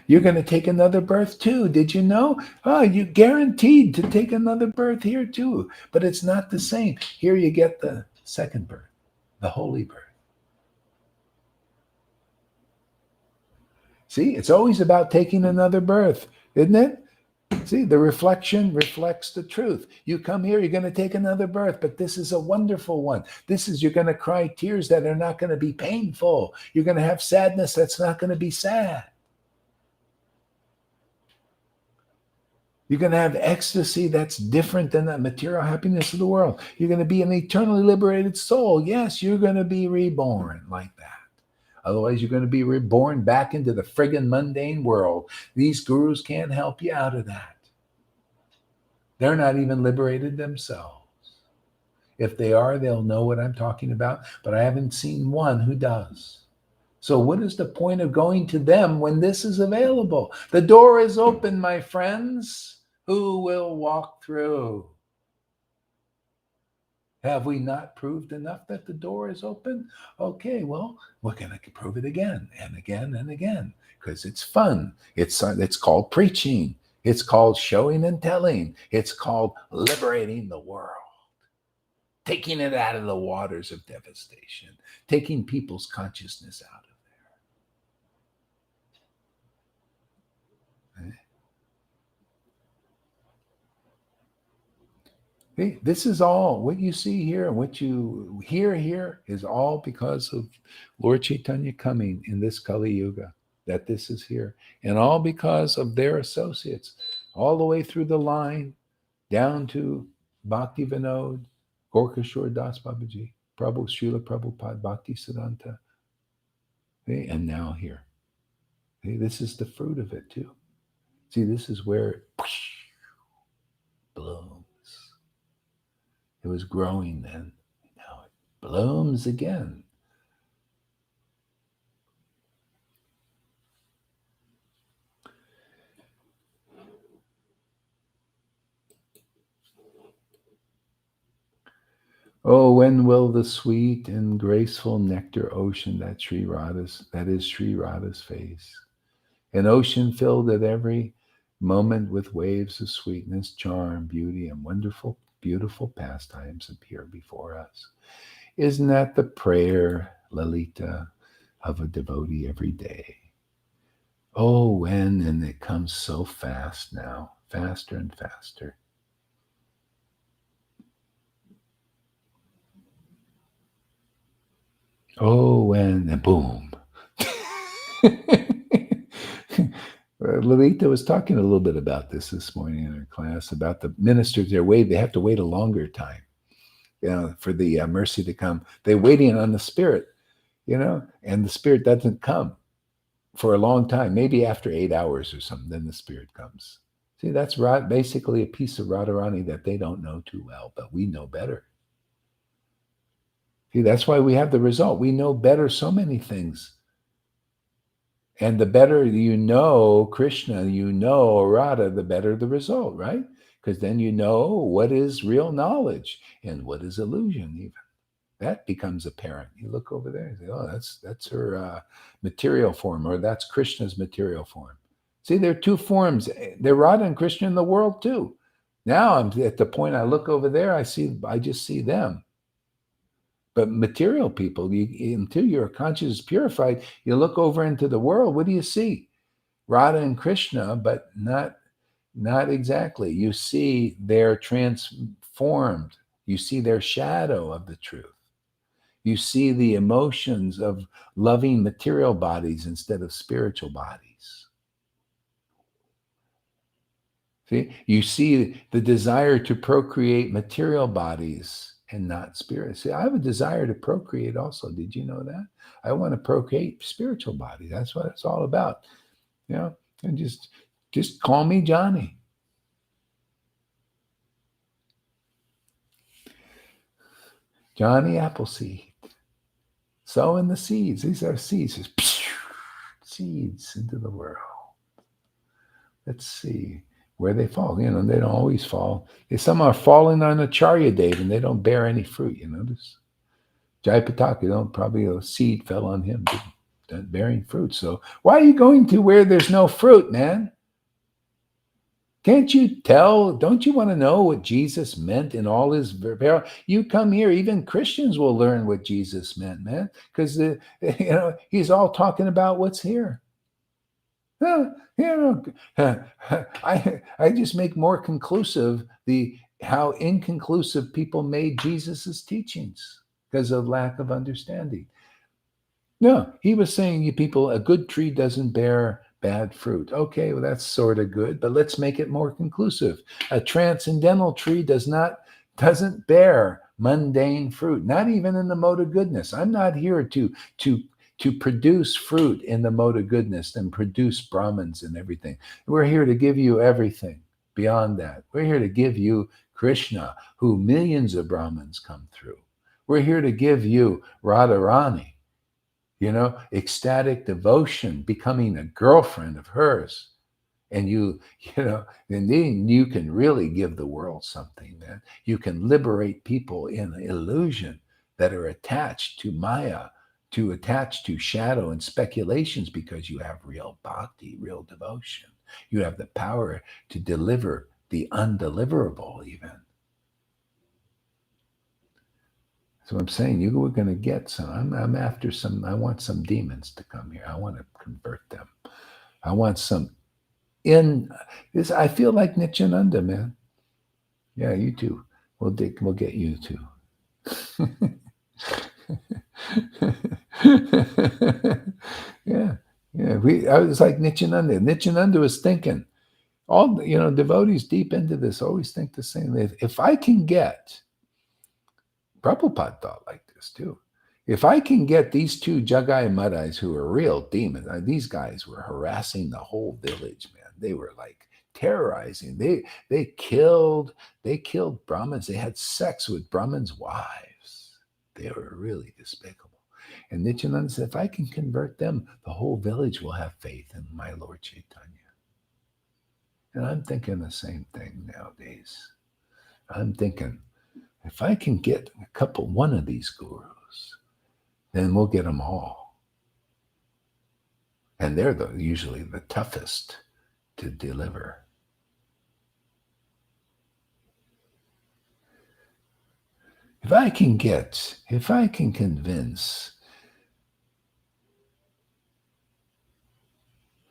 you're going to take another birth too. Did you know? Oh, you're guaranteed to take another birth here too. But it's not the same. Here you get the second birth, the holy birth. See, it's always about taking another birth, isn't it? See, the reflection reflects the truth. You come here, you're going to take another birth, but this is a wonderful one. You're going to cry tears that are not going to be painful. You're going to have sadness that's not going to be sad. You're going to have ecstasy that's different than the material happiness of the world. You're going to be an eternally liberated soul. Yes, you're going to be reborn like that. Otherwise, you're going to be reborn back into the friggin' mundane world. These gurus can't help you out of that. They're not even liberated themselves. If they are, they'll know what I'm talking about, but I haven't seen one who does. So what is the point of going to them when this is available? The door is open, my friends. Who will walk through? Have we not proved enough that the door is open? Okay, well, we're going to prove it again and again and again because it's fun. It's called preaching. It's called showing and telling. It's called liberating the world, taking it out of the waters of devastation, taking people's consciousness out of there. Hey, this is all what you see here and what you hear here is all because of Lord Chaitanya coming in this Kali Yuga, that this is here, and all because of their associates, all the way through the line, down to Bhakti Vinod, Gorkashore Das Babaji, Prabhu Srila Prabhupada Bhakti Siddhanta, and now here. This is the fruit of it too. See, this is where it blooms. It was growing then. Now it blooms again. Oh, when will the sweet and graceful nectar ocean that is Sri Radha's face, an ocean filled at every moment with waves of sweetness, charm, beauty, and wonderful, beautiful pastimes appear before us. Isn't that the prayer, Lalita, of a devotee every day? Oh, when, and it comes so fast now, faster and faster. Oh, when, and boom. Lalita was talking a little bit about this morning in her class about the ministers. They have to wait a longer time, for the mercy to come. They're waiting on the Spirit, and the Spirit doesn't come for a long time. Maybe after 8 hours or something, then the Spirit comes. See, that's basically a piece of Radharani that they don't know too well, but we know better. See, that's why we have the result. We know better so many things. And the better you know Krishna, you know Radha, the better the result, right? Because then you know what is real knowledge and what is illusion even. That becomes apparent. You look over there and say, oh, that's her material form, or that's Krishna's material form. See, there are two forms. They're Radha and Krishna in the world too. Now I'm at the point I look over there, I just see them. But material people, until your conscience is purified, you look over into the world, what do you see? Radha and Krishna, but not exactly. You see they're transformed. You see their shadow of the truth. You see the emotions of loving material bodies instead of spiritual bodies. See, you see the desire to procreate material bodies and not spirit. See, I have a desire to procreate also. Did you know that? I want to procreate spiritual body. That's what it's all about. And just call me Johnny. Johnny Appleseed. Sowing the seeds. These are seeds. Just seeds into the world. Let's see where they fall. They don't always fall. Some are falling on Acharya Dev and they don't bear any fruit. This Jayapataka, probably a seed fell on him, not bearing fruit. So why are you going to where there's no fruit, man? Can't you tell? Don't you want to know what Jesus meant in all his parable? You come here, even Christians will learn what Jesus meant, man, because he's all talking about what's here. I just make more conclusive how inconclusive people made Jesus's teachings because of lack of understanding. No, he was saying, you people, a good tree doesn't bear bad fruit. Okay, well, that's sort of good, but let's make it more conclusive. A transcendental tree doesn't bear mundane fruit, not even in the mode of goodness. I'm not here to produce fruit in the mode of goodness and produce Brahmins and everything. We're here to give you everything beyond that. We're here to give you Krishna, who millions of Brahmins come through. We're here to give you Radharani, ecstatic devotion, becoming a girlfriend of hers. And and then you can really give the world something, man. You can liberate people in illusion that are attached to Maya, attached to shadow and speculations, because you have real bhakti, real devotion. You have the power to deliver the undeliverable even. So I'm saying we're going to get some. I'm after some. I want some demons to come here. I want to convert them. I want some in this. I feel like Nityananda, man. Yeah, you too. We'll get you too. yeah. I was like Nityananda. Nityananda was thinking. All devotees deep into this always think the same. If I can get, Prabhupada thought like this too. If I can get these two Jagai Madais who are real demons, these guys were harassing the whole village, man. They were like terrorizing. They killed Brahmins. They had sex with Brahmins' wives. They were really despicable. And Nityananda said, if I can convert them, the whole village will have faith in my Lord Chaitanya. And I'm thinking the same thing nowadays. I'm thinking, if I can get one of these gurus, then we'll get them all. And they're usually the toughest to deliver. If I can convince,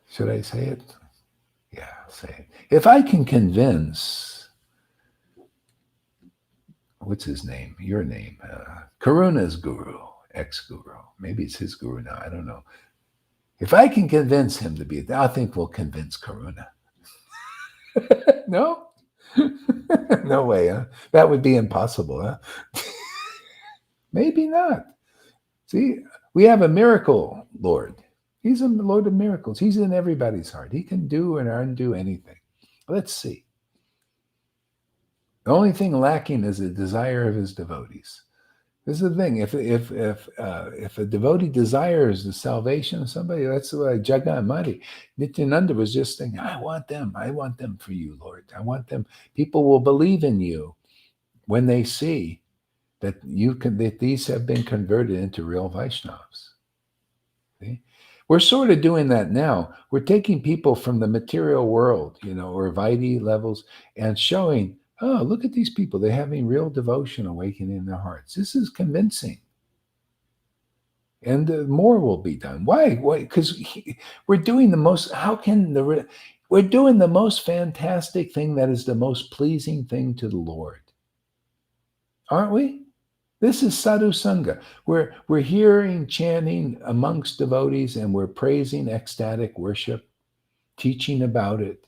should I say it? Yeah, I'll say it. If I can convince, what's his name? Your name? Karuna's guru, ex-guru. Maybe it's his guru now. I don't know. If I can convince him to be, I think we'll convince Karuna. No? No way, huh? That would be impossible, huh? Maybe not. See, we have a miracle Lord. He's a Lord of miracles. He's in everybody's heart. He can do and undo anything. Let's see. The only thing lacking is the desire of his devotees. This is the thing. If a devotee desires the salvation of somebody, that's why Jagat Mati, Nityananda was just thinking, I want them for you, Lord. I want them. People will believe in you when they see that that these have been converted into real Vaishnavas. See? We're sort of doing that now. We're taking people from the material world, or Vaidhi levels, and showing, oh, look at these people. They're having real devotion awakening in their hearts. This is convincing. And more will be done. Why? Because we're doing the most, we're doing the most fantastic thing that is the most pleasing thing to the Lord. Aren't we? This is sadhu sangha. We're hearing chanting amongst devotees, and we're praising ecstatic worship, teaching about it.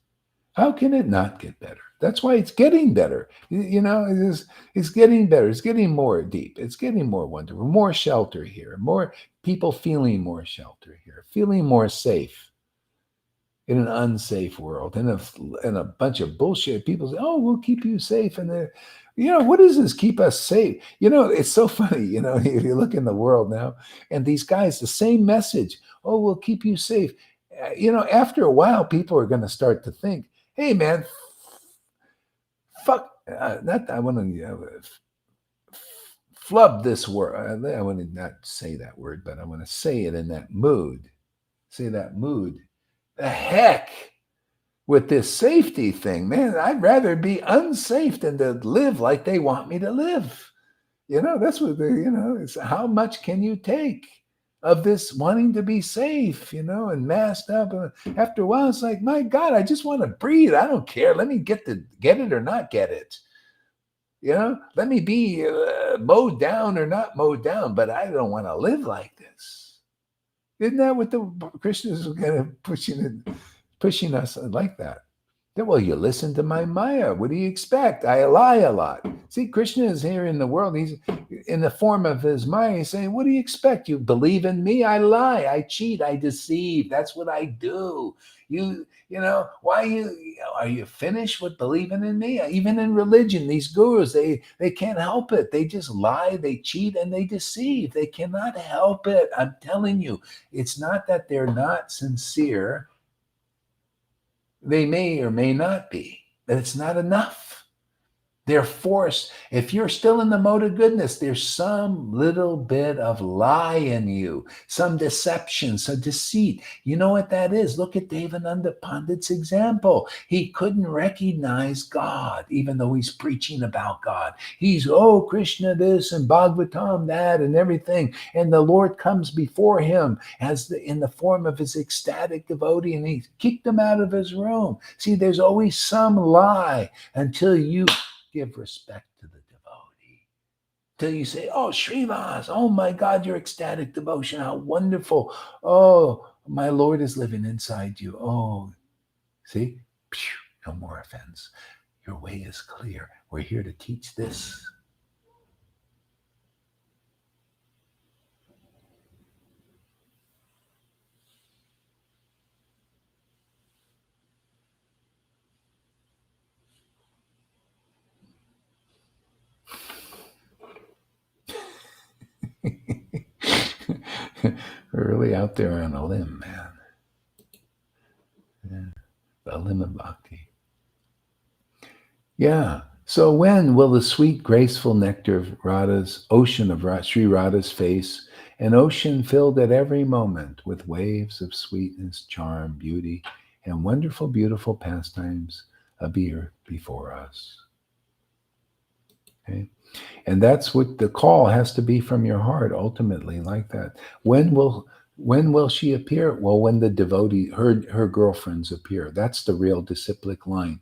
How can it not get better? That's why it's getting better. It's getting better. It's getting more deep. It's getting more wonderful. More shelter here. More people feeling more shelter here. Feeling more safe in an unsafe world. In a bunch of bullshit. People say, "Oh, we'll keep you safe," and what does this keep us safe? It's so funny. If you look in the world now, and these guys, the same message. Oh, we'll keep you safe. After a while, people are going to start to think, hey, man, fuck, I want to flub this word. I want to not say that word, but I want to say it in that mood. Say that mood. The heck with this safety thing, man. I'd rather be unsafe than to live like they want me to live. That's what it's how much can you take of this wanting to be safe, and masked up. After a while, it's like, my God, I just want to breathe. I don't care. Let me get it or not get it. Let me be mowed down or not mowed down, but I don't want to live like this. Isn't that what the Krishnas are kind of pushing us like that? Well, you listen to my Maya. What do you expect? I lie a lot. See, Krishna is here in the world. He's in the form of his Maya. He's saying, what do you expect? You believe in me? I lie. I cheat. I deceive. That's what I do. Why are you finished with believing in me? Even in religion, these gurus, they can't help it. They just lie, they cheat, and they deceive. They cannot help it. I'm telling you, it's not that they're not sincere. They may or may not be, but it's not enough. They're forced. If you're still in the mode of goodness, there's some little bit of lie in you, some deception, some deceit. You know what that is? Look at Devananda Pandit's example. He couldn't recognize God, even though he's preaching about God. He's, Krishna this and Bhagavatam that and everything. And the Lord comes before him in the form of his ecstatic devotee, and he kicked him out of his room. See, there's always some lie until you give respect to the devotee. Till you say, Srivas, oh my God, your ecstatic devotion, how wonderful. Oh, my Lord is living inside you. Oh, see? No more offense. Your way is clear. We're here to teach this. We're really out there on a limb, man. Yeah, the limb of bhakti. Yeah. So when will the sweet, graceful nectar of Radha's ocean of Sri Radha's face, an ocean filled at every moment with waves of sweetness, charm, beauty, and wonderful, beautiful pastimes appear before us? Okay. And that's what the call has to be from your heart, ultimately, like that. When will she appear? Well, when the devotee, her girlfriends appear. That's the real disciplic line.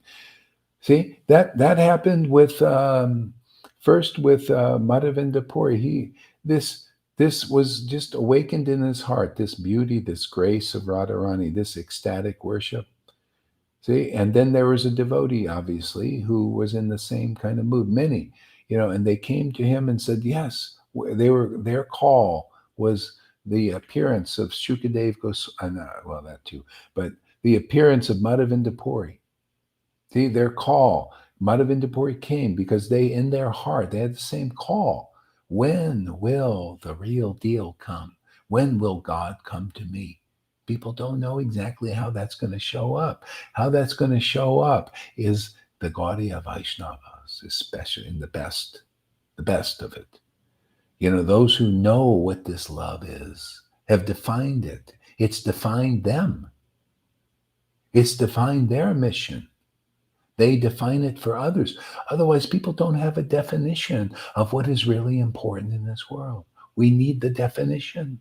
See, that happened with first with Madhavinda Puri. This was just awakened in his heart, this beauty, this grace of Radharani, this ecstatic worship. See, and then there was a devotee, obviously, who was in the same kind of mood. Many, and they came to him and said, yes, their call was the appearance of Shukadev Goswami. Well, that too, but the appearance of Madhavinda Puri. See, their call, Madhavinda Puri came because they, in their heart, they had the same call. When will the real deal come? When will God come to me? People don't know exactly how that's going to show up. How that's going to show up is the Gaudiya Vaishnavas, especially in the best of it. Those who know what this love is have defined it. It's defined them. It's defined their mission. They define it for others. Otherwise, people don't have a definition of what is really important in this world. We need the definition.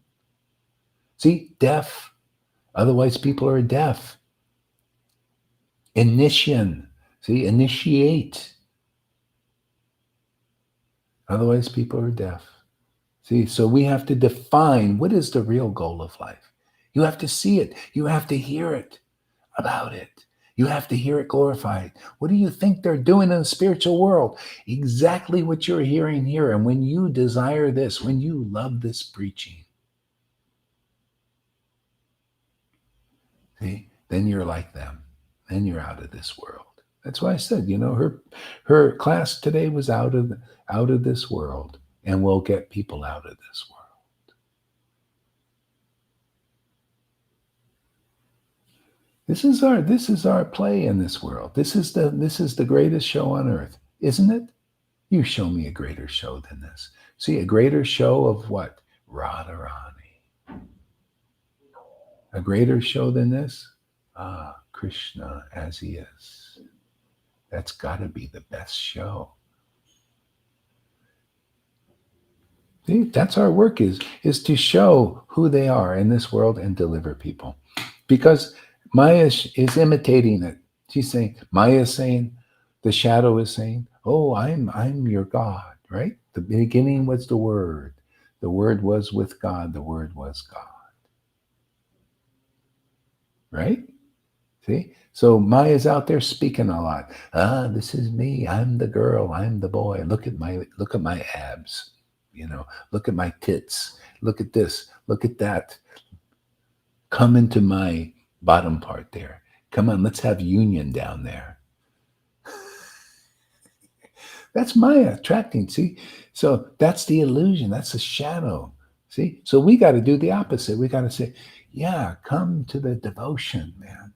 See, deaf. Otherwise, people are deaf. Initiation. See, initiate. Otherwise, people are deaf. See, so we have to define what is the real goal of life. You have to see it. You have to hear it about it. You have to hear it glorified. What do you think they're doing in the spiritual world? Exactly what you're hearing here. And when you desire this, when you love this preaching, see, then you're like them. Then you're out of this world. That's why I said, her class today was out of this world, and will get people out of this world. This is our play in this world. This is the greatest show on earth, isn't it? You show me a greater show than this. See, a greater show of what? Radharani. A greater show than this? Krishna as he is. That's got to be the best show. See, that's our work is to show who they are in this world and deliver people. Because Maya is imitating it. She's saying, Maya is saying, the shadow is saying, oh, I'm your God, right? The beginning was the Word. The Word was with God. The Word was God. Right? See? So Maya's out there speaking a lot. This is me. I'm the girl. I'm the boy. Look at my abs. Look at my tits. Look at this. Look at that. Come into my bottom part there. Come on, let's have union down there. That's Maya attracting, see? So that's the illusion. That's the shadow, see? So we got to do the opposite. We got to say, yeah, come to the devotion, man.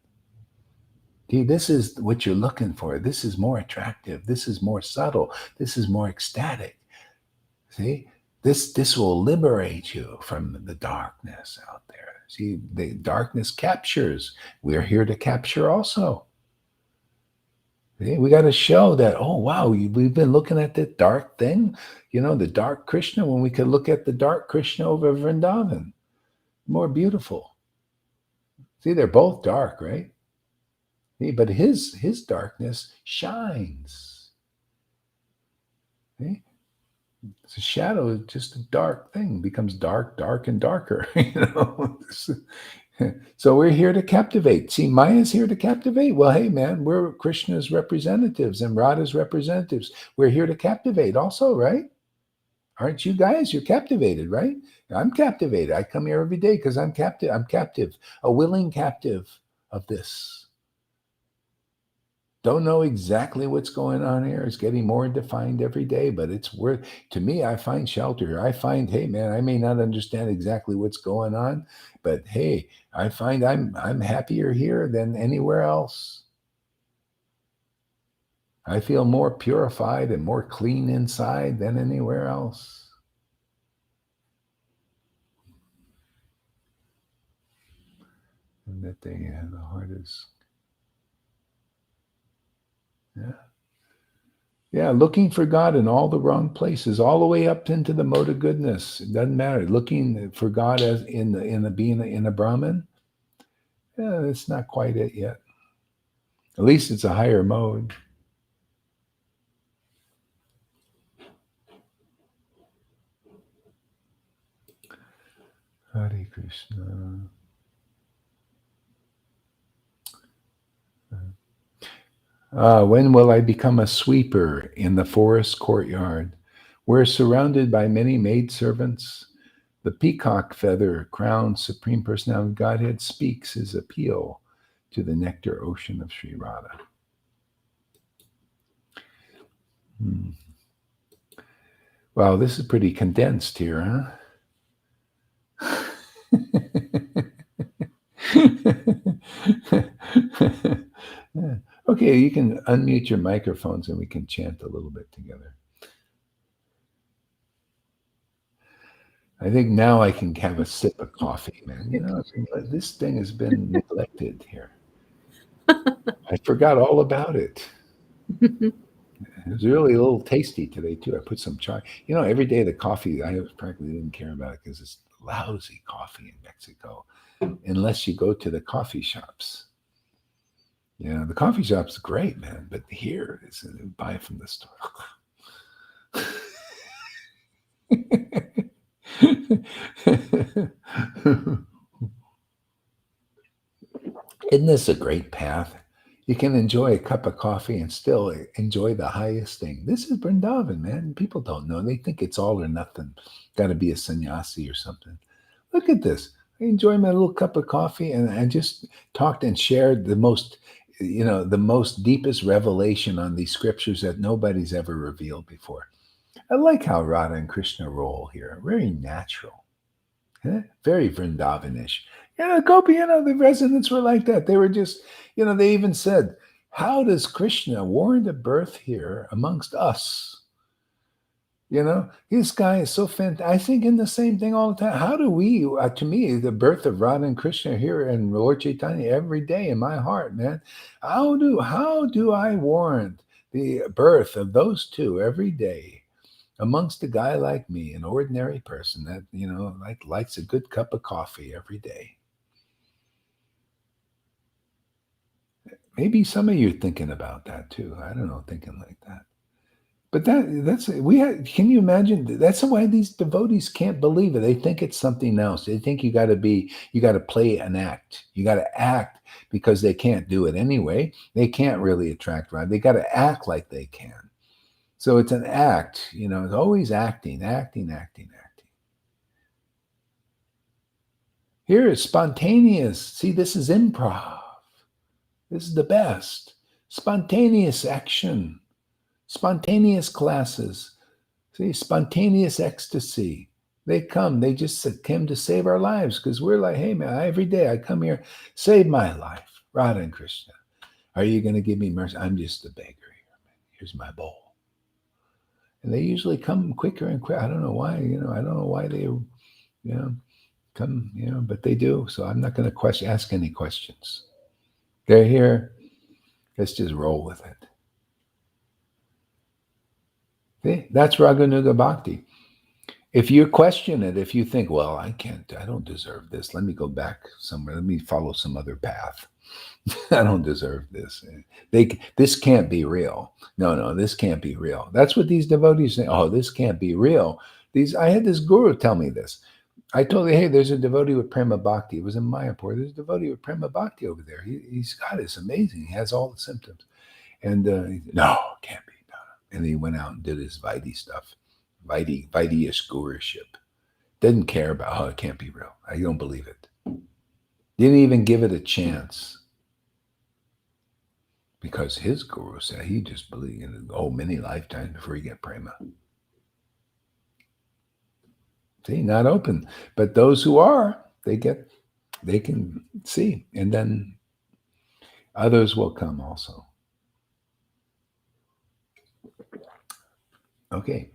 See, this is what you're looking for. This is more attractive. This is more subtle. This is more ecstatic. See? This will liberate you from the darkness out there. See, the darkness captures. We're here to capture also. See, we got to show that, oh, wow, we've been looking at the dark thing, the dark Krishna, when we could look at the dark Krishna over Vrindavan. More beautiful. See, they're both dark, right? See, but his darkness shines. See? The shadow is just a dark thing, becomes dark, and darker. So we're here to captivate. See, Maya's here to captivate. Well, hey, man, we're Krishna's representatives and Radha's representatives. We're here to captivate also, right? Aren't you guys? You're captivated, right? I'm captivated. I come here every day because I'm captive. I'm captive, a willing captive of this. Don't know exactly what's going on here. It's getting more defined every day, but it's worth, to me, I find shelter here. I find, hey man, I may not understand exactly what's going on, but hey, I find I'm happier here than anywhere else. I feel more purified and more clean inside than anywhere else. And that they have the heart is, yeah. Yeah, looking for God in all the wrong places, all the way up into the mode of goodness. It doesn't matter. Looking for God as in the being in a Brahmin, yeah, it's not quite it yet. At least it's a higher mode. Hare Krishna. When will I become a sweeper in the forest courtyard? We're surrounded by many maidservants. The peacock feather crowned Supreme Personality of Godhead speaks his appeal to the nectar ocean of Sri Radha. Wow, this is pretty condensed here, huh? Yeah. Okay, you can unmute your microphones and we can chant a little bit together. I think now I can have a sip of coffee, man. You know, this thing has been neglected here. I forgot all about it. It was really a little tasty today too. I put some chai. You know, every day the coffee, I practically didn't care about it because it's lousy coffee in Mexico, unless you go to the coffee shops. Yeah, the coffee shop's great, man, but here it's buy it from the store. Isn't this a great path? You can enjoy a cup of coffee and still enjoy the highest thing. This is Vrindavan, man. People don't know. They think it's all or nothing. Got to be a sannyasi or something. Look at this. I enjoy my little cup of coffee and I just talked and shared the most, the most deepest revelation on these scriptures that nobody's ever revealed before. I like how Radha and Krishna roll here. Very natural. Very Vrindavanish. Gopi, the residents were like that. They were just, they even said, how does Krishna warrant a birth here amongst us? This guy is so fantastic. I think in the same thing all the time. How do we, to me, the birth of Radha and Krishna here in Lord Chaitanya every day in my heart, man. How do I warrant the birth of those two every day amongst a guy like me, an ordinary person that, likes a good cup of coffee every day? Maybe some of you are thinking about that too. I don't know, thinking like that. But can you imagine? That's why these devotees can't believe it. They think it's something else. They think you got to play an act. You got to act because they can't do it anyway. They can't really attract right. They got to act like they can. So it's an act, it's always acting. Here it's spontaneous. See, this is improv. This is the best. Spontaneous action. Spontaneous classes. See, spontaneous ecstasy. They just came to save our lives because we're like, hey man, every day I come here, save my life. Radha and Krishna. Are you going to give me mercy? I'm just a beggar here, man. Here's my bowl. And they usually come quicker and quicker. I don't know why, I don't know why they, come, but they do. So I'm not going to ask any questions. They're here. Let's just roll with it. See, that's Raganuga Bhakti. If you question it, if you think, well, I don't deserve this. Let me go back somewhere. Let me follow some other path. I don't deserve this. This can't be real. No, this can't be real. That's what these devotees say. Oh, this can't be real. I had this guru tell me this. I told him, hey, there's a devotee with Prema Bhakti. It was in Mayapur. There's a devotee with Prema Bhakti over there. He's got it. It's amazing. He has all the symptoms. And no, it can't be. No. And he went out and did his Vaidhi stuff. Vaidhi-ish guruship. Didn't care about, it can't be real. I don't believe it. Didn't even give it a chance. because his guru said he just believed in many lifetimes before you get prema. See, not open, but those who are, they can see, and then others will come also. Okay,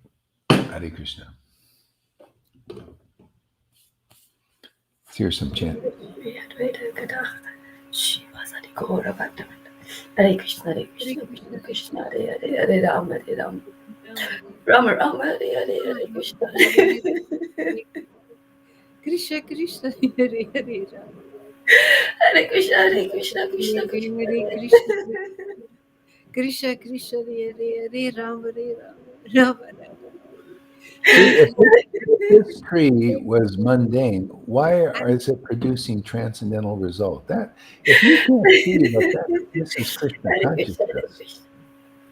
Hare Krishna. Let's hear some chant. Hare Krishna, Hare Krishna, Krishna Hare Hare, Hare Rama, Rama Rama, Hare Hare, Hare Krishna. Krishna Krishna Hare Hare Ram. Hare Krishna, Hare Krishna, Krishna Krishna, Hare Krishna Krishna Krishna Hare Hare Ram Hare Ram Ram Ram. See, if this tree was mundane, why is it producing transcendental result? That if you can't see that this is Krishna Hare Krishna, Hare consciousness,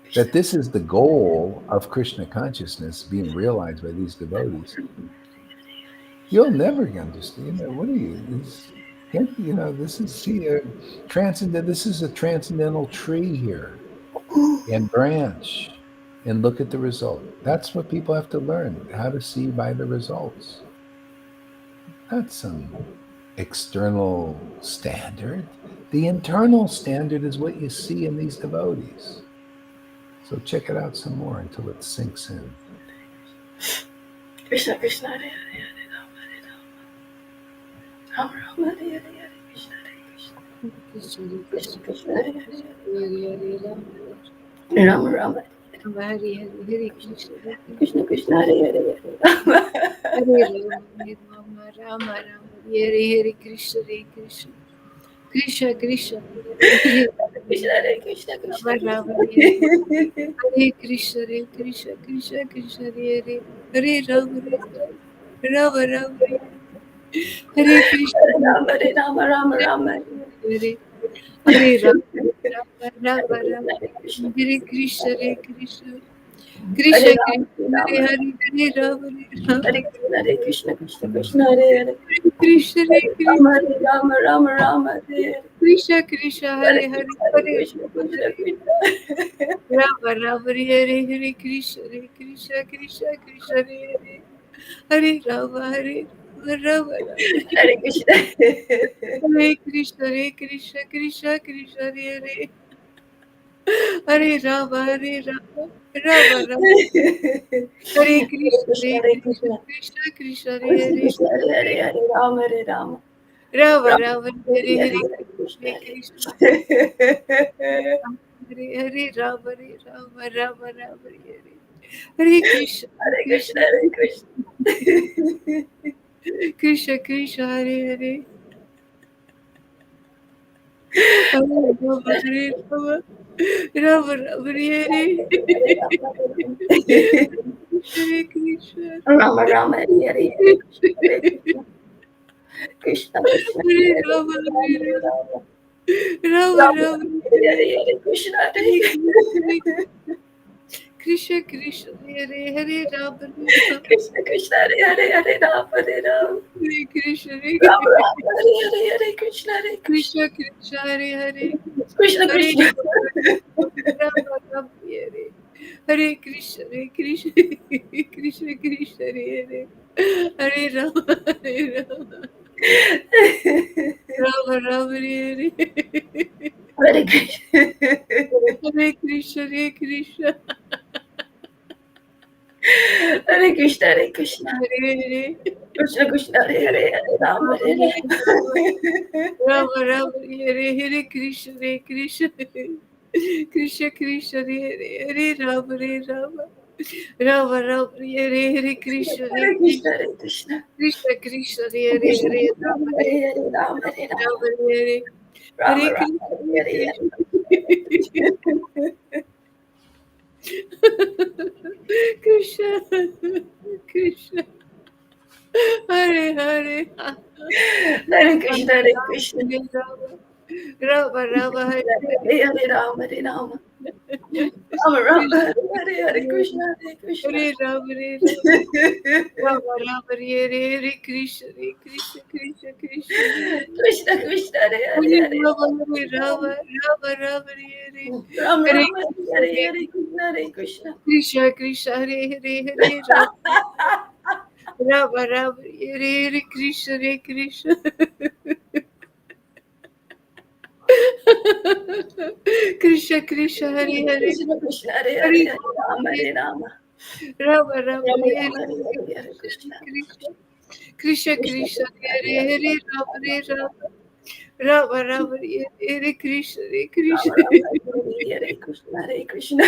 Krishna. that this is the goal of Krishna consciousness being realized by these devotees, you'll never understand. What are you? This is transcendent. This is a transcendental tree here and branch, and look at the result. That's what people have to learn how to see by the results. Not some external standard. The internal standard is what you see in these devotees. So check it out some more until it sinks in. Krishna Krishna, Hare Hare, Hare Rama, Rama Rama, Hare Hare, Hare Krishna, Krishna Krishna, Hare Hare, Rama Rama, Hare Hare Krishna Krishna Krishna, Hare Hare, Hare Rama. Hare Rama Rama Rama Hare Hare Krishna Krishna Krishna Krishna Hare Krishna Hare Krishna, Krishna Rama Krishna. Hare Krishna Krishna Krishna Krishna Hare Hare Rama Rama Rama Hare Krishna Rama Hare Rama, Rama Rama. Hare Hare Rama Rama Rama Krishna Hare Krishna Krishna Hare Krishna Rama, Hare Rama. Hare Rama Hare Krishna, Krishna Krishna, Hare Hare. Krishna Krishna Rama Hare Rama, Rama Rama, Hare Krishna Krishna Hare Hare Hare Hare Hare Krishna, Krishna Krishna. Rama Rama Hare Hare Krishna Krishna Krishna Krishna Hare Hare Rama Hare Rama Rama Hare Krishna. Hare Krishna Krishna Krishna Hare Hare Rama Rama Rama Hare Krishna Hare Krishna. Krishna Krishna Krishna Hare Krishna, Hare Hare, Hare Rama, Hare Rama. Rama Rama Rama Hare Hare Hare, Hare Hare Krishna, Krishna Hare. Hare Rama Rama Rama Hare Krishna Hare Krishna, Krishna Hare Krishna. Krishna Krishna Hare Hare Hare Rama Rama Rama Hare Hare Krishna Rama Rama, Hare Hare, Hare Krishna, Hare Krishna. Krishna Krishna, Hare Hare Rama Hare Rama. Rama Rama Rama Hare Hare, Hare Krishna, Hare Hare Krishna Krishna Hare Hare Rama Krishna Krishna, Hare Hare, Hare Rama, Hare Rama. Hare Krishna Rama Rama, Hare Hare, Hare Krishna, Hare Krishna. Krishna Krishna Hare Hare Krishna Hare Krishna. Rama Rama Hare Hare Krishna Krishna Krishna Krishna Hare Hare Rama Rama Rama Hare Hare Krishna. Hare Krishna Hare Krishna Hare Krishna, Hare Krishna. Hare Hare Krishna Krishna, Hare Hare, Hare Rama, Hare Rama. Rama Rama Hare Hare Krishna Krishna Krishna Krishna Hare Hare Rama Rama Rama Rama Hare Hare Krishna Hare Krishna, Krishna Hare Krishna. Krishna Krishna Hare Krishna Hare Krishna, Rama Hare Hare, Rama, Hare Rama. Rama Hare Rama Hare Rama, Krishna Hare Hare, Krishna Krishna Hare Hare Hare Krishna, Hare Krishna. Rama Rama Hare Hare Hare, Hare Rama, Hare Rama. Rama Rama, Hare Hare Krishna, Hare Krishna. Hare Rama, Hare Rama. Rama Rama, Hare Hare, Krishna, Krishna, Krishna, Krishna. Krishna Krishna, Hare Hare Hare Hare. Rama, Hare Rama, Rama Rama, Hare Rama Hare. Rama, Hare Hare Krishna, Hare Krishna. Krishna, Krishna, Hare Hare, Hare Rama. Rama Rama, Hare Hare, Krishna, Hare Krishna. Krishna, Krishna, Hare Hare. Krishna Krishna, Hare Hare Hare Hare Rama, Hare Rama. Rama Rama, Rama Hare Rama, Hare Hare, Hare Hare Krishna. Krishna. Krishna, Krishna Krishna, Krishna, Hare Hare Hare. Hare, Rama, Hare Rama. Rama Rama, Hare Hare, Krishna, Hare Rama Krishna. Rama, Hare Hare Krishna, Hare Krishna.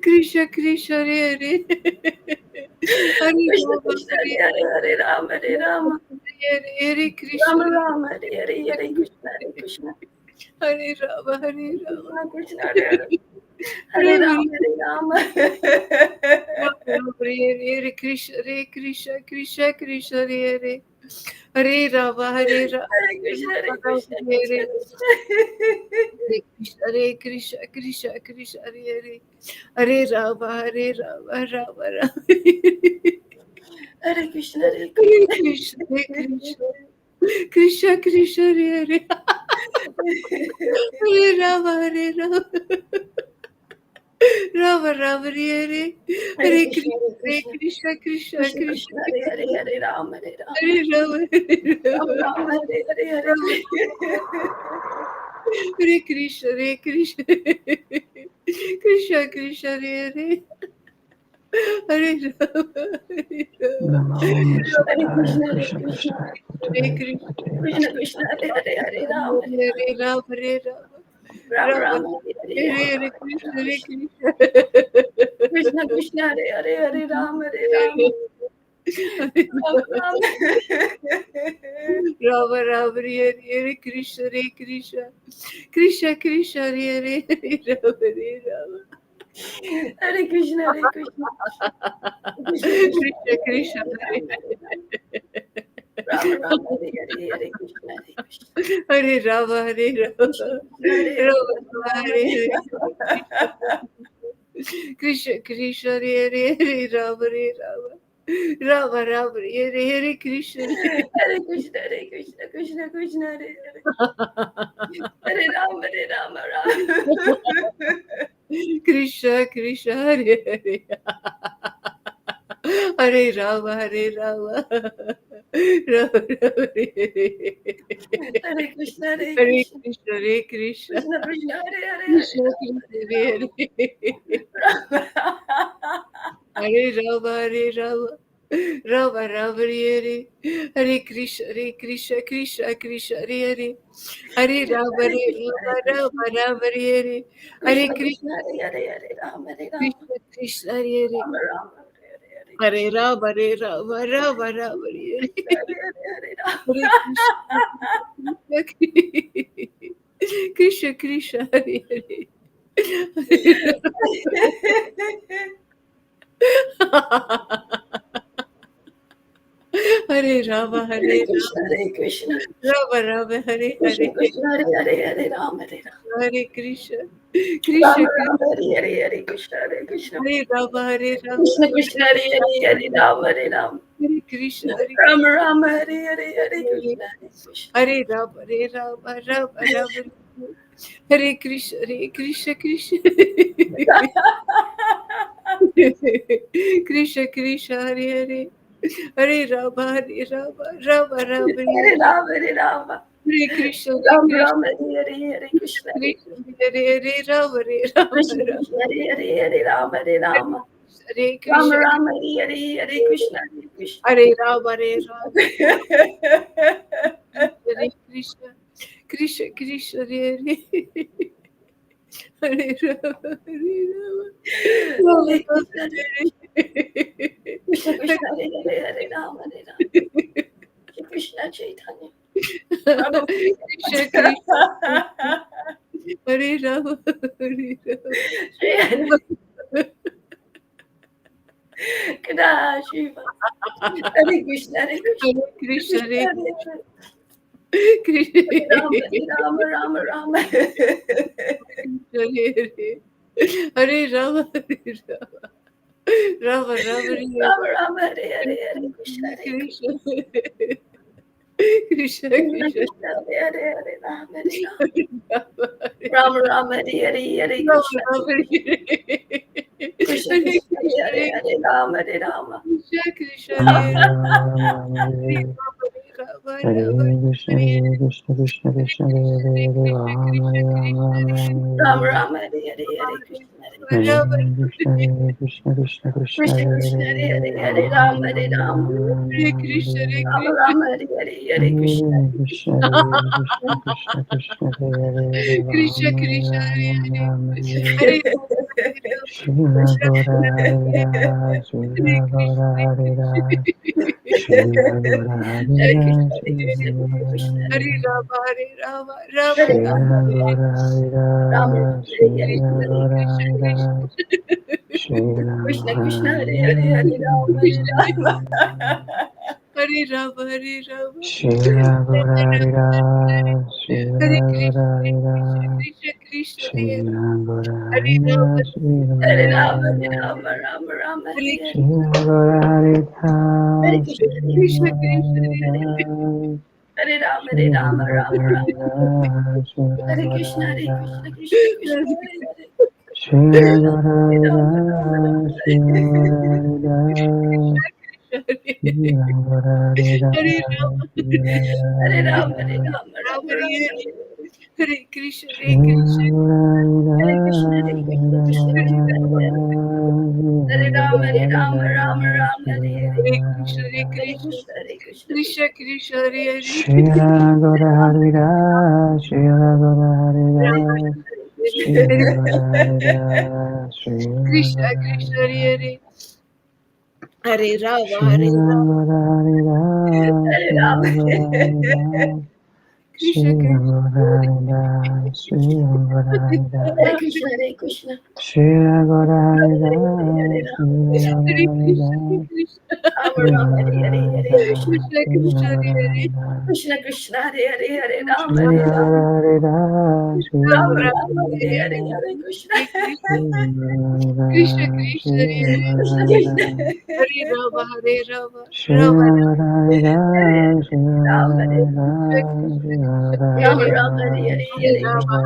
Krishna, Krishna, Hare Hare. Hare Krishna Rama, Krishna, Hare Hare Hare Hare Rama, Hare Rama. Hare Hare, Krishna, Rama Rama, Hare Hare Hare Krishna, Hare Krishna. Hare Rama, Hare Rama. Krishna Krishna, Hare Hare. Hare Rama Rama, Hare Rama. Rama, Hare Hare, Krishna, Hare Krishna, Krishna, Krishna, Hare Hare. Hare Rama, Hare Rama. Hare Krishna, Hare Rama, Krishna, Hare Krishna Hare. Krishna. Hare Krishna, Krishna, Krishna, Hare Hare. Hare Rama, Hare Rama, Rama Rama. Hare Krishna, Hare Hare Krishna. Krishna, Hare Krishna. Krishna, Krishna, Hare Hare. Hare Rama, Hare Rama. Rama Rama, Hare Hare. Hare Hare Krishna, Hare Krishna, Krishna. Krishna, Krishna, Krishna Krishna. Krishna, Hare Hare, Hare Rama, Hare Rama. Hare Rama, Hare Rama Rama. Rama, Hare Hare, Hare Rama, Hare Krishna, Hare Krishna. Krishna, Krishna, Hare Hare. Hare Rama, Hare Rama. Namo Hare Vishvaya Krishna, Hare Krishna Krishna. Krishna Hare Bhutale Krishna, Krishna Krishna, Hare Hare, Hare Rama, Hare Hare Rama. Rama, Hare Rama. Rama Rama, Rama, Hare Hare, Hare Hare Hare, Rama, Krishna, Hare Hare Krishna. Krishna. Krishna Krishna, Hare Hare, Hare Rama, Hare Rama. Rama Rama. Rama Rama, Hare Hare, Krishna, Hare Krishna. Krishna, Krishna, Hare Hare, Hare Rama, Hare Rama. Hare Krishna, Hare Krishna. Krishna Krishna, Krishna, Krishna, Hare Rama Rama, Hare Hare, Hare Krishna, Hare Krishna. Hare Rama, Hare Rama. Krishna Krishna, Hare Hare, Rama Rama Hare Hare Hare. Krishna, Krishna, Hare Hare, Hare Rama, Hare Rama. Rama Rama, Hare Hare, Krishna. Hare Krishna, Hare Krishna, Krishna Krishna, Hare Hare. Hare Rama, Hare Rama, Rama. Krishna, Krishna, Hare Hare. Hare Rama, Hare Rama. Rama Rama, Hare Hare. Hare Krishna, Hare Hare Krishna, Krishna, Hare Krishna. Krishna Krishna, Hare Hare, Hare Krishna, Rama, Krishna, Hare Hare. Rama. Hare Rama, Hare Rama. Rama Rama, Hare Hare. Hare Krishna, Krishna Krishna, Hare Hare. Hare Rama, Hare Hare Krishna, Rama, Hare Rama Krishna, Rama, Hare Hare. Hare Krishna Krishna, Krishna, Hare Hare, Hare Rama, Hare Rama, Krishna Krishna, Hare Hare. Rama Rama, Hare Hare, Hare Hare Krishna, Rama, Hare Rama, Rama Rama, Hare Hare. Hare Hare, Hare Rama. Hare Krishna, Krishna Krishna, Hare Hare. Hare Rama, Hare Hare Krishna, Hare Krishna, Rama, Rama, Hare Krishna Hare. Krishna, Hare Hare, Hare Rama, Hare Rama. Hare Krishna, Rama Krishna Rama, Krishna, Hare Hare, Hare Krishna, Hare Krishna. Hare Rama, Hare Rama. Krishna Krishna, Hare Hare, Hare Rama, Hare Rama. Hare Krishna, Hare Rama Rama, Hare Hare, Hare Krishna. Krishna, Hare Krishna. Hare Rama, Hare Rama, Rama Rama. Hare Krishna, Krishna Krishna. Krishna Krishna, Hare Hare. Hare Rama, Hare Rama, Rama Rama. Hare Rama, Hare Rama. Hare Krishna, Rama Krishna Rama, Hare Hare, Hare Krishna, Hare Krishna, Krishna. Hare Hare Rama, Hare Rama, Krishna Rama. Krishna, Hare Hare, Hare Rama, Hare Rama. Hare Rama Krishna, Rama, Hare Hare, Hare Krishna, Hare Krishna. Hare Rama, Hare Rama. Hare Krishna, Krishna Krishna, Hare Hare. Hare Rama, Hare Rama. Rama Hare Rama, Krishna, Hare Krishna Hare. Krishna, Hare Hare, Hare Rama, Hare Rama. Shri Krishna Chaitanya. Prabhu. Krishna Krishna, Hare Rama, Hare Rama. Kada Shiva. Hare Krishna, Hare Krishna. Hare Krishna, Hare Hare Hare. Rama, Rama, Rama. Hare Rama, Hare Rama, Rama Rama, Rama, Rama, Hare Hare, Hare Krishna, Hare Krishna, Krishna, Krishna, Krishna, Krishna, Hare Hare, Hare Rama, Hare Rama, Rama, Rama, Rama, Hare Hare, Hare Rama Krishna, Rama, Krishna, Hare Krishna, Krishna, Hare Hare, Hare Rama, Hare Rama. Krishna, Krishna, Hare Hare Hare Krishna, Hare Krishna, Krishna Krishna, Hare Hare, Rama Rama, Rama, Rama Rama, Hare Hare, Hare Krishna, Hare Hare Krishna, Hare Krishna, Krishna Krishna, Krishna, Hare Krishna, Hare Hare, Hare, Hare Rama Rama, Hare Rama, Rama. Rama, Rama Rama, Hare Hare, Hare Krishna. Hare Krishna, Hare Krishna, Krishna Krishna, Hare Hare, Krishna, Rama Krishna, Rama, Rama Hare Hare Rama, Shila Gora Hare Rama, Hare Shila Gora Krishna, Hare Rama, Krishna, Shila Gora Hare Hare Rama, Krishna, Hare Krishna, Shila Gora Krishna, Hare Hare Rama, Rama, Hare Rama, Rama Hare Rama, Shila Rama, Gora Hare Rama, Rama, Hare Hare, Shila Hare Gora Krishna, Hare Krishna, Rama, Shila Krishna, Gora Krishna, Hare Hare Hare, Rama, Hare Rama, Hare Rama. Hare Rama, Hare Rama, Shila Gora Hare Rama, Hare Shila Gora Krishna, Hare Rama, Krishna, Krishna, Hare Shila Gora Hare Rama, Rama, Shila Hare Gora Rama, Hare Hare Rama, Rama, Rama, Rama, Hare Hare Hare. Shila Gora Hare Hare Rama, Krishna, Hare Shila Krishna, Krishna, Gora Krishna, Hare Hare Rama, Hare Rama, Hare Shila Rama, Gora Rama, Hare Rama. Rama, Shila Hare Gora Krishna, Hare Hare Krishna, Rama, Krishna Krishna, Hare Hare. Shila Gora Hare Hare Rama, Rama, Rama, Rama. Shila Gora Hare Rama, Shila Gora Hare Hare Rama, Rama, Shila Gora Hare Hare Rama, Hare Rama, Rama, Rama, Rama, Rama. Hare Krishna, Hare Shila Krishna, Gora Hare Hare Krishna, Hare Rama, Krishna, Shila Krishna Gora Krishna, Hare Hare Hare. Rama, Hare Shila Rama, Gora Hare Hare Rama, Rama, Rama, Rama, Hare Shila Hare. Hare Gora Krishna, Hare Hare Hare Rama. Krishna, Krishna, Hare Krishna, Krishna Krishna, Krishna, Hare Hare, Shila Gora Hare Rama, Shila Gora Hare Rama, Rama, Krishna. Shila Hare Gora Hare Rama, Shila Krishna, Gora Krishna, Hare Hare Rama, Hare, Hare Rama, Hare Shila Rama, Gora Hare Rama, Hare Shila Rama. Gora Hare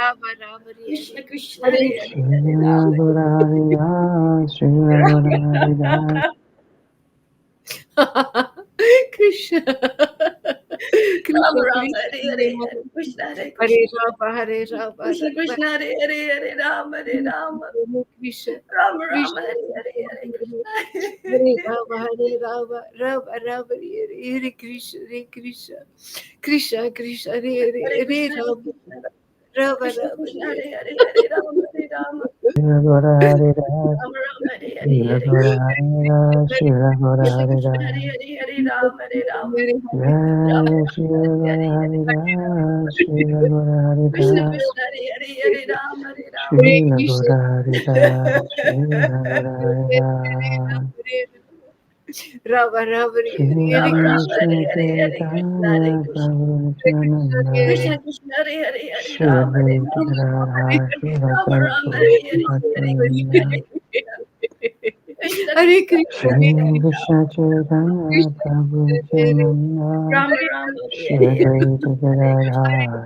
Rama, Krishna, Shila Krishna, Gora Hare Rama, Shila Gora Hare Hare Rama, Krishna, Hare Krishna. Shila Gora Hare Hare Rama, Rama, Hare Shila Rama. Gora Hare Hare Krishna, Hare Rama, Krishna, Rama Shila Rama, Hare Gora Hare, Hare Hare Krishna. Rama, Krishna, Shila Krishna, Gora Hare Hare Hare, Rama. Krishna Krishna, Hare Hare, Hare Rama, Shri Hare Rama. Hare Rama, Shri Rama, Rama Hare Rama, Rama, Hare Hare Hare, Rama, Hare Hare, Krishna. Hare Krishna, Shri Hare Krishna, Rama, Krishna, Shri Hare Krishna Hare Krishna. Rama, Hare Rama, Hare Rama, Shri Rama, Hare Rama, Rama, Shri Rama, Hare Hare Krishna, Rama, Krishna, Shri Krishna, Hare Rama, Hare Rama, Hare Rama, Hare, Hare Hare Shri Rama, Krishna. Hare Hare Rama, Rama. Rama, Rama, Krishna Hare Krishna, Hare, Hare Shri Hare, Hare Hare Rama. Rama, Shri Hare Rama, Krishna, Rama Krishna, Rama, Hare Hare, Krishna, Hare Krishna, Hare Hare Krishna. Rama, Hare Rama, Krishna Rama, Krishna, Hare Hare, Hare Rama, Hare Rama. Krishna, Rama Rama, Krishna, Hare Hare, Hare Krishna. Hare Rama, Hare Rama, Rama Rama, Hare Krishna, Hare Krishna, Krishna Krishna, Hare Hare Hare, Krishna, Hare Rama Krishna. Rama Krishna Rama, Krishna, Hare Hare Hare, Hare Rama, Hare Rama. Shri Hare Rama, Rama Rama, Hare Hare, Shri Hare Hare Krishna. Rama, Shri Krishna Hare Krishna, Hare Rama. Hare, Hare Rama, Hare Rama. Rama Jai Rama, Shiva Hare Hare, Hare Gora Krishna. Hari Shiva Gora Krishna Hari Krishna, Hare Hare, Hare Rama, Hare Rama. Hare Shiva Krishna, Gora Hari Shiva Gora Hari Rama Rama, Hare Rama Shri Rama, Krishna, Hare Shri Hare, Hare Krishna, Hare Chaitanya Krishna. Prabhu Hare Krishna, Hare Nityananda Krishna Krishna, Hare Hare, Hare Shri Rama, Hare Advaita Rama. Gadadhar Shiva Rama Rama, Saraswati Hare Hare, Hare Krishna, Bhaktivinoda Hare Krishna. Krishna Hare Krishna, Krishna, Hare Shri Hare Hare, Hare Rama. Krishna Chaitanya Krishna, Prabhu Hare Nityananda Rama Hare Rama, Shri Hare Hare, Advaita Hare Krishna. Gadadhar Hare Rama,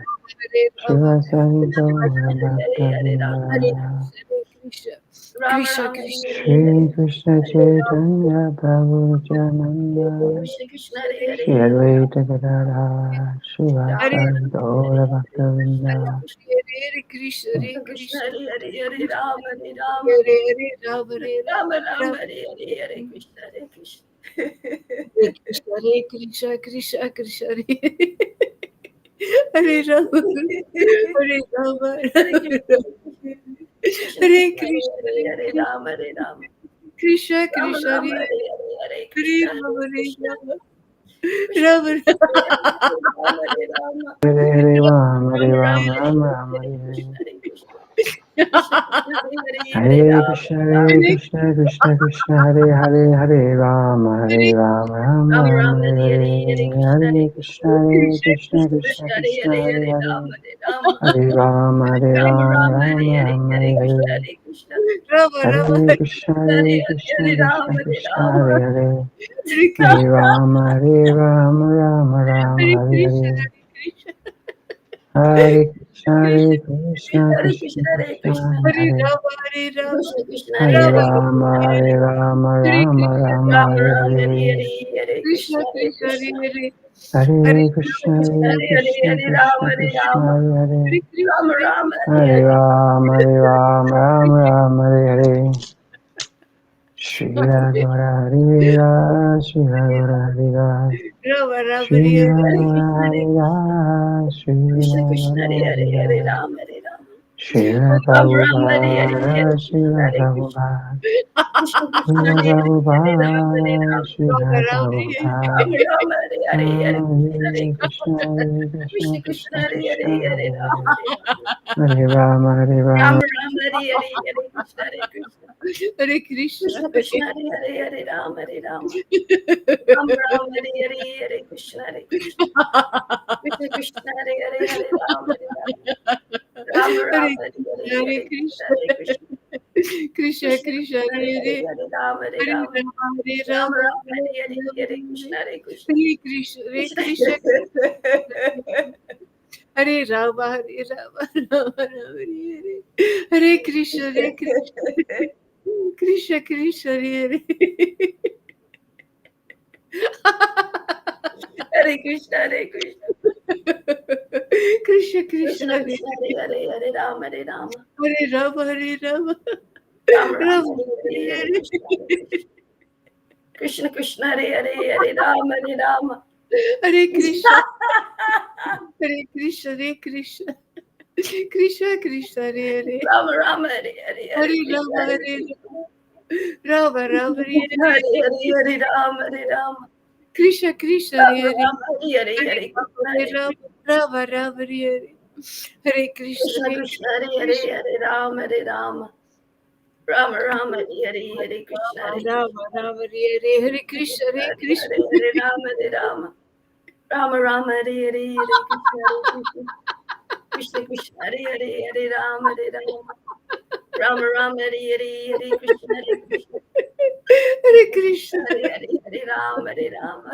Shiva Sari Gaura Hare Hare, Hare Rama. Hare Bhaktivinoda Krishna, Rama Krishna, Rama, Hare Krishna, Hare, Hare Shri Krishna, Krishna Hare Rama. Chaitanya Prabhu Nityananda Krishna Krishna, Hare Hare, Shri Hare Rama. Advaita Gadadhar Shiva Hare Rama Sari Rama, Hare Gaura Hare, Krishna Hare Bhaktivinoda Krishna. Krishna, Hare Krishna Krishna, Hare Hare, Hare Rama, Hare Rama. Hare Rama, Hare Rama Rama, Rama, Rama Hare Hare, Hare Krishna, Hare Krishna. Hare Krishna, Hare Krishna, Krishna Krishna, Hare Rama, Hare Rama, Hare Krishna, Krishna Hare Krishna, Hare Krishna, Hare, Hare Hare Krishna, Rama, Hare Rama. Krishna Rama Krishna, Rama, Hare Hare Hare, Hare Hare Krishna, Hare Rama, Hare Krishna. Rama, Krishna Rama Krishna, Hare Hare, Rama, Hare Rama. Hare Hare Ram Hare Rama Ram Rama, Hare Ram Hare, Ram Hare Hare Krishna, Hare Hare Krishna. Hare Krishna, Krishna Krishna, Hare Hare, Hare Ram, Ram Ram, Hare Hare, Hare Krishna, Krishna Krishna, Hare Hare, Hare Ram, Ram Ram, Hare Hare, Rama Rama Hare Krishna, Krishna Krishna, Hare Hare, Hare Hare Krishna Ram, Ram Ram, Hare Hare Krishna Hare, Hare Krishna Hare Krishna, Krishna Krishna Krishna, Hare Hare Hare, Rama Hare Rama Hare Rama Ram, Hare Ram Hare Ram, Krishna Ram Hare Hare, Krishna Krishna Hare Hare Hare Hare Rama Krishna, Krishna Krishna, Hare Hare, Hare Krishna Hare Hare Ram, Ram Krishna Ram, Hare Hare. Shri Radha Hare Rama, Shri Radha Hare Rama, Rama Rama Shri Hare Radha Hare Rama, Shri Radha Hare Rama, Shri Prabhupada, Shri Prabhupada, Shri Prabhupada, Shri Rama Rama Prabhupada. Hare Krishna, Krishna Krishna, Hare Hare, Hare Rama, Hare Rama. Hare Krishna Krishna Krishna, Hare Rama, Hare Rama. Ram Ram, Hare Krishna, Krishna Krishna, Hare Rama, Hare Rama. Ram Ram, Hare Hare Krishna Krishna, Krishna Krishna Krishna Krishna, Hare Hare Rama, Hare Hare Rama. Rama Hare Ram Rama Ram, Hare Krishna, Krishna. Hare Krishna Hare Krishna Hare Rama Hare Rama Rama Rama Hare Hare Krishna Krishna Krishna Hare Hare Krishna, Hare Krishna. Krishna Krishna Krishna Hare Krishna, Hare Rama, Hare Rama. Hare Rama Hare Rama Ram Ram, Rama Hare Hare Krishna, Krishna Krishna, Hare Rama, Hare Rama. Hare Krishna Hare Krishna Hare Krishna Krishna Krishna Hare Hare Ram Ram, Hare Hare Krishna, Rama Hare Hare Krishna. Rama Rama Hare Hare Rama, Hare Rama. Krishna Krishna Ram Hare Ram, Hare Hare Krishna, Hare Hare Rama Krishna. Rama Rama Hare Hare Krishna Krishna Krishna, Hare Rama, Hare Rama. Ram Ram, Hare Krishna, Hare Rama Krishna. Rama Hare Krishna Hare Krishna Hare Rama, Hare Rama. Rama Rama, Hare Krishna, Hare Krishna. Krishna Krishna, Hare Rama, Hare Rama. Rama Rama, Hare Krishna, Hare Krishna. Hare Krishna, Krishna Hare Rama, Hare Rama.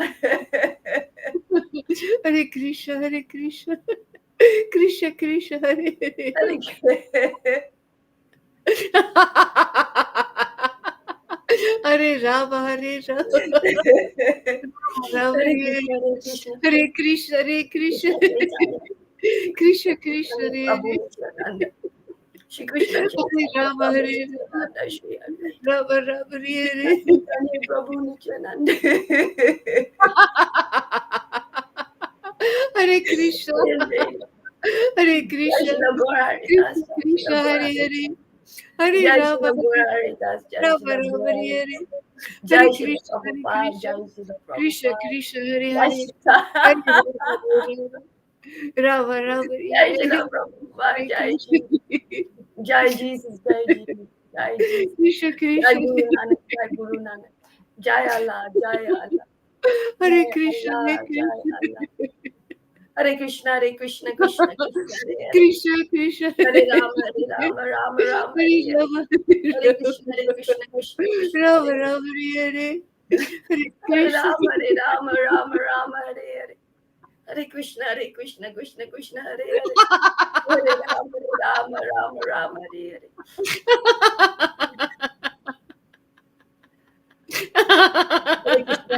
Hare Krishna Hare Krishna Krishna Krishna Hare Hare Rama Hare Rama Rama Hare Hare Krishna, Hare Krishna. Hare Krishna Hare Krishna Krishna Chaitanya. Krishna Krishna Hare Prabhu Nityananda. Shri Krishna Hare Chaitanya. Rama Prabhu Hare Nityananda. Shri Advaita. Rama Rama Hare Chaitanya Prabhu Nityananda. Hare Krishna Hare Jai Krishna Shri Gaurari Das. Krishna Jai Shri Krishna Hare Gaurari. Hare Hare Jai Rama Shri Hare Gaurari Das. Jai Shri Rama Rama Gaurari. Hare Jai Hare Shri Krishna Hare Prabhupada. Krishna Jai Shri Krishna Prabhupada. Krishna Hare Jai Hare Shri Hare Rama Rama Jai Hare Shri Prabhupada. Hare Jai Krishna Shri. Jai Jesus. Jai Jesus. Jai Jesus. Krishna Jai Krishna Guru Nanak. Jai Guru Nanak. Jai Allah. Jai Allah. Hare Jai Krishna Hare Allah. Jai Allah. Hare Krishna, Hare Krishna, Krishna Krishna Krishna, Hare Hare. Krishna Krishna Hare Rama, Hare Rama, Rama Rama, Hare Hare Hare. Rama Hare Krishna, Krishna Krishna, Rama Hare Hare. Rama Hare Hare Hare Krishna Rama, Hare Rama, Rama Rama, Hare Hare. Hare Krishna, Krishna Krishna, Hare Hare. Hare Rama, Rama Rama, Hare Hare. Hare Krishna,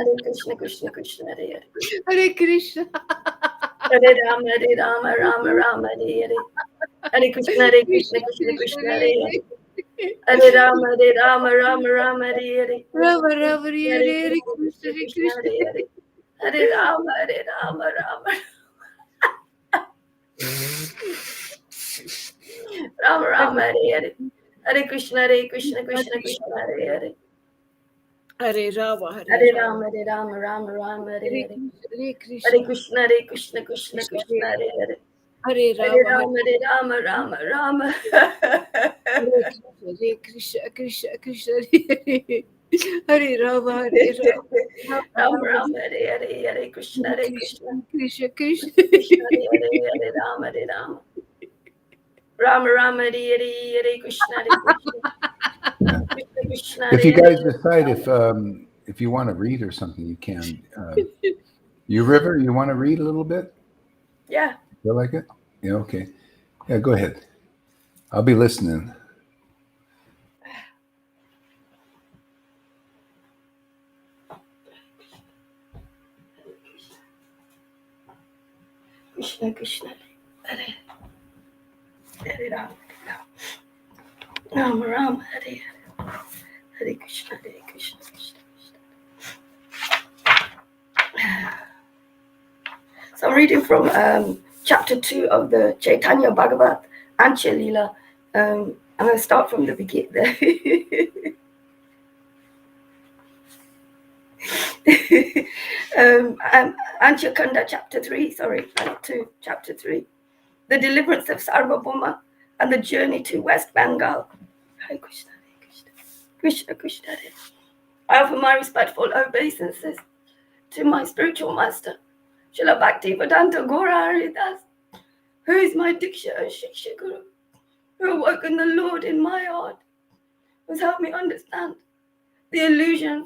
Krishna Krishna, Hare Hare. Hare Krishna Hare Rama, Rama Rama, Hare Hare. Hare Krishna, Krishna Krishna Krishna Hare Hare. Hare Rama, Rama Rama, Hare Hare. Rama Rama Hare Hare Krishna, Krishna Krishna Krishna Hare Hare. Hare Rama, Rama. Rama Rama, Hare Hare. Hare Krishna, Krishna Krishna, Hare Hare. Hare Rama Hare Rama, Rama Rama, Hare Hare. Hare Hare Krishna Krishna, Krishna Krishna, Hare Hare. Hare Hare Rama, Rama, Rama Rama. Hare Krishna, Krishna Krishna, Hare Rama, Hare Rama, Rama Rama Rama, Hare Krishna, Hare Hare Krishna, Krishna. Krishna Krishna. Krishna, Hare Rama, Hare Rama. Rama Rama, Hare Krishna, Hare Krishna. Yeah. Krishna, Krishna, If you Hare guys Hare. decide if you want to read or something, you can. You River, you want to read a little bit? Yeah. Feel like it? Yeah. Okay. Yeah. Go ahead. I'll be listening. Krishna, Krishna, Hare Hare Rama, Rama Rama, Hare Hare. Hare Krishna, Hare Krishna, Krishna Krishna. So I'm reading from chapter 2 of the Chaitanya Bhagavat Ancha Leela. I'm going to start from the beginning. Ancha Kanda chapter 3, sorry, not 2, chapter 3. The deliverance of Sarvabhauma and the journey to West Bengal. Hare Krishna, Hare Krishna, Krishna Krishna, Hare. I offer my respectful obeisances to my spiritual master, Srila Bhaktivedanta Gaura Haridas, who is my Diksha and Shiksha Guru, who awoken the Lord in my heart, who's helped me understand the illusion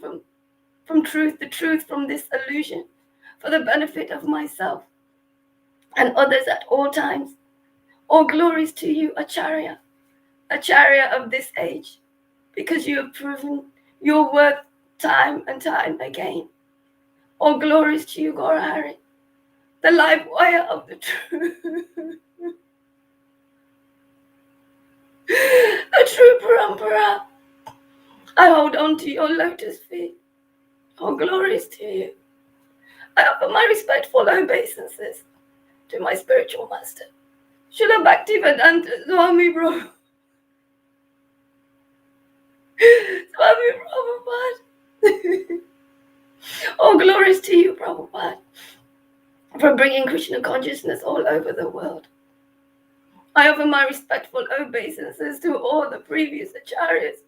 from truth, the truth from this illusion, for the benefit of myself and others at all times. All glories to you, Acharya of this age, because you have proven your worth time and time again. All glories to you, Gaurahari, the live wire of the truth. A true parampara. I hold on to your lotus feet. All glories to you. I offer my respectful obeisances to my spiritual master, Srila Bhaktivedanta Swami Prabhu. Swami Prabhupada. All glories to you, Prabhupada, for bringing Krishna consciousness all over the world. I offer my respectful obeisances to all the previous acharyas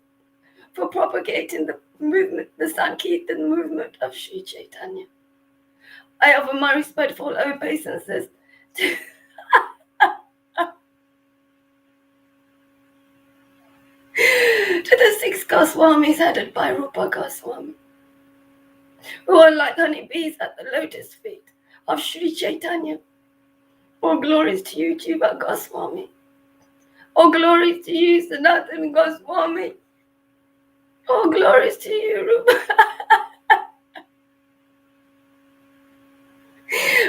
for propagating the movement, the Sankirtan movement of Sri Chaitanya. I offer my respectful obeisances to the 6 Goswamis headed by Rupa Goswami, who are like honeybees at the lotus feet of Sri Chaitanya. All glories to you, Jiva Goswami. All glories to you, Sanatana Goswami. All glories to you,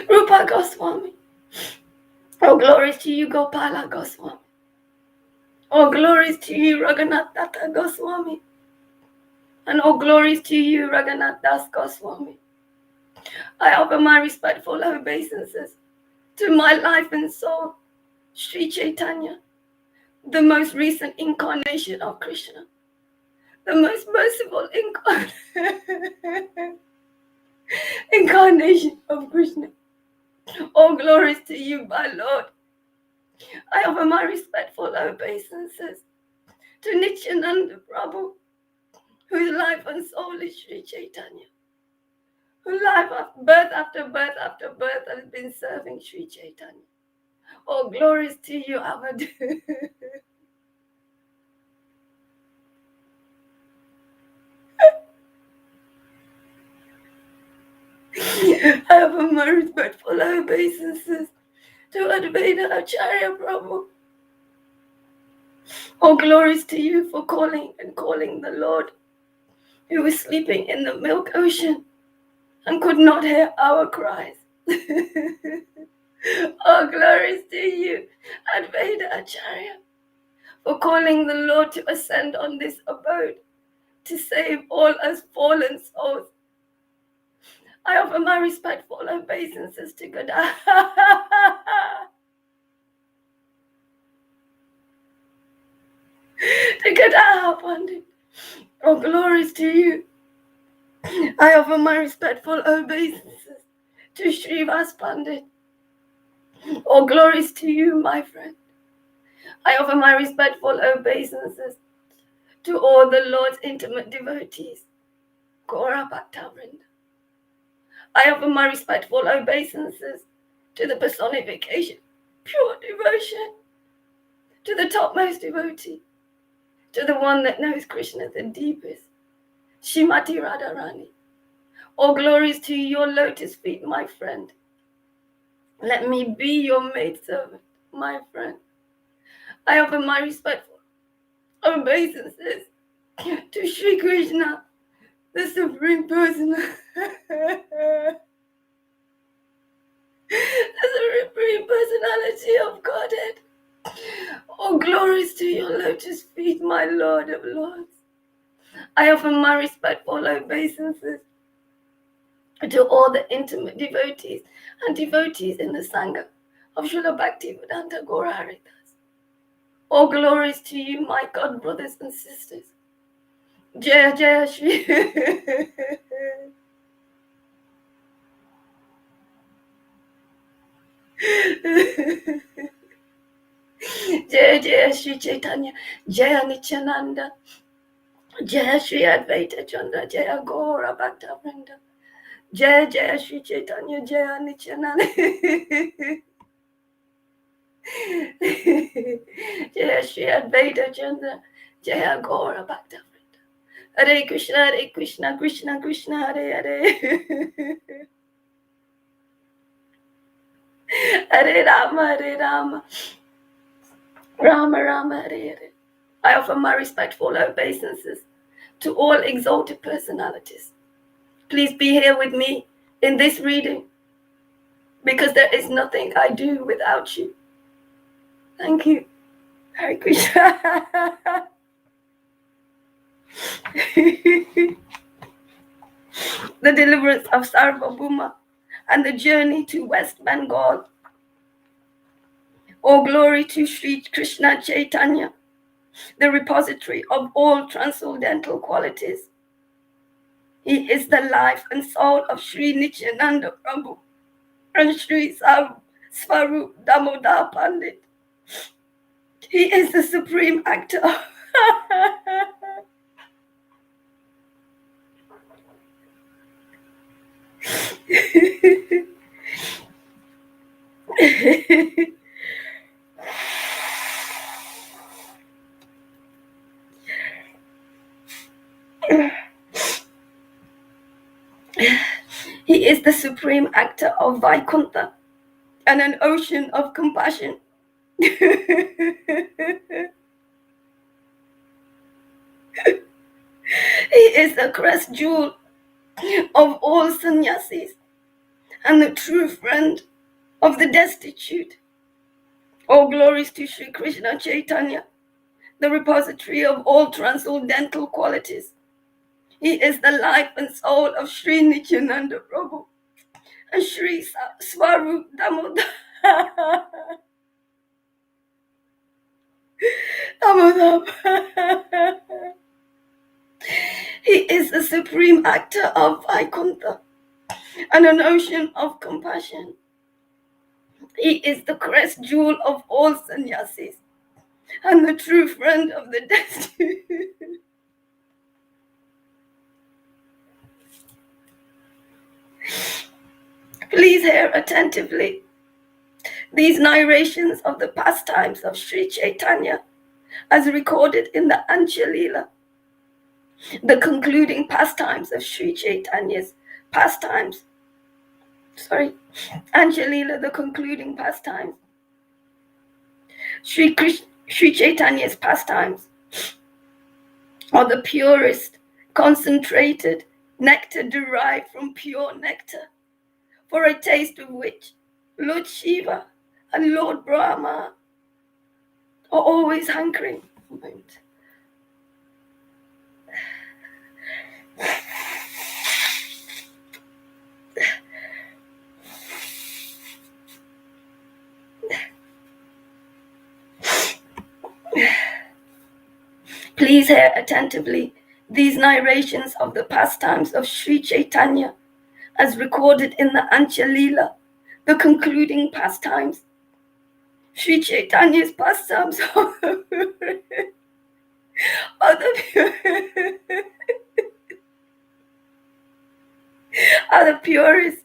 Rupa Goswami. All glories to you, Gopala Goswami. All glories to you, Raghunath Datta Goswami. And all glories to you, Raghunath Das Goswami. I offer my respectful obeisances to my life and soul, Sri Chaitanya, the most recent incarnation of Krishna, the most merciful incarnation of Krishna. All glories to you, my Lord. I offer my respectful obeisances to Nityananda Prabhu, whose life and soul is Sri Chaitanya, whose life after birth after birth after birth has been serving Sri Chaitanya. All glories to you, Abad. I offer my respectful obeisances to Advaita Acharya Prabhu. All glories to you for calling the Lord, who was sleeping in the milk ocean and could not hear our cries. All glories to you, Advaita Acharya, for calling the Lord to ascend on this abode to save all us fallen souls. I offer my respectful obeisances to Gada. To Gada Pandit. All glories to you. I offer my respectful obeisances to Srivas Pandit, All glories to you, my friend. I offer my respectful obeisances to all the Lord's intimate devotees. Gora Bhaktavrinda. I offer my respectful obeisances to the personification, pure devotion, to the topmost devotee, to the one that knows Krishna the deepest, Shrimati Radharani. All glories to your lotus feet, my friend. Let me be your maidservant, my friend. I offer my respectful obeisances to Sri Krishna, the Supreme Personality. The Supreme Personality of Godhead. All glories to your lotus feet, my Lord of Lords. I offer my respectful obeisances to all the intimate devotees and devotees in the Sangha of Srila Bhaktivedanta Gaura Haridas. All glories to you, my God brothers and sisters. Jaya Jaya Shri. Jaya Jaya Shri Chaitanya, Jaya Nityananda, Jaya Shri Advaita Chandra, Jaya Gaura Bhaktavrinda, Jaya Jaya Shri Chaitanya, Jaya Nityananda, Jaya Shri Advaita Chandra, Jaya Gaura Bhaktavrinda. Hare Krishna, Krishna Krishna, Hare Hare. Hare Rama, Rama Rama, Hare Hare. I offer my respectful obeisances to all exalted personalities. Please be here with me in this reading, because there is nothing I do without you. Thank you. Hare Krishna. The deliverance of Sarvabhauma and the journey to West Bengal. All glory to Sri Krishna Chaitanya, the repository of all transcendental qualities. He is the life and soul of Sri Nityananda Prabhu and Sri Svarup Damodar Pandit. He is the supreme actor. He is the supreme actor of Vaikuntha and an ocean of compassion. He is the crest jewel of all sannyasis and the true friend of the destitute. All glories to Sri Krishna Chaitanya, the repository of all transcendental qualities. He is the life and soul of Sri Nityananda Prabhu and Sri Svarup Damodar. He is the supreme actor of Vaikuntha and an ocean of compassion. He is the crest jewel of all sannyasis and the true friend of the destitute. Please hear attentively these narrations of the pastimes of Sri Chaitanya as recorded in the Anjalila, the concluding pastimes of Sri Chaitanya's pastimes. Anjalila, the concluding pastimes. Sri Chaitanya's pastimes are the purest, concentrated nectar derived from pure nectar, for a taste of which Lord Shiva and Lord Brahma are always hankering. Please hear attentively these narrations of the pastimes of Sri Chaitanya as recorded in the Anjalila, the concluding pastimes Sri Chaitanya's pastimes are the purest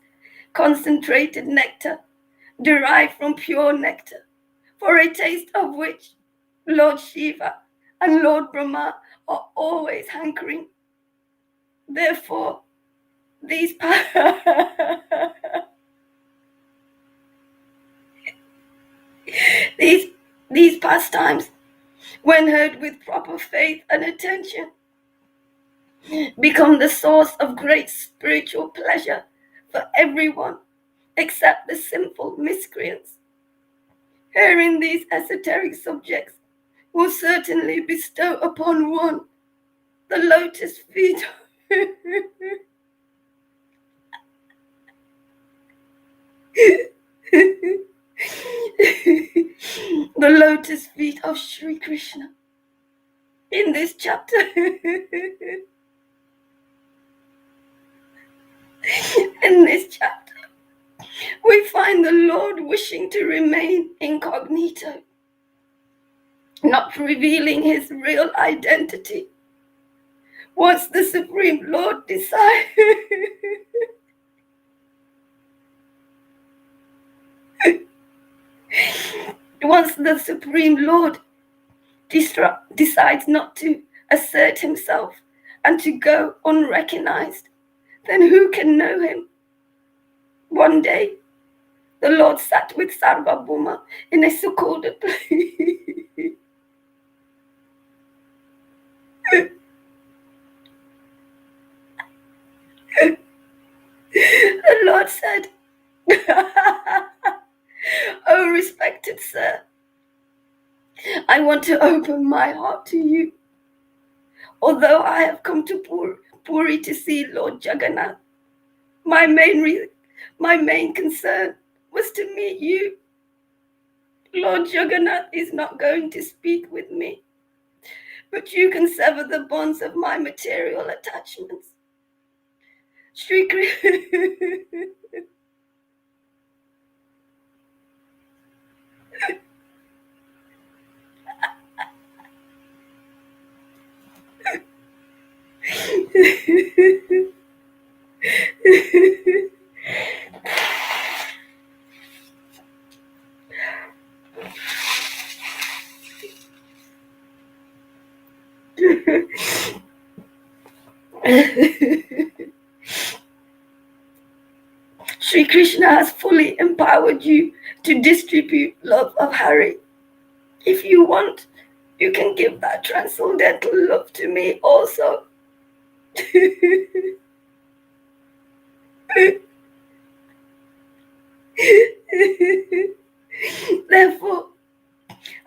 concentrated nectar derived from pure nectar, for a taste of which Lord Shiva and Lord Brahma are always hankering. Therefore, these these pastimes, when heard with proper faith and attention, become the source of great spiritual pleasure for everyone except the sinful miscreants. Hearing these esoteric subjects will certainly bestow upon one the lotus feet the lotus feet of Sri Krishna. In this chapter, we find the Lord wishing to remain incognito, not revealing his real identity. Once the Supreme Lord decides decides not to assert himself and to go unrecognized, then who can know him? One day, the Lord sat with Sarvabhauma in a secluded place. The Lord said, "Oh, respected sir, I want to open my heart to you. Although I have come to Puri to see Lord Jagannath, my main concern was to meet you. Lord Jagannath is not going to speak with me, but you can sever the bonds of my material attachments." Shri Sri Krishna has fully empowered you to distribute love of Hari. If you want, you can give that transcendental love to me also. Therefore,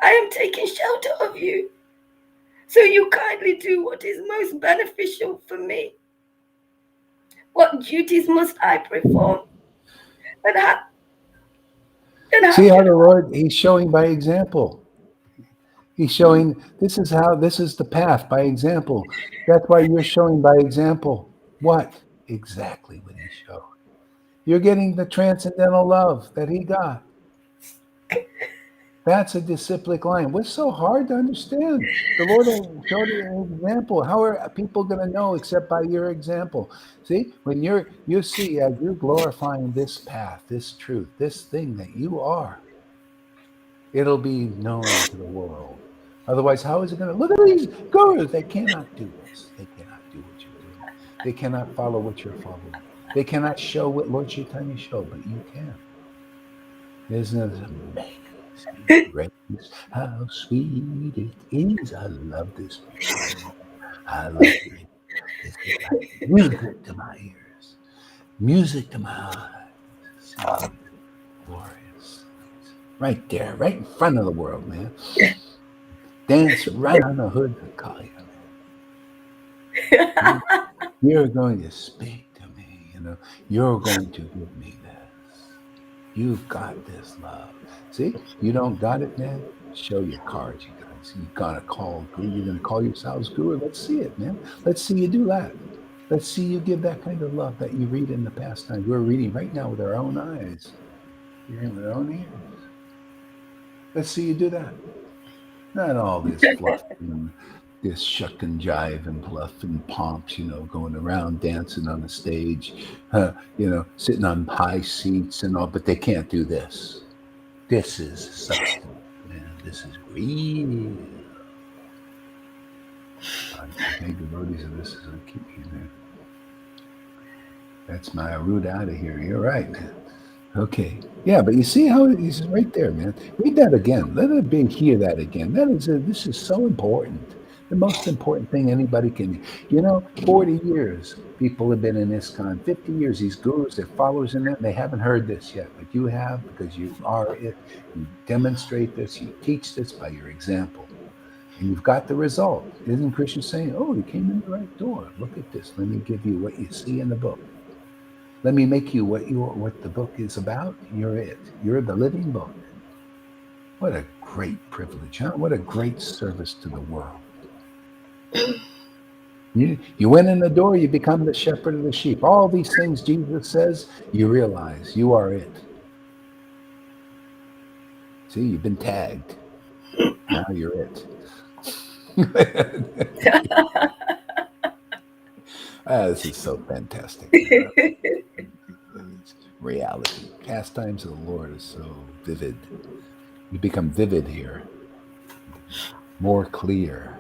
I am taking shelter of you, so you kindly do what is most beneficial for me. What duties must I perform? See how the Lord, he's showing by example. He's showing this is the path by example. That's why you're showing by example. What? Exactly what he showed. You're getting the transcendental love that he got. That's a disciplic line. What's so hard to understand? The Lord showed an example. How are people going to know except by your example? See, when you see as you're glorifying this path, this truth, this thing that you are, it'll be known to the world. Otherwise, how is it going to look at these gurus? They cannot do this. They cannot do what you're doing. They cannot follow what you're following. They cannot show what Lord Chaitanya showed, but you can. Isn't it amazing? Grace, how sweet it is. I love this music. I love it. This is like music to my ears, music to my eyes. See, glorious. Right there, right in front of the world, man. Dance right on the hood of Kali. You're going to speak to me, You're going to give me this. You've got this love. See, you don't got it, man. Show your cards, you guys. You're gonna call guru. You're gonna call yourselves guru. Let's see it, man. Let's see you do that. Let's see you give that kind of love that you read in the past time. We're reading right now with our own eyes, hearing with our own ears. Let's see you do that. Not all this fluff and this shuck and jive and fluff and pomps, going around dancing on the stage, sitting on high seats and all, but they can't do this. This is substance, man. This is real. Okay, devotees of this is a keep you there. That's my route out of here. You're right. Okay. Yeah, but you see how he's right there, man. Read that again. Let it be hear that again. This is so important. The most important thing anybody can 40 years people have been in ISKCON, 50 years, these gurus, their followers in that, they haven't heard this yet, but you have because you are it. You demonstrate this, you teach this by your example. And you've got the result. Isn't Krishna saying, oh, you came in the right door. Look at this. Let me give you what you see in the book. Let me make you what the book is about. You're it. You're the living book. What a great privilege, huh? What a great service to the world. You went in the door, you become the shepherd of the sheep. All these things Jesus says, you realize you are it. See, you've been tagged. Now you're it. This is so fantastic. Reality. Pastimes of the Lord is so vivid. You become vivid here. More clear.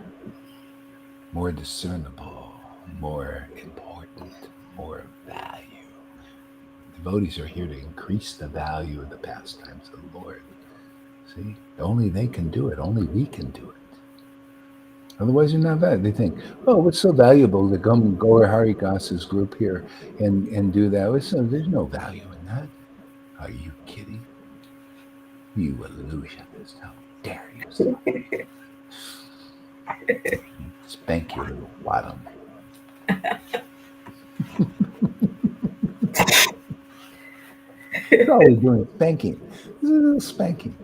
More discernible. More important. More value. Devotees are here to increase the value of the pastimes of the Lord. See? Only they can do it. Only we can do it. Otherwise, you're not valuable. They think, oh, what's so valuable to come go to Harigas's group here and do that? There's no value in that. Are you kidding? You illusionist. How dare you? Spank your little bottom. That's all we're doing is spanking. This is a little spanking.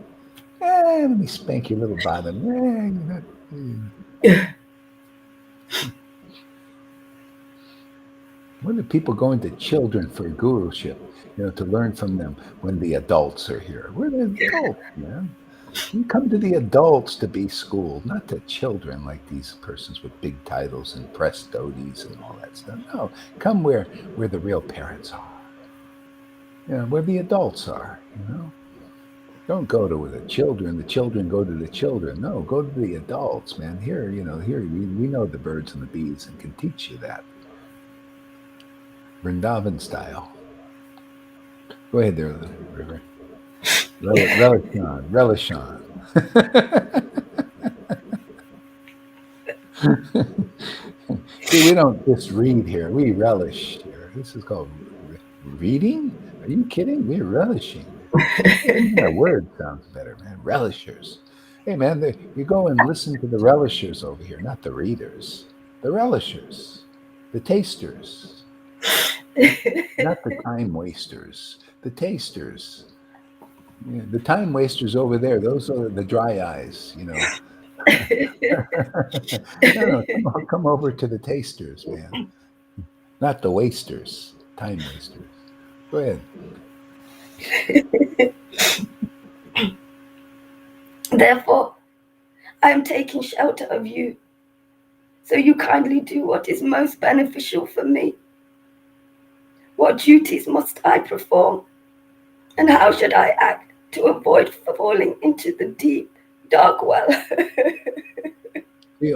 Let me spank your little bottom. When are people going to children for guruship, to learn from them when the adults are here? We're the adults, man. You come to the adults to be schooled, not to children like these persons with big titles and press doties and all that stuff. No, come where the real parents are. Where the adults are, Don't go to the children go to the children. No, go to the adults, man. Here we know the birds and the bees and can teach you that. Vrindavan style. Go ahead there, River. Relish on. See, we don't just read here. We relish here. This is called reading? Are you kidding? We're relishing. That word sounds better, man. Relishers. Hey, man, you go and listen to the relishers over here, not the readers. The relishers. The tasters. Not the time wasters. The tasters. Yeah, the time wasters over there, those are the dry eyes, No, come over to the tasters, man. Not the wasters. Time wasters. Go ahead. Therefore, I am taking shelter of you, so you kindly do what is most beneficial for me. What duties must I perform, and how should I act to avoid falling into the deep, dark well?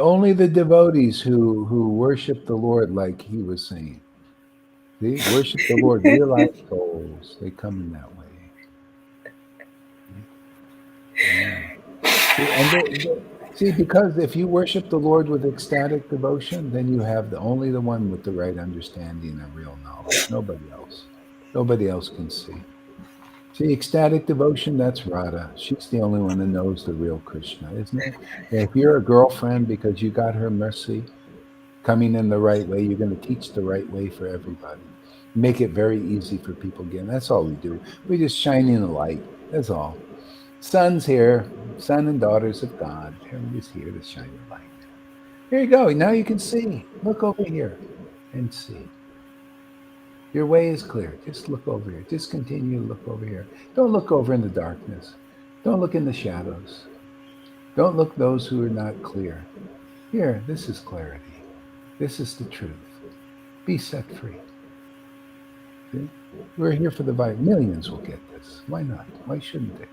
Only the devotees who worship the Lord, like he was saying. They worship the Lord, realized souls. They come in that way. Yeah. See, because if you worship the Lord with ecstatic devotion, then you have only the one with the right understanding and real knowledge. Nobody else. Nobody else can see. See, ecstatic devotion, that's Radha. She's the only one that knows the real Krishna, isn't it? If you're a girlfriend because you got her mercy, coming in the right way, you're going to teach the right way for everybody. Make it very easy for people again. That's all we do. We're just shining the light. That's all. Son's here. Son and daughters of God. Everybody's here to shine the light. Here you go. Now you can see. Look over here and see. Your way is clear. Just look over here. Just continue to look over here. Don't look over in the darkness. Don't look in the shadows. Don't look those who are not clear. Here, this is clarity. This is the truth. Be set free. See? We're here for the millions will get this. Why not? Why shouldn't they?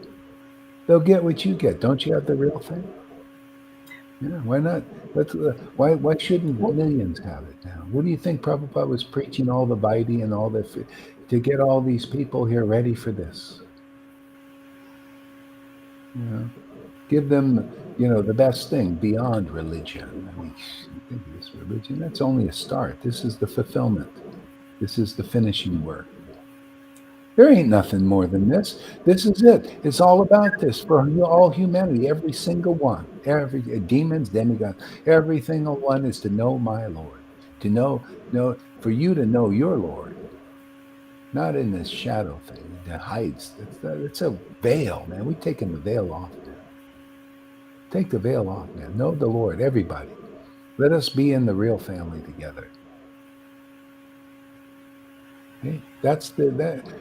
They'll get what you get. Don't you have the real thing? Yeah, why not? Why shouldn't millions have it now? What do you think Prabhupada was preaching all the Vaidhi and all the to get all these people here ready for this? You know, give them, the best thing beyond religion. I mean, you think of this religion, that's only a start. This is the fulfillment. This is the finishing work. There ain't nothing more than this. This is it. It's all about this for all humanity, every single one, every demons, demigods, every single one is to know my Lord, to know, for you to know your Lord, not in this shadow thing that hides. It's a veil, man. We've taken the veil off, man. Take the veil off, man. Know the Lord, everybody. Let us be in the real family together. Okay?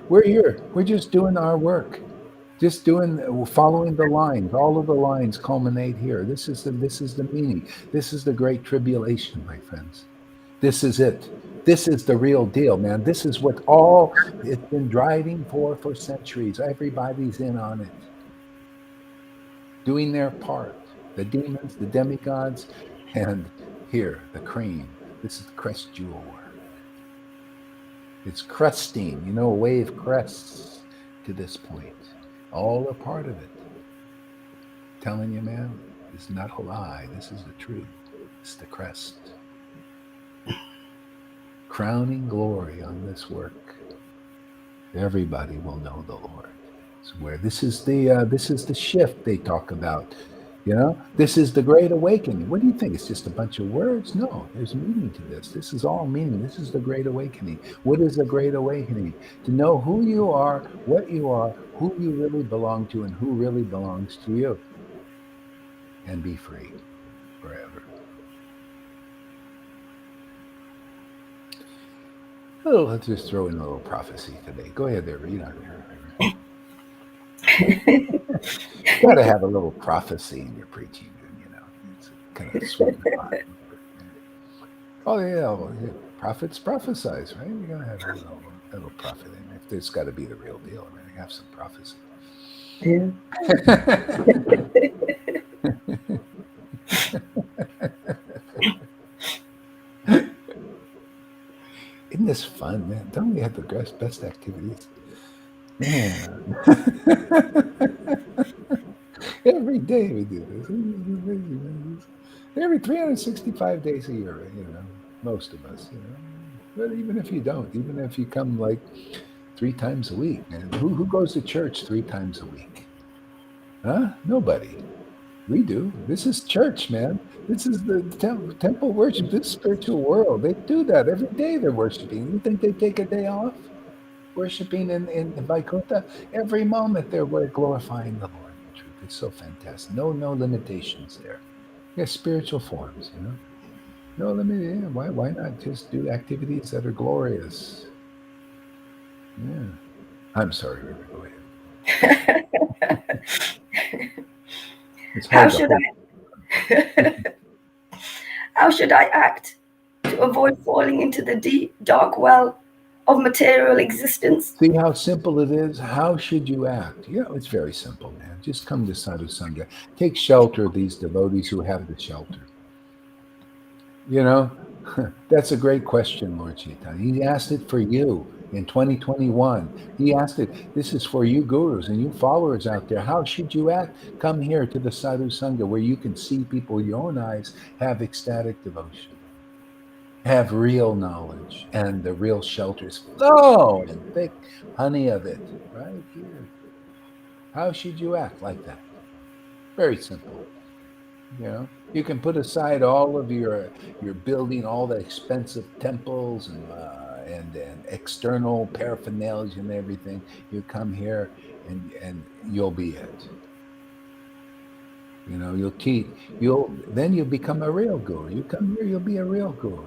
We're here. We're just doing our work. Just following the lines. All of the lines culminate here. This is the meaning. This is the great tribulation, my friends. This is it. This is the real deal, man. This is what it's been driving for centuries. Everybody's in on it, doing their part. The demons, the demigods, and here, the cream. This is the crest jewel work. It's cresting, a wave crests to this point. All a part of it. Telling you, man, this is not a lie. This is the truth. It's the crest. Crowning glory on this work. Everybody will know the Lord. It's where this is the shift they talk about. This is the great awakening. What do you think? It's just a bunch of words? No, there's meaning to this. This is all meaning. This is the great awakening. What is the great awakening? To know who you are, what you are, who you really belong to, and who really belongs to you. And be free forever. Let's just throw in a little prophecy today. Go ahead there, read on there. You got to have a little prophecy in your preaching, it's kind of sweet. Oh yeah, well, prophets prophesize, right? You gotta have a little prophet in there. There's got to be the real deal. I mean, have some prophecy. Yeah. Isn't this fun, man? Don't we have the best activities? Man. Every day we do this. Every 365 days a year, most of us, But even if you don't, even if you come like 3 times a week, man, who goes to church 3 times a week? Huh? Nobody. We do. This is church, man. This is the temple worship, this spiritual world. They do that every day. They're worshiping. You think they take a day off? Worshiping in Vaikuntha, every moment we're glorifying the Lord. The truth. It's so fantastic. No limitations there. Yeah, spiritual forms, No limit. Why not just do activities that are glorious? Yeah. I'm sorry, River. Go ahead. It's hard How should I act to avoid falling into the deep, dark well of material existence? See how simple it is? How should you act? It's very simple, man. Just come to Sadhu Sangha. Take shelter of these devotees who have the shelter. That's a great question, Lord Chaitanya. He asked it for you in 2021. He asked it, this is for you gurus and you followers out there. How should you act? Come here to the Sadhu Sangha where you can see people with your own eyes have ecstatic devotion, have real knowledge, and the real shelters flow and thick honey of it right here. How should you act like that? Very simple. You can put aside all of your building, all the expensive temples and external paraphernalia and everything. You come here and you'll be it. You'll teach. Then you'll become a real guru. You come here, you'll be a real guru.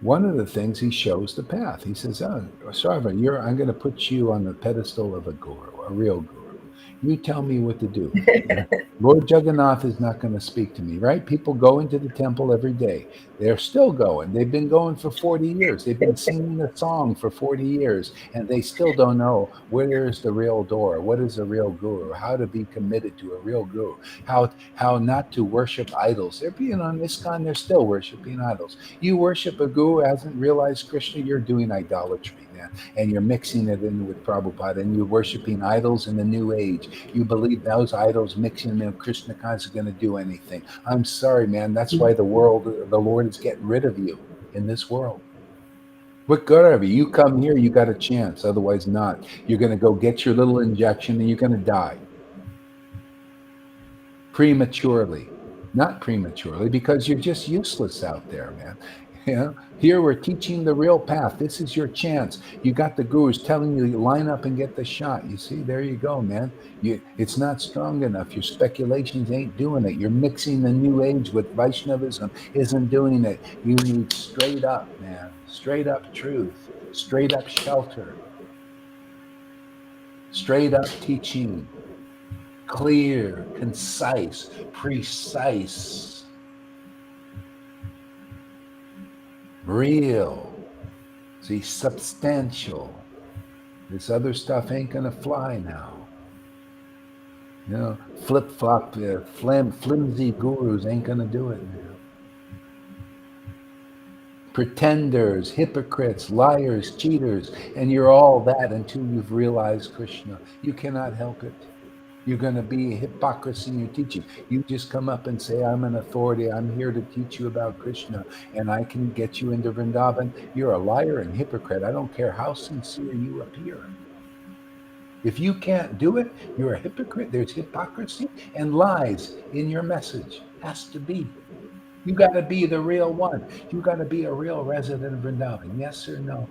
One of the things he shows the path. He says, "Oh, Sarva, I'm going to put you on the pedestal of a guru, a real guru. You tell me what to do. Lord Jagannath is not going to speak to me, right? People go into the temple every day. They're still going. They've been going for 40 years. They've been singing a song for 40 years, and they still don't know where is the real door, what is a real guru, how to be committed to a real guru, how not to worship idols. They're being on ISKCON, they're still worshiping idols. You worship a guru who hasn't realized Krishna, you're doing idolatry, man, and you're mixing it in with Prabhupada, and you're worshiping idols in the New Age. You believe those idols mixing them, Krishna consciousness is going to do anything. I'm sorry, man. That's why the Lord is getting rid of you in this world. What good are you? You come here, you got a chance. Otherwise, not. You're going to go get your little injection and you're going to die prematurely. Not prematurely, because you're just useless out there, man. Here we're teaching the real path. This is your chance. You got the gurus telling you line up and get the shot. You see, there you go, man. It's not strong enough. Your speculations ain't doing it. You're mixing the new age with Vaishnavism, isn't doing it. You need straight up, man. Straight up truth. Straight up shelter. Straight up teaching. Clear, concise, precise, real. See, substantial. This other stuff ain't gonna fly now. Flip-flop, flimsy gurus ain't gonna do it now. Pretenders, hypocrites, liars, cheaters, and you're all that until you've realized Krishna. You cannot help it. You're going to be hypocrisy in your teaching. You just come up and say, I'm an authority. I'm here to teach you about Krishna, and I can get you into Vrindavan. You're a liar and hypocrite. I don't care how sincere you appear. If you can't do it, you're a hypocrite. There's hypocrisy and lies in your message. Has to be. You got to be the real one. You got to be a real resident of Vrindavan. Yes or no?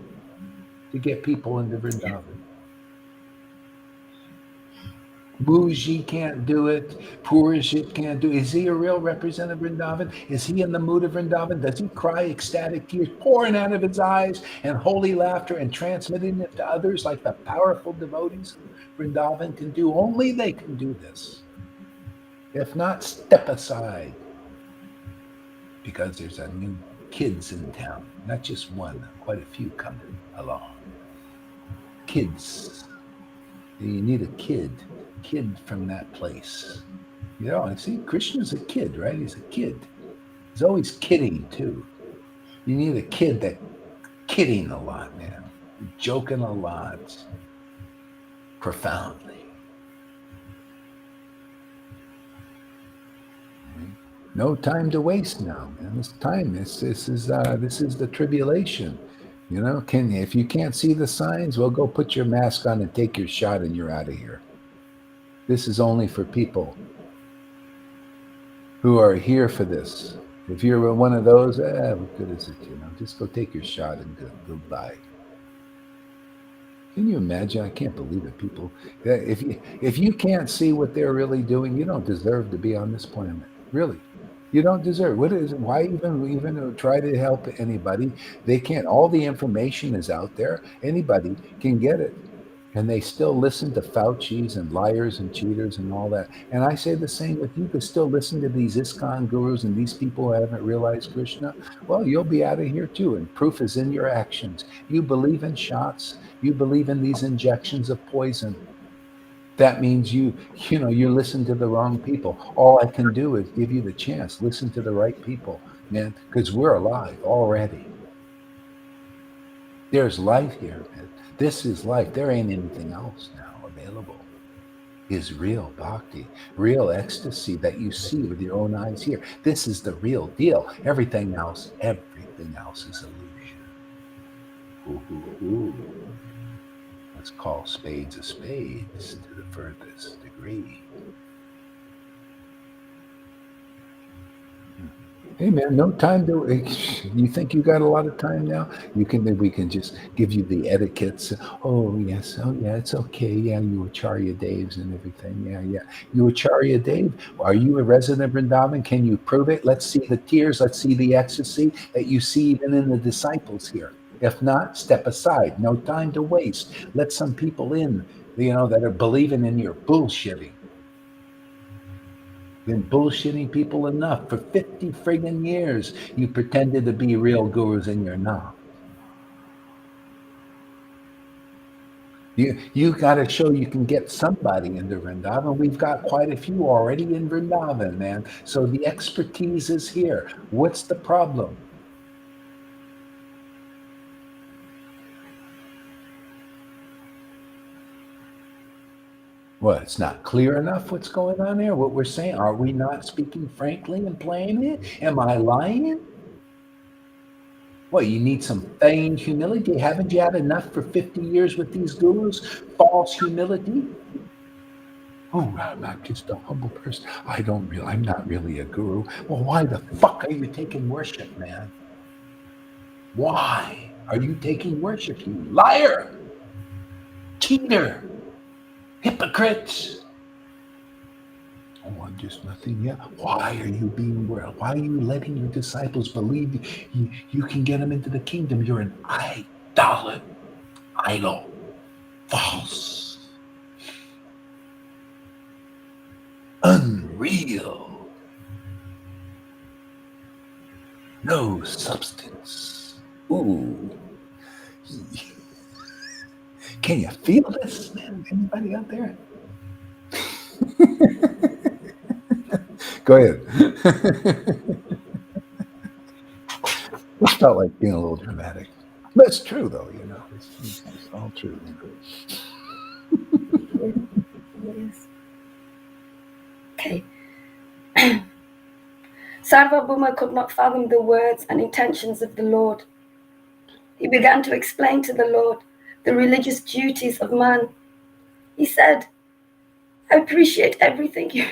To get people into Vrindavan. Bougie can't do it. Purishit can't do it. Is he a real representative of Vrindavan? Is he in the mood of Vrindavan? Does he cry ecstatic tears pouring out of his eyes and holy laughter and transmitting it to others like the powerful devotees of Vrindavan can do? Only they can do this. If not, step aside. Because there's a new kids in town. Not just one, quite a few coming along. Kids. You need a kid from that place. I see Krishna's a kid, right? He's a kid. He's always kidding too. You need a kid that kidding a lot, man. Joking a lot. Profoundly. No time to waste now, man. This time, this is the tribulation. If you can't see the signs, well, go put your mask on and take your shot, and you're out of here. This is only for people who are here for this. If you're one of those, what good is it? Just go take your shot and goodbye. Can you imagine? I can't believe it, people. If you can't see what they're really doing, you don't deserve to be on this planet. Really. You don't deserve. What is it? Why even try to help anybody? They can't. All the information is out there. Anybody can get it. And they still listen to Fauci's and liars and cheaters and all that. And I say the same, if you could still listen to these ISKCON gurus and these people who haven't realized Krishna, well, you'll be out of here too. And proof is in your actions. You believe in shots. You believe in these injections of poison. That means you listen to the wrong people. All I can do is give you the chance. Listen to the right people, man, because we're alive already. There's life here, man. This is life. There ain't anything else now available. Is real bhakti, real ecstasy that you see with your own eyes here. This is the real deal. Everything else is illusion. Ooh. Let's call spades a spades to the furthest degree. Hey man, no time to. You think you got a lot of time now? We can just give you the etiquettes. Oh yes, oh yeah, it's okay. Yeah, you Acharya Daves and everything. Yeah, yeah. You Acharya Dave? Are you a resident of Vrindavan? Can you prove it? Let's see the tears. Let's see the ecstasy that you see even in the disciples here. If not, step aside. No time to waste. Let some people in, that are believing in your bullshitting. Been bullshitting people enough for 50 friggin' years. You pretended to be real gurus and you're not. You got to show you can get somebody into Vrindavan. We've got quite a few already in Vrindavan, man. So the expertise is here. What's the problem? What? It's not clear enough what's going on there? What we're saying? Are we not speaking frankly and plainly? Am I lying? What, you need some feigned humility? Haven't you had enough for 50 years with these gurus? False humility? Oh, I'm not just a humble person. I'm not really a guru. Well, why the fuck are you taking worship, man? Why are you taking worship, you liar, cheater, hypocrite? Oh, I'm just nothing yet. Why are you being world? Why are you letting your disciples believe you can get them into the kingdom? You're an idol, false, unreal, no substance. Ooh. Can you feel this, man? Anybody out there? Go ahead. This felt like being a little dramatic. But it's true, though, It's all true. Yes. Okay. Sarvabhauma could not fathom the words and intentions of the Lord. He began to explain to the Lord the religious duties of man. He said, I appreciate everything you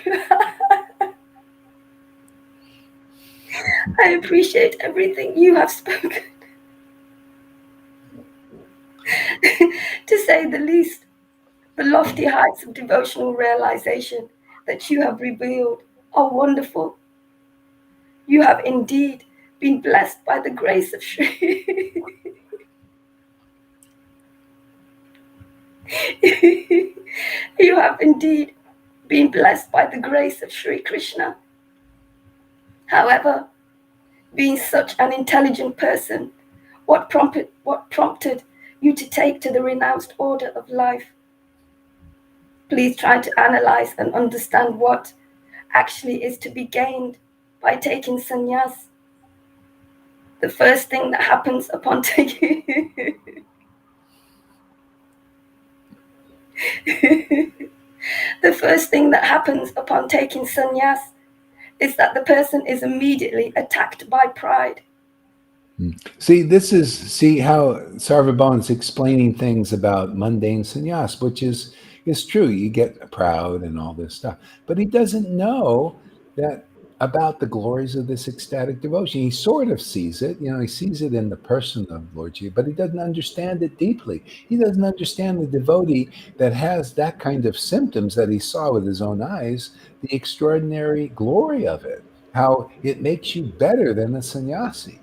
I appreciate everything you have spoken. To say the least, the lofty heights of devotional realization that you have revealed are wonderful. You have indeed been blessed by the grace of Sri. You have indeed been blessed by the grace of Sri Krishna. However, being such an intelligent person, what prompted you to take to the renounced order of life? Please try to analyze and understand what actually is to be gained by taking sannyas. The first thing that happens upon taking the first thing that happens upon taking sannyas is that the person is immediately attacked by pride. See how Sarvabhauma is explaining things about mundane sannyas, which is true. You get proud and all this stuff, but he doesn't know that about the glories of this ecstatic devotion. He sort of sees it, he sees it in the person of Lord Jiva, but he doesn't understand it deeply. He doesn't understand the devotee that has that kind of symptoms that he saw with his own eyes, the extraordinary glory of it, how it makes you better than a sannyasi.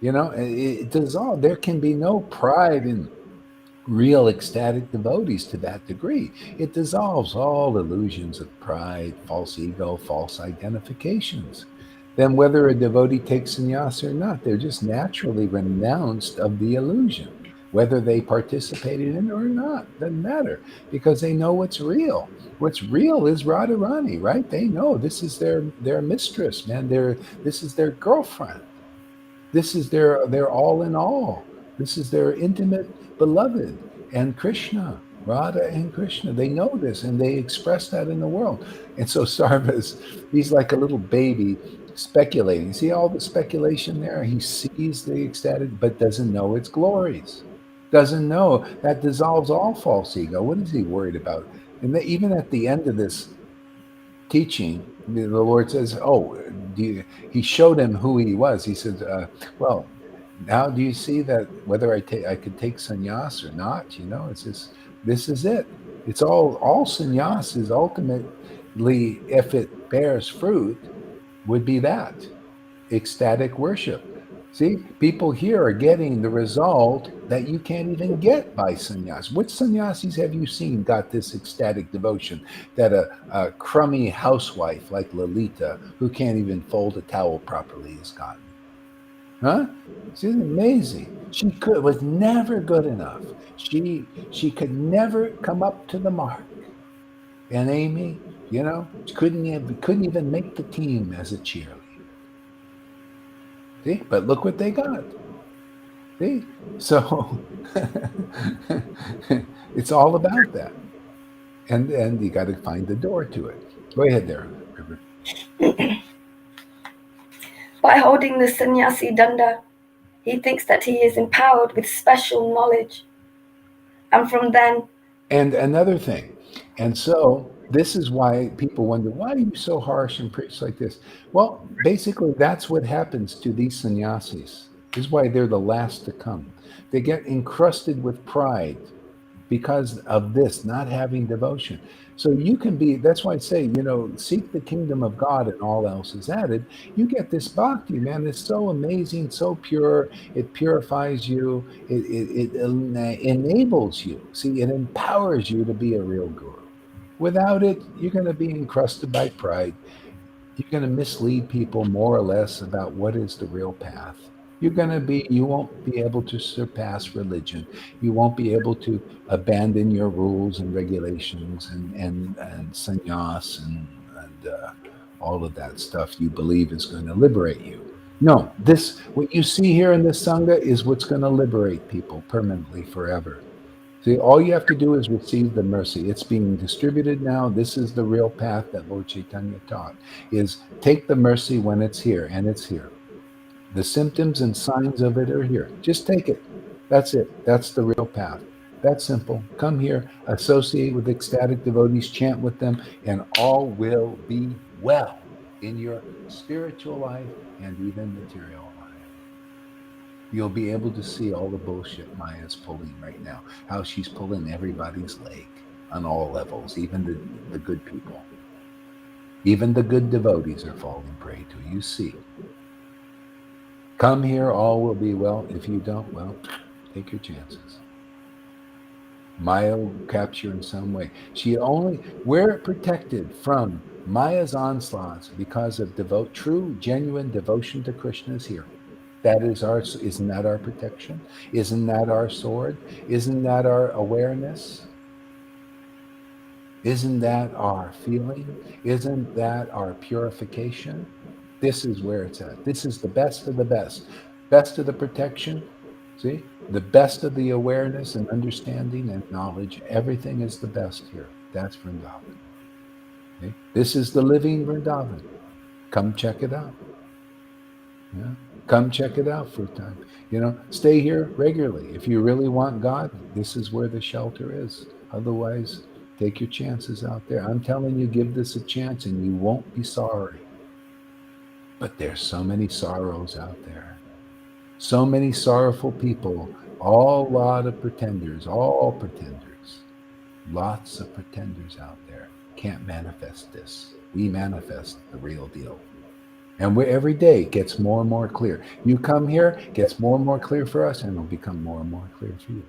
It dissolves. There can be no pride in real ecstatic devotees to that degree. It dissolves all illusions of pride, false ego, false identifications. Then whether a devotee takes sannyas or not, they're just naturally renounced of the illusion. Whether they participated in it or not, doesn't matter, because they know what's real. What's real is Radharani, right? They know this is their mistress, man. This is their girlfriend. This is their all in all. This is their intimate beloved and Krishna, Radha and Krishna. They know this and they express that in the world. And so he's like a little baby speculating. See all the speculation there? He sees the ecstatic, but doesn't know its glories. Doesn't know that dissolves all false ego. What is he worried about? And even at the end of this teaching, the Lord says, "Oh, He showed him who he was." He said, "Well, now do you see that whether I could take sannyas or not? You know, it's just this is it. It's all sannyas is ultimately, if it bears fruit, would be that ecstatic worship. See, people here are getting the result that you can't even get by sannyas. Which sannyasis have you seen got this ecstatic devotion that a crummy housewife like Lalita, who can't even fold a towel properly, has gotten? Huh? She's amazing. She was never good enough. She could never come up to the mark. And Amy, you know, couldn't even make the team as a cheerleader. See, but look what they got. See, so it's all about that, and you got to find the door to it. Go ahead, there, River. By holding the sannyasi danda, he thinks that he is empowered with special knowledge. And from then. And another thing, and so this is why people wonder, why are you so harsh and preach like this? Well, basically, that's what happens to these sannyasis. This is why they're the last to come. They get encrusted with pride because of this, not having devotion. So you can be, that's why I say, you know, seek the kingdom of God and all else is added. You get this bhakti, man. It's so amazing, so pure. It purifies you. It enables you. See, it empowers you to be a real guru. Without it, you're going to be encrusted by pride. You're going to mislead people more or less about what is the real path. You won't be able to surpass religion. You won't be able to abandon your rules and regulations and sannyas and all of that stuff you believe is going to liberate you. No, what you see here in this sangha is what's going to liberate people permanently forever. See, all you have to do is receive the mercy. It's being distributed now. This is the real path that Lord Chaitanya taught, is take the mercy when it's here, and it's here. The symptoms and signs of it are here. Just take it. That's it. That's the real path. That's simple. Come here, associate with ecstatic devotees, chant with them, and all will be well in your spiritual life and even material life. You'll be able to see all the bullshit Maya's pulling right now, how she's pulling everybody's leg on all levels, even the good people. Even the good devotees are falling prey to. You see. Come here, all will be well. If you don't, well, take your chances. Maya will capture in some way. We're protected from Maya's onslaughts because of true, genuine devotion to Krishna is here. Isn't that our protection? Isn't that our sword? Isn't that our awareness? Isn't that our feeling? Isn't that our purification? This is where it's at. This is the best of the best. Best of the protection. See? The best of the awareness and understanding and knowledge. Everything is the best here. That's Vrindavan. Okay? This is the living Vrindavan. Come check it out. Yeah? Come check it out for a time. You know, stay here regularly. If you really want God, this is where the shelter is. Otherwise, take your chances out there. I'm telling you, give this a chance and you won't be sorry. But there's so many sorrows out there. So many sorrowful people. Lot of pretenders. All pretenders. Lots of pretenders out there. Can't manifest this. We manifest the real deal. And every day it gets more and more clear. You come here, it gets more and more clear for us, and it'll become more and more clear for you.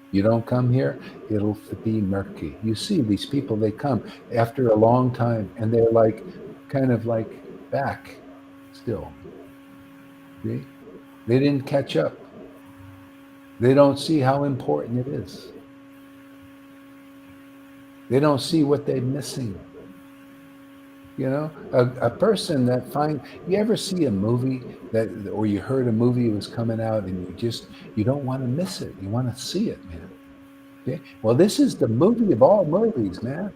You don't come here, it'll be murky. You see these people, they come after a long time, and they're kind of back still. See? They didn't catch up. They don't see how important it is. They don't see what they're missing. You know, a person that you ever see a movie or you heard a movie was coming out and you don't want to miss it. You want to see it, man. Okay? Well, this is the movie of all movies, man.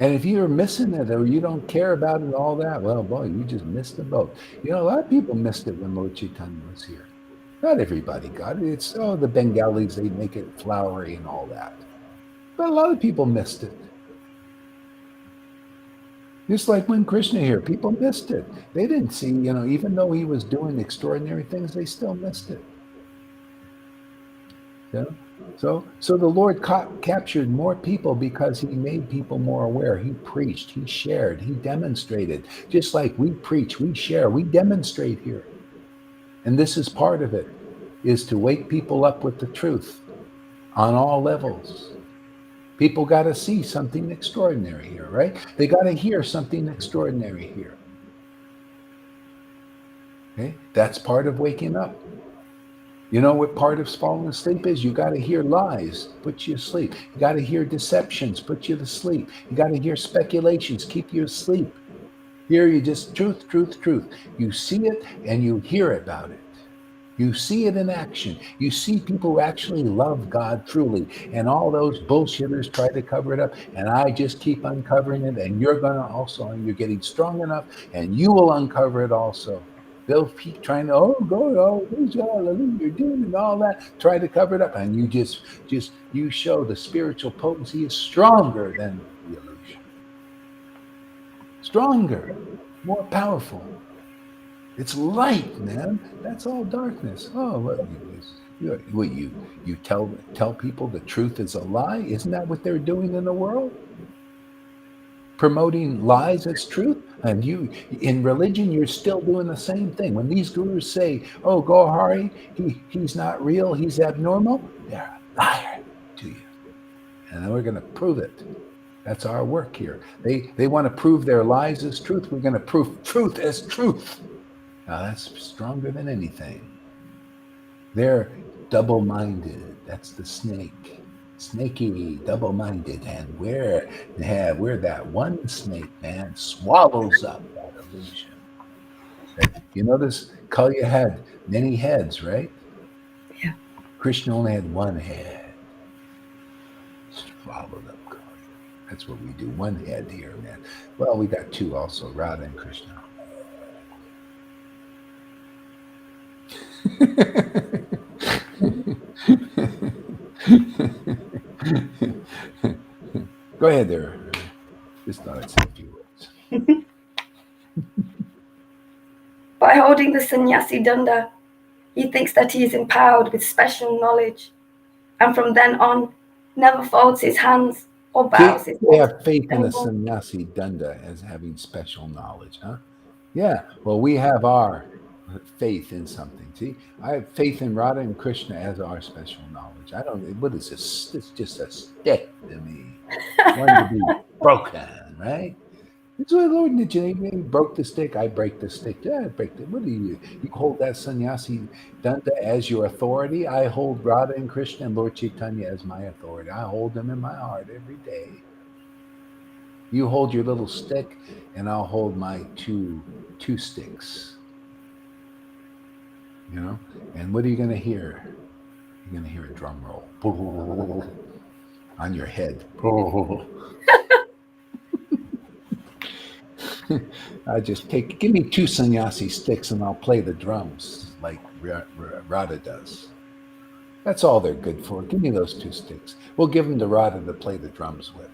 And if you're missing it or you don't care about it, all that, well, boy, you just missed the boat. You know, a lot of people missed it when Lord Chaitanya was here. Not everybody got it. It's, the Bengalis, they make it flowery and all that. But a lot of people missed it. Just like when Krishna here, people missed it. They didn't see, even though he was doing extraordinary things, they still missed it. Yeah. So the Lord captured more people because he made people more aware. He preached, he shared, he demonstrated. Just like we preach, we share, we demonstrate here. And this is part of it, is to wake people up with the truth on all levels. People got to see something extraordinary here, right? They got to hear something extraordinary here. Okay? That's part of waking up. You know what part of falling asleep is? You got to hear lies, put you asleep. You got to hear deceptions, put you to sleep. You got to hear speculations, keep you asleep. Here you just truth, truth, truth. You see it and you hear about it. You see it in action. You see people who actually love God truly. And all those bullshitters try to cover it up. And I just keep uncovering it. And you're going to also, and you're getting strong enough, and you will uncover it also. They'll keep trying to, who's God, you're doing and all that. Try to cover it up. And you you show the spiritual potency is stronger than the illusion. Stronger, more powerful. It's light, man. That's all darkness. Oh, what you tell people the truth is a lie? Isn't that what they're doing in the world? Promoting lies as truth? And you, in religion, you're still doing the same thing. When these gurus say, "Oh, Gohari, he's not real, he's abnormal," they're a liar to you, and we're going to prove it. That's our work here. They want to prove their lies as truth. We're going to prove truth as truth. Now that's stronger than anything. They're double-minded. That's the snake. Snaky, double-minded. And we're that one snake, man, swallows up that illusion. You notice Kalya had many heads, right? Yeah. Krishna only had one head. Swallowed up Kalya. That's what we do. One head here, man. Well, we got two also, Radha and Krishna. Go ahead there. Just thought I'd say a few words. By holding the sannyasi danda, he thinks that he is empowered with special knowledge, and from then on, never folds his hands or bows his They head. have faith in a sannyasi danda as having special knowledge, huh? Yeah. Well, we have our faith in something. See, I have faith in Radha and Krishna as our special knowledge. I don't. What is this? It's just a stick to me. One to be broken, right? It's what Lord did you broke the stick, I break the stick. Yeah, I break the. What do you hold that sannyasi danda as your authority? I hold Radha and Krishna and Lord Chaitanya as my authority. I hold them in my heart every day. You hold your little stick, and I'll hold my two sticks. And what are you going to hear? You're going to hear a drum roll on your head. I just give me two sannyasi sticks and I'll play the drums like Radha does. That's all they're good for. Give me those two sticks. We'll give them to Radha to play the drums with.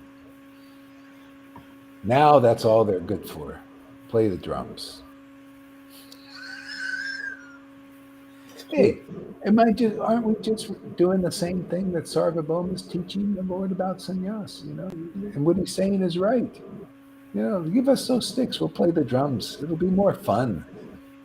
Now that's all they're good for. Play the drums. Hey, aren't we just doing the same thing that Sarvabhauma is teaching the Lord about sannyas? And what he's saying is right. Give us those sticks. We'll play the drums. It'll be more fun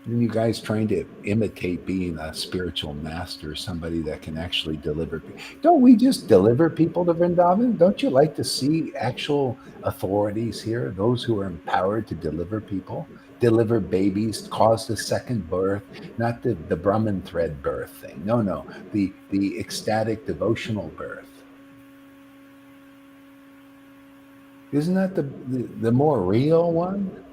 than you guys trying to imitate being a spiritual master, somebody that can actually deliver. Don't we just deliver people to Vrindavan? Don't you like to see actual authorities here, those who are empowered to deliver people, deliver babies, cause the second birth, not the Brahman thread birth thing. No, the ecstatic devotional birth. Isn't that the more real one?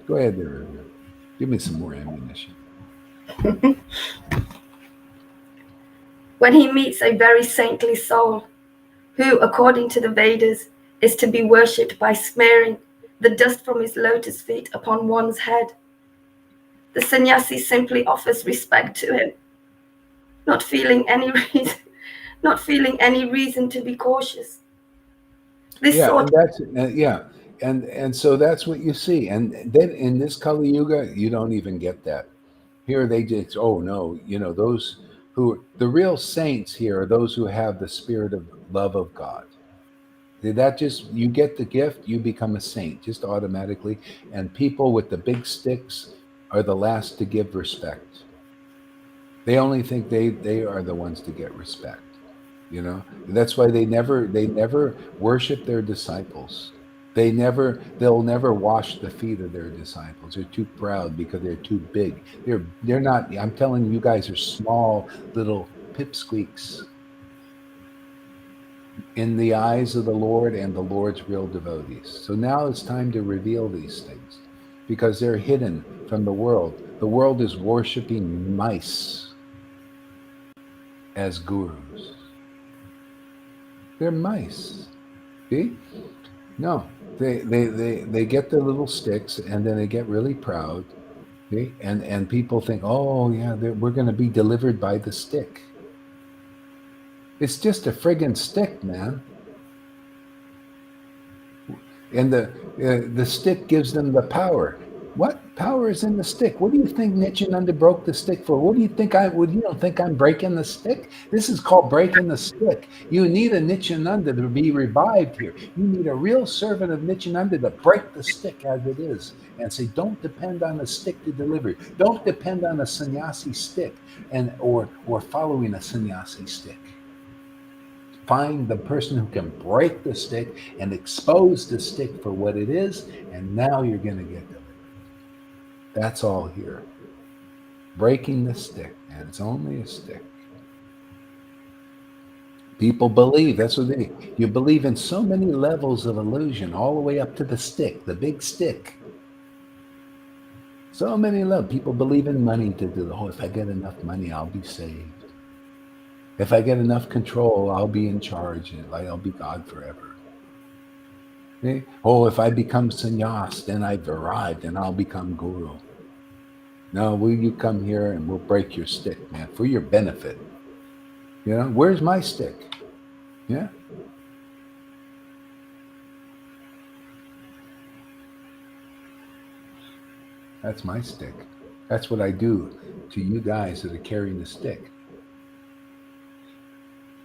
Go ahead there. Give me some more ammunition. When he meets a very saintly soul, who, according to the Vedas, is to be worshipped by smearing the dust from his lotus feet upon one's head, the sannyasi simply offers respect to him, not feeling any reason to be cautious. This Yeah, sort and that's yeah, and so that's what you see. And then in this Kali Yuga, you don't even get that. Here they just, oh no, those who the real saints here are those who have the spirit of love of God. That just you get the gift, you become a saint just automatically. And people with the big sticks are the last to give respect. They only think they are the ones to get respect. That's why they never worship their disciples. They'll never wash the feet of their disciples. They're too proud because they're too big. They're not. I'm telling you, you guys are small little pipsqueaks in the eyes of the Lord and the Lord's real devotees. So now it's time to reveal these things because they're hidden from the world. The world is worshiping mice as gurus. They're mice. See? No, they get their little sticks and then they get really proud. See? And people think, oh yeah, we're going to be delivered by the stick. It's just a friggin' stick, man. And the stick gives them the power. What power is in the stick? What do you think Nityananda broke the stick for? What do you think you don't think I'm breaking the stick? This is called breaking the stick. You need a Nityananda to be revived here. You need a real servant of Nityananda to break the stick as it is and say, don't depend on a stick to deliver you. Don't depend on a sannyasi stick or following a sannyasi stick. Find the person who can break the stick and expose the stick for what it is, and now you're going to get delivered. That's all here. Breaking the stick, man. It's only a stick. People believe. That's what you believe in so many levels of illusion, all the way up to the stick, the big stick. So many levels. People believe in money to do. Oh, if I get enough money, I'll be saved. If I get enough control, I'll be in charge and I'll be God forever. Okay? Oh, if I become sannyas, then I've arrived and I'll become guru. No, will you come here and we'll break your stick, man, for your benefit. Where's my stick? Yeah. That's my stick. That's what I do to you guys that are carrying the stick.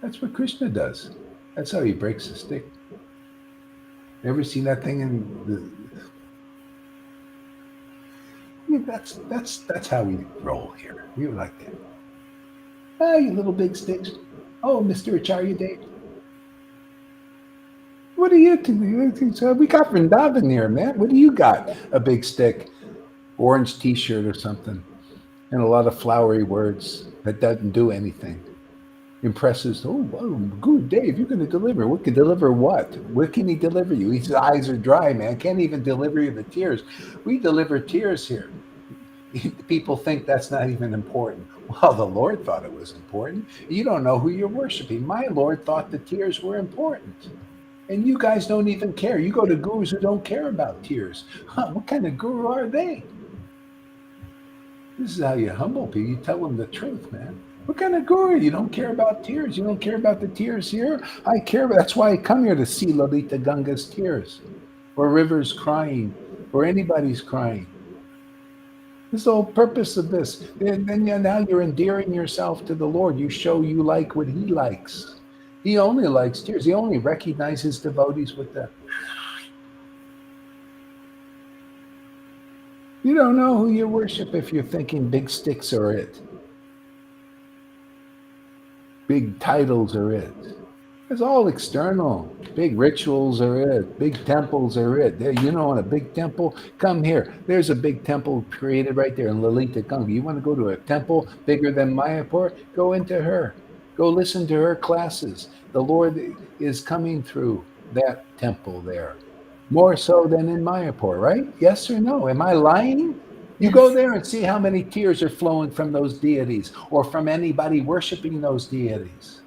That's what Krishna does. That's how he breaks the stick. Ever seen that thing that's how we roll here. We were like that. Ah, you little big sticks. Oh, Mr. Acharya Dave. What are you doing? We got Vrindavan here, man. What do you got? A big stick, orange t-shirt or something, and a lot of flowery words that doesn't do anything. Impresses, good Dave, you're going to deliver. What can deliver what? What can he deliver you? His eyes are dry, man. Can't even deliver you the tears. We deliver tears here. People think that's not even important. Well, the Lord thought it was important. You don't know who you're worshiping. My Lord thought the tears were important. And you guys don't even care. You go to gurus who don't care about tears. What kind of guru are they? This is how you humble people. You tell them the truth, man. What kind of guru? You don't care about tears. You don't care about the tears here. I care. That's why I come here to see Lalita Ganga's tears, or rivers crying, or anybody's crying. This is the whole purpose of this. And then now you're endearing yourself to the Lord. You show you like what He likes. He only likes tears. He only recognizes devotees with the. You don't know who you worship if you're thinking big sticks are it. Big titles are it. It's all external. Big rituals are it. Big temples are it. There, in a big temple, come here. There's a big temple created right there in Lalita Ganga. You want to go to a temple bigger than Mayapur? Go into her. Go listen to her classes. The Lord is coming through that temple there. More so than in Mayapur, right? Yes or no? Am I lying? You go there and see how many tears are flowing from those deities or from anybody worshiping those deities.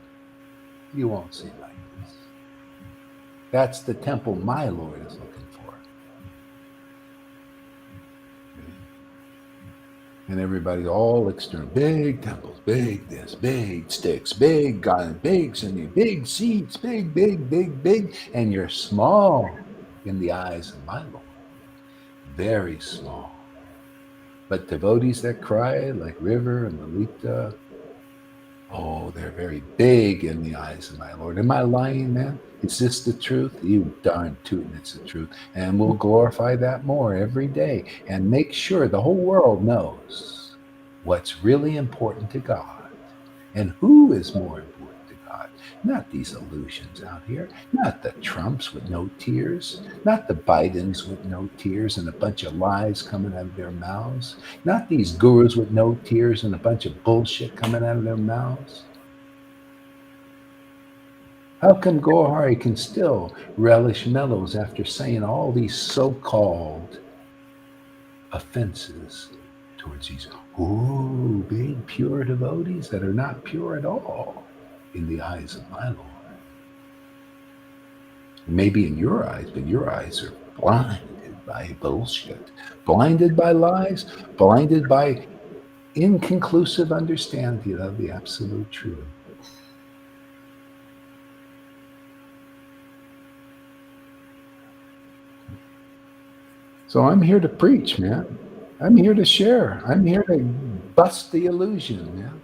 You won't see like this. That's the temple my Lord is looking for. And everybody, all external, big temples, big this, big sticks, big God, big singing, big seats, big, big, big, big. And you're small in the eyes of my Lord, very small. But devotees that cry like River and Lalita, oh, they're very big in the eyes of my Lord. Am I lying, man? Is this the truth? You darn tootin', it's the truth. And we'll glorify that more every day and make sure the whole world knows what's really important to God and who is more important to God. Not these illusions out here, not the Trumps with no tears, not the Bidens with no tears and a bunch of lies coming out of their mouths, not these gurus with no tears and a bunch of bullshit coming out of their mouths. How come Gohari can still relish mellows after saying all these so-called offenses towards these big pure devotees that are not pure at all in the eyes of my Lord? Maybe in your eyes, but your eyes are blinded by bullshit, blinded by lies, blinded by inconclusive understanding of the absolute truth. So I'm here to preach, man. I'm here to share. I'm here to bust the illusion, man.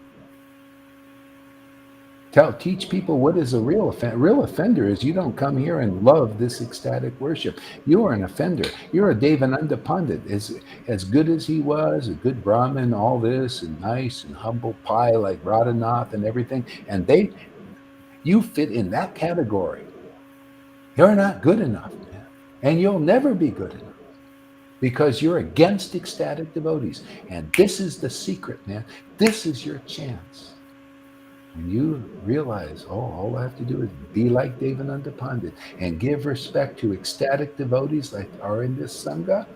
Teach people what is a real offender. Real offender is you don't come here and love this ecstatic worship. You are an offender. You're a Devananda Pandit. As good as he was, a good Brahmin, all this, and nice and humble pie like Radhanath and everything, and you fit in that category. You're not good enough, man. And you'll never be good enough because you're against ecstatic devotees. And this is the secret, man. This is your chance. When you realize, all I have to do is be like Devananda Pandit and give respect to ecstatic devotees like are in this Sangha,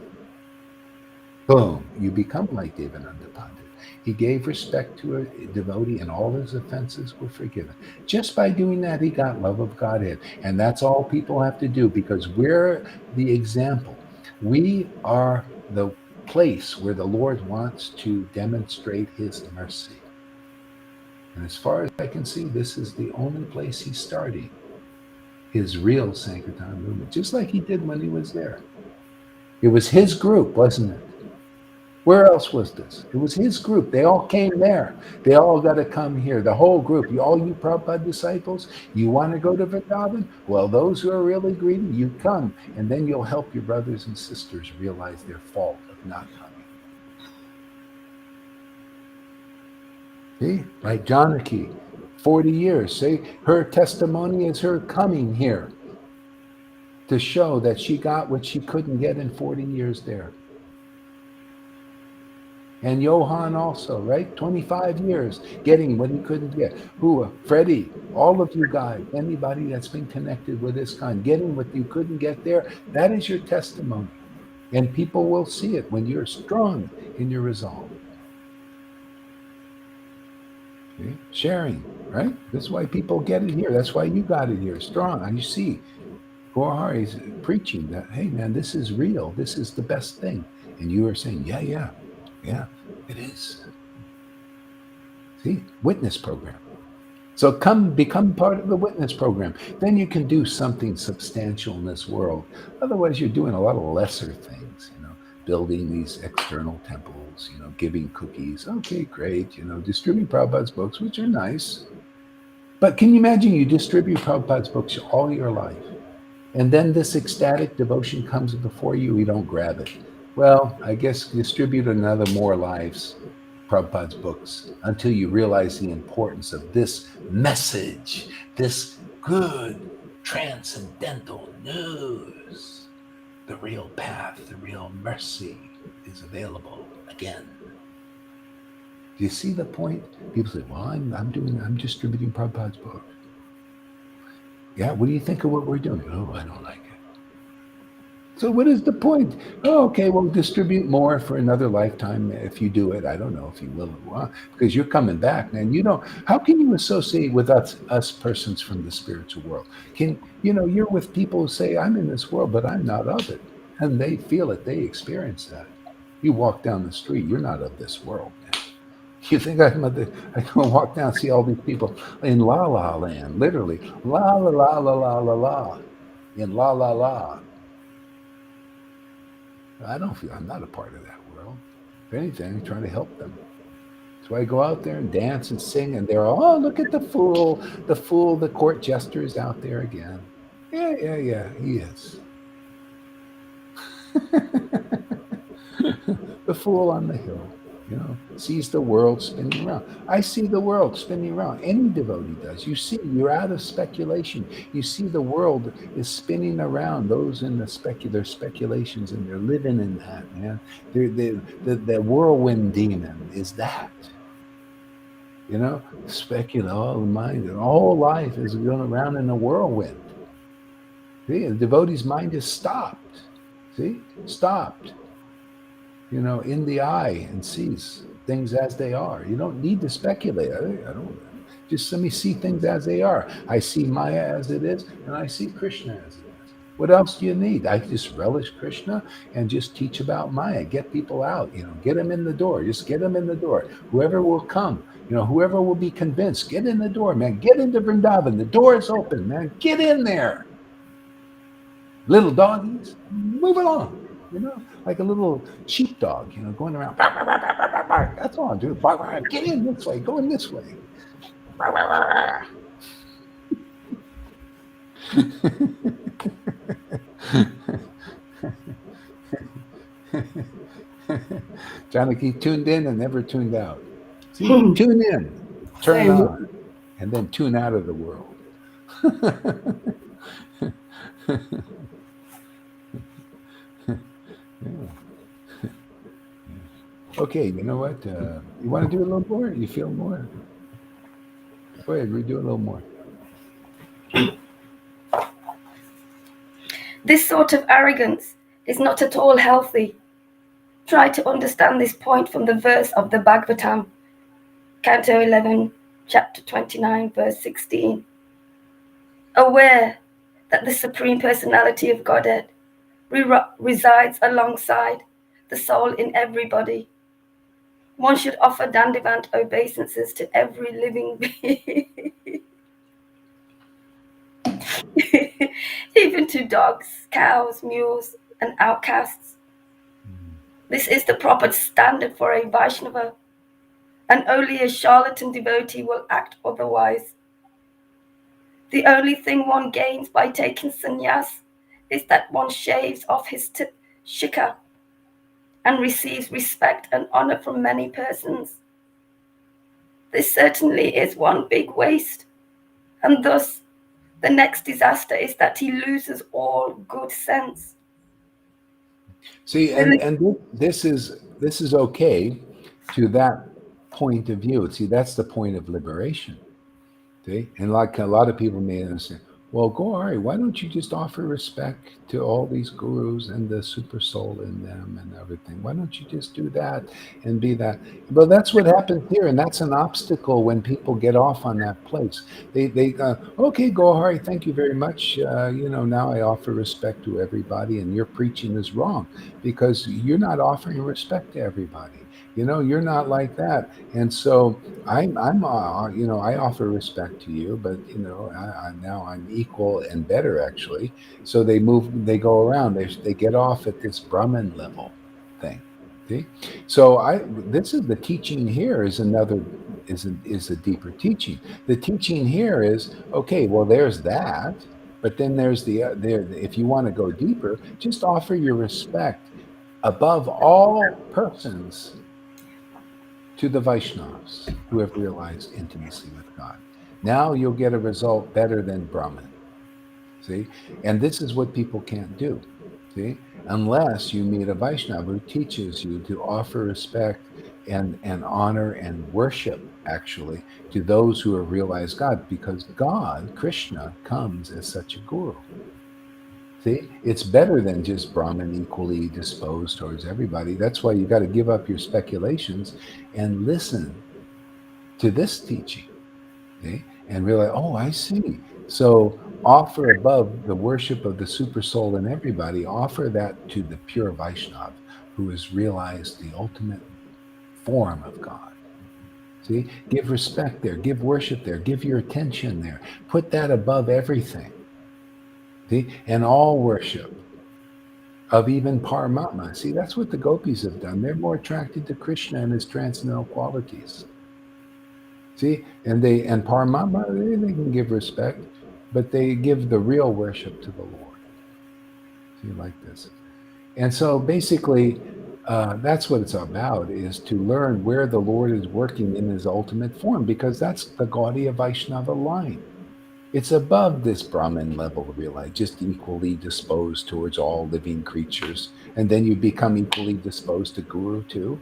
boom, you become like Devananda Pandit. He gave respect to a devotee and all his offenses were forgiven. Just by doing that, he got love of Godhead. And that's all people have to do because we're the example. We are the place where the Lord wants to demonstrate his mercy. And as far as I can see, this is the only place he's starting his real Sankirtan movement, just like he did when he was there. It was his group, wasn't it? Where else was this? It was his group. They all came there. They all got to come here. The whole group. All you Prabhupada disciples, you want to go to Vrindavan? Well, those who are really greedy, you come. And then you'll help your brothers and sisters realize their fault of not coming. See, like Janaki, 40 years. Say her testimony is her coming here to show that she got what she couldn't get in 40 years there. And Johan also, right? 25 years getting what he couldn't get. Freddie, all of you guys, anybody that's been connected with this kind, getting what you couldn't get there, that is your testimony. And people will see it when you're strong in your resolve. Okay? Sharing, right? That's why people get it here. That's why you got it here, strong. And you see, Gohari is preaching that, hey man, this is real. This is the best thing. And you are saying, yeah, it is. See, witness program. So become part of the witness program. Then you can do something substantial in this world. Otherwise, you're doing a lot of lesser things, building these external temples, giving cookies. Okay, great, distributing Prabhupada's books, which are nice. But can you imagine you distribute Prabhupada's books all your life? And then this ecstatic devotion comes before you, you don't grab it. Well, I guess distribute another more lives, Prabhupada's books, until you realize the importance of this message, this good transcendental news. The real path, the real mercy is available again. Do you see the point? People say, well, I'm distributing Prabhupada's book. Yeah, what do you think of what we're doing? Oh, I don't like it. So what is the point? Oh, okay, well, distribute more for another lifetime if you do it. I don't know if you will or won't, because you're coming back, man. How can you associate with us persons from the spiritual world? You're with people who say, I'm in this world, but I'm not of it. And they feel it, they experience that. You walk down the street, you're not of this world, man. You think I go walk down and see all these people in La La Land, literally la la la la la la la, in La La La. I don't feel I'm not a part of that world. If anything, I try to help them. So I go out there and dance and sing, and they're all, oh, look at the fool, the court jester is out there again. Yeah, yeah, yeah, he is. The fool on the hill, sees the world spinning around. I see the world spinning around. Any devotee does. You see, you're out of speculation. You see the world is spinning around. Those in the their speculations, and they're living in that, man. The whirlwind demon is that. Speculate all the mind, and all life is going around in a whirlwind. See, the devotee's mind is stopped. See, stopped. In the eye, and sees things as they are. You don't need to speculate. I don't. Just let me see things as they are. I see Maya as it is, and I see Krishna as it is. What else do you need? I just relish Krishna and just teach about Maya. Get people out. Get them in the door. Just get them in the door. Whoever will come. Whoever will be convinced. Get in the door, man. Get into Vrindavan. The door is open, man. Get in there. Little doggies, move along. Like a little sheepdog, going around. That's all I do. Get in this way. Go in this way. Janaki tuned in and never tuned out. See, tune in, turn on, and then tune out of the world. Okay, you know what? You want to do a little more? You feel more? Go ahead, redo a little more. This sort of arrogance is not at all healthy. Try to understand this point from the verse of the Bhagavatam, Canto 11, Chapter 29, verse 16. Aware that the Supreme Personality of Godhead resides alongside the soul in everybody, one should offer dandivant obeisances to every living being, even to dogs, cows, mules, and outcasts. This is the proper standard for a Vaishnava, and only a charlatan devotee will act otherwise. The only thing one gains by taking sannyas is that one shaves off his shikha and receives respect and honor from many persons. This certainly is one big waste, and thus the next disaster is that he loses all good sense. See, and this is okay to that point of view. See, that's the point of liberation. See, and like a lot of people may understand, well, Gauri, why don't you just offer respect to all these gurus and the super soul in them and everything? Why don't you just do that and be that? But that's what happens here, and that's an obstacle when people get off on that place. They okay, Gauri, thank you very much. Now I offer respect to everybody, and your preaching is wrong because you're not offering respect to everybody. You're not like that, and so I'm I offer respect to you, but now I'm equal and better actually. So they go around, they get off at this Brahman level thing. See, so this is the teaching here is a deeper teaching. The teaching here is okay. Well, there's that, but then there's if you want to go deeper, just offer your respect above all persons to the Vaishnavas who have realized intimacy with God. Now you'll get a result better than Brahman. See? And this is what people can't do. See? Unless you meet a Vaishnava who teaches you to offer respect and honor and worship, actually, to those who have realized God, because God, Krishna, comes as such a guru. See, it's better than just Brahman equally disposed towards everybody. That's why you got to give up your speculations and listen to this teaching. See? And realize, oh, I see. So offer above the worship of the super soul in everybody, offer that to the pure Vaishnava. who has realized the ultimate form of God. See, give respect there, give worship there, give your attention there. Put that above everything. See, and all worship of even Paramatma. See, that's what the gopis have done. They're more attracted to Krishna and his transcendental qualities. See, and Paramatma, they can give respect, but they give the real worship to the Lord. See, like this. And so basically, that's what it's about, is to learn where the Lord is working in his ultimate form, because that's the Gaudiya Vaishnava line. It's above this Brahmin level of real life, just equally disposed towards all living creatures. And then you become equally disposed to Guru too.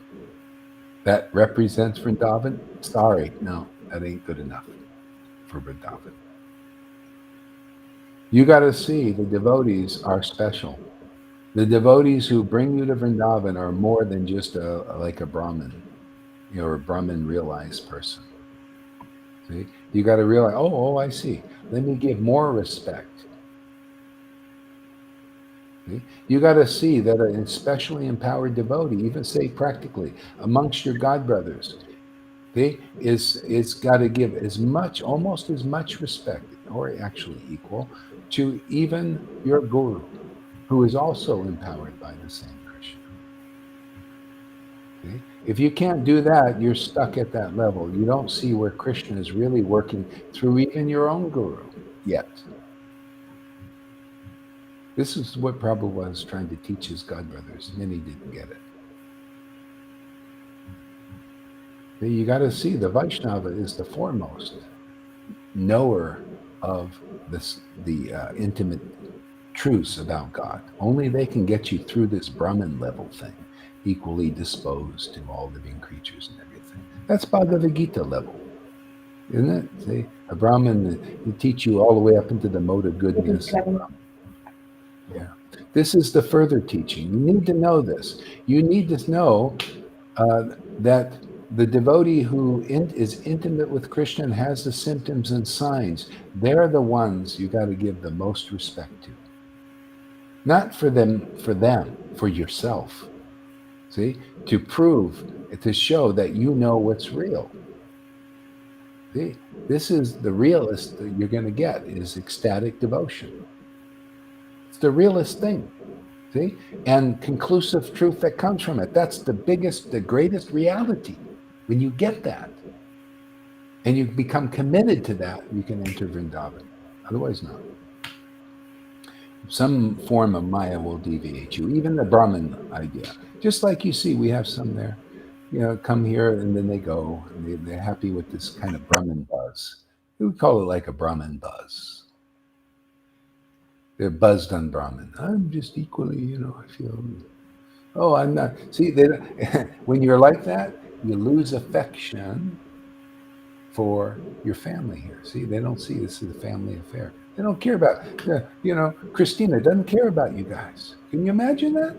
That represents Vrindavan. Sorry, no, that ain't good enough for Vrindavan. You got to see the devotees are special. The devotees who bring you to Vrindavan are more than just like a Brahmin, or a Brahmin realized person. See, you got to realize, oh, I see. Let me give more respect. See? You got to see that an especially empowered devotee, even say practically amongst your god brothers, is got to give almost as much respect, or actually equal, to even your guru, who is also empowered by the same Krishna. Okay? If you can't do that, you're stuck at that level. You don't see where Krishna is really working through even your own guru yet. This is what Prabhupada was trying to teach his godbrothers. Many didn't get it. You got to see the Vaishnava is the foremost knower of the intimate truths about God. Only they can get you through this Brahman level thing, equally disposed to all living creatures and everything. That's Bhagavad Gita level, isn't it? See, a Brahmin will teach you all the way up into the mode of goodness. Yeah. This is the further teaching. You need to know this. You need to know that the devotee who is intimate with Krishna and has the symptoms and signs, they're the ones you got to give the most respect to. Not for them, for yourself. See, to prove, to show that you know what's real. See, this is the realest that you're going to get, is ecstatic devotion. It's the realest thing. See, and conclusive truth that comes from it. That's the biggest, the greatest reality. When you get that, and you become committed to that, you can enter Vrindavan. Otherwise, not. Some form of Maya will deviate you, even the Brahman idea. Just like you see, we have some there, come here and then they go, and they're happy with this kind of Brahman buzz. We would call it like a Brahman buzz. They're buzzed on Brahman. I'm just equally, I feel, oh, I'm not. See, when you're like that, you lose affection for your family here. See, they don't see this as a family affair. They don't care about, Christina doesn't care about you guys. Can you imagine that?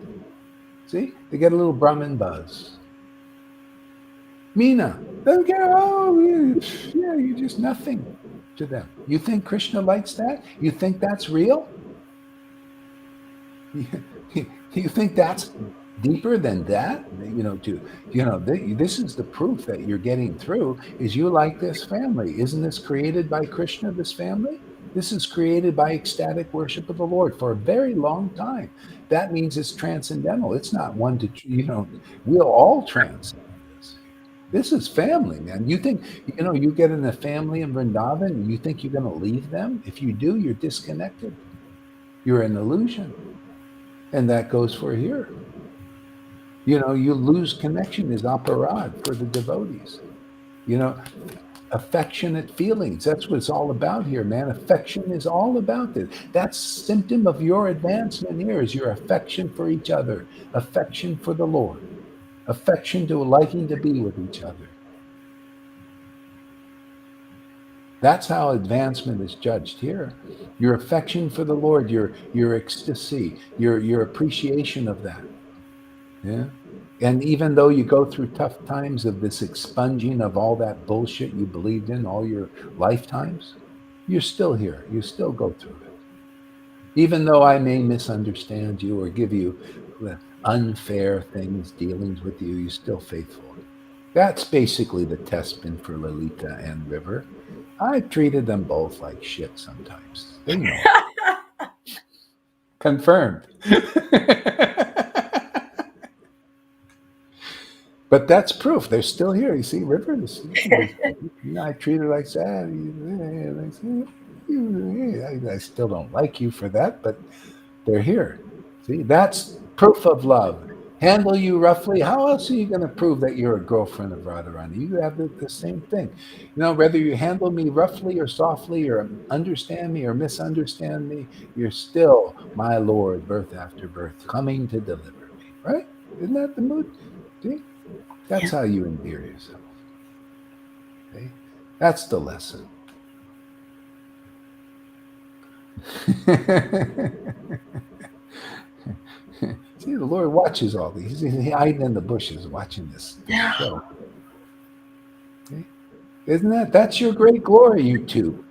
See, they get a little Brahmin buzz. Meena doesn't care. Oh, yeah, you're just nothing to them. You think Krishna likes that? You think that's real? You think that's deeper than that? This is the proof that you're getting through, is you like this family. Isn't this created by Krishna, this family? This is created by ecstatic worship of the Lord for a very long time. That means it's transcendental. It's not one to, we'll all transcend this. This is family, man. You think, you get in a family in Vrindavan, you think you're going to leave them? If you do, you're disconnected. You're an illusion. And that goes for here. You lose connection is aparad for the devotees. Affectionate feelings. That's what it's all about here, man. Affection is all about this. That's symptom of your advancement here, is your affection for each other, affection for the Lord, affection to liking to be with each other. That's how advancement is judged here. Your affection for the Lord, your ecstasy, your appreciation of that. Yeah. And even though you go through tough times of this expunging of all that bullshit you believed in all your lifetimes, you're still here. You still go through it. Even though I may misunderstand you or give you unfair things, dealings with you, you're still faithful. That's basically the test bin for Lolita and River. I treated them both like shit sometimes. They know. Confirmed. But that's proof. They're still here. You see, River, I treat her like that. I still don't like you for that, but they're here. See, that's proof of love. Handle you roughly. How else are you going to prove that you're a girlfriend of Radharani? You have the same thing. Whether you handle me roughly or softly or understand me or misunderstand me, you're still my Lord, birth after birth, coming to deliver me. Right? Isn't that the mood? See? That's how you endear yourself. Okay? That's the lesson. See, the Lord watches all these. He's hiding in the bushes watching this show. Okay? Isn't that's your great glory, you two?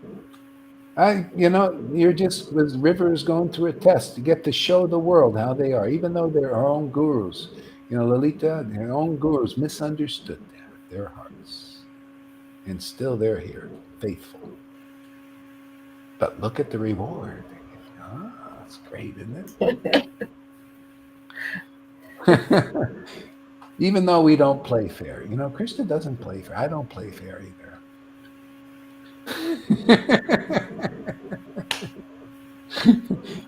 You're just, with Rivers going through a test to get to show the world how they are, even though they're our own gurus. Lolita, their own gurus misunderstood their hearts. And still they're here, faithful. But look at the reward. That's great, isn't it? Even though we don't play fair. Krishna doesn't play fair. I don't play fair either.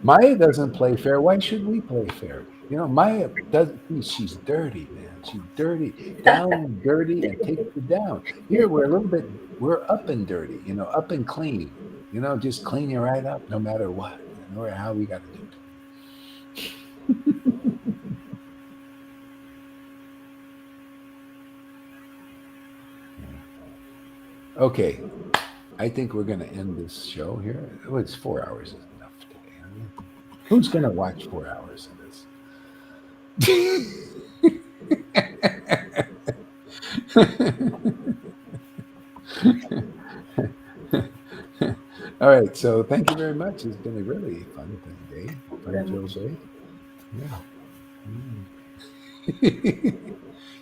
Maya doesn't play fair. Why should we play fair? Maya doesn't. She's dirty, man. She's dirty, down and dirty, and takes you down. Here we're up and dirty. Up and clean. Just clean you right up, no matter what. Or how we got to do it. Okay, I think we're going to end this show here. Oh, it's 4 hours is enough today. Who's going to watch 4 hours of this? All right, so thank you very much. It's been a really fun day. Fun day. Yeah.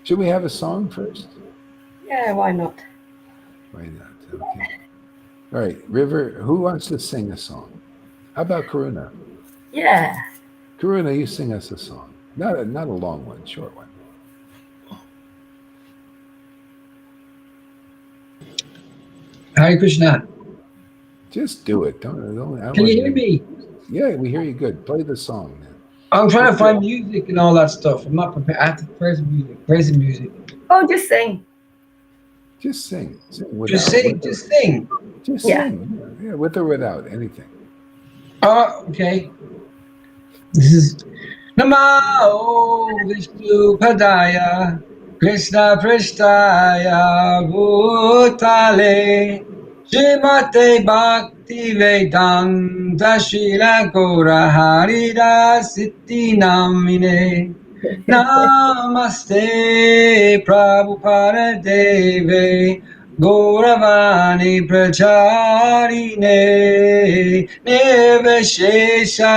Should we have a song first? Yeah, why not? Why not? Okay. All right, River, who wants to sing a song? How about Karuna? Yeah. Karuna, you sing us a song. Not a long one, short one. Hare Krishna. Just do it. Don't Can you hear me? Yeah, we hear you good. Play the song, man. I'm trying to find music and all that stuff. I'm not prepared. I have to play some music. Oh, just sing. Just sing. Just sing. Just sing. Yeah, with or without, anything. Okay. This is Namo Vishnu Padaya Krishna Prishtaya Bhutale Shrimate Bhakti Vedanta Shila Gora Harida Siddhi Namine Namaste Prabhupada Deve Gauravani Pracharine Nirvishesha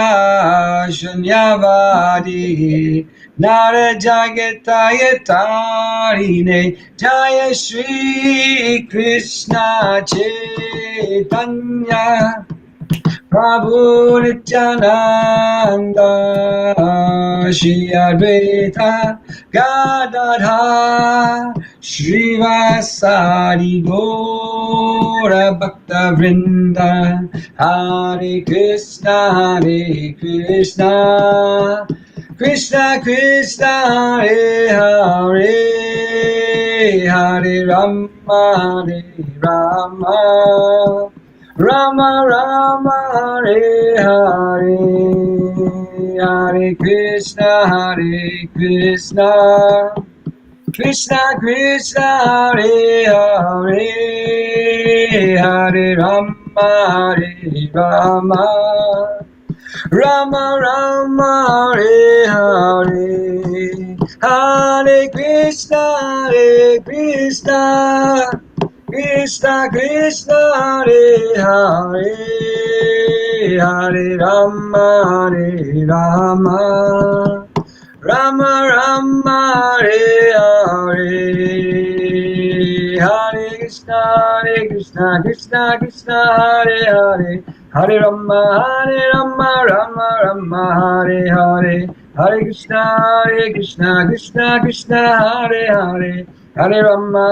Shunyavadi Nara Jagatayattarine Jaya Shri Krishna Chaitanya Prabhu Nityananda Shri Advaita Gadadha Srivasadi Gora Bhakta Vrinda Hare Krishna Krishna Krishna Hare Hare Hare Rama Rama Rama Hare Hare Hare Krishna Krishna Krishna Hare Hare Hare Rama Rama Rama Hare Hare Hare Krishna Krishna Krishna Hare Hare Hare Rama Rama Rama Hare Hare, Hare Krishna Krishna Krishna Hare Hare, Hare Rama Rama Rama Hare Hare, Hare Krishna Krishna Krishna Hare Hare, Hare Rama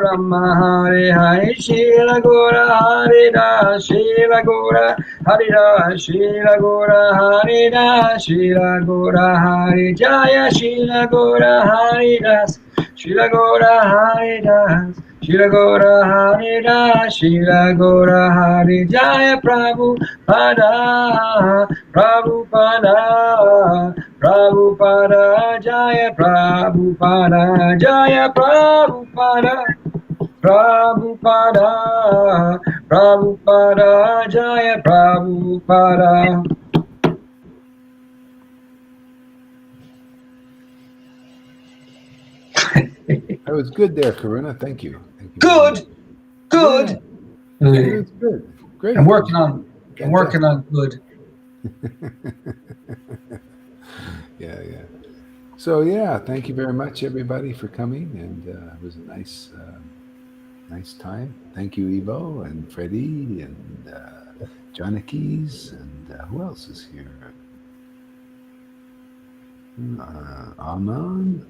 Rama Hare Hare, Shila Gora Hare Da, Shila Gora Hare Da, Shila Gora Hare Da, Shila Gora Hare Jaya, Shila Gora Hare Das, Shila Gora Hare Das, Shila Gora Hare Das, Shila Gora Hare Jaya, Prabhupada, Prabhupada, Prabhupada, Jaya Prabhupada, Jaya Prabhupada, Prabhupada, Prabhupada, Jaya Prabhupada. That was good there, Karuna. Thank you. Thank you. Good. Yeah, it was good. Great. I'm working on good. Yeah. So yeah, thank you very much, everybody, for coming, and it was a nice time. Thank you, Evo and Freddie and Johnnikes, and who else is here? Aman.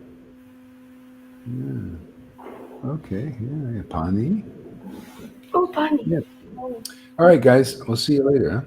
Yeah. Okay. Yeah. Pani. Oh, Bunny. Yeah. All right, guys. We'll see you later. Huh?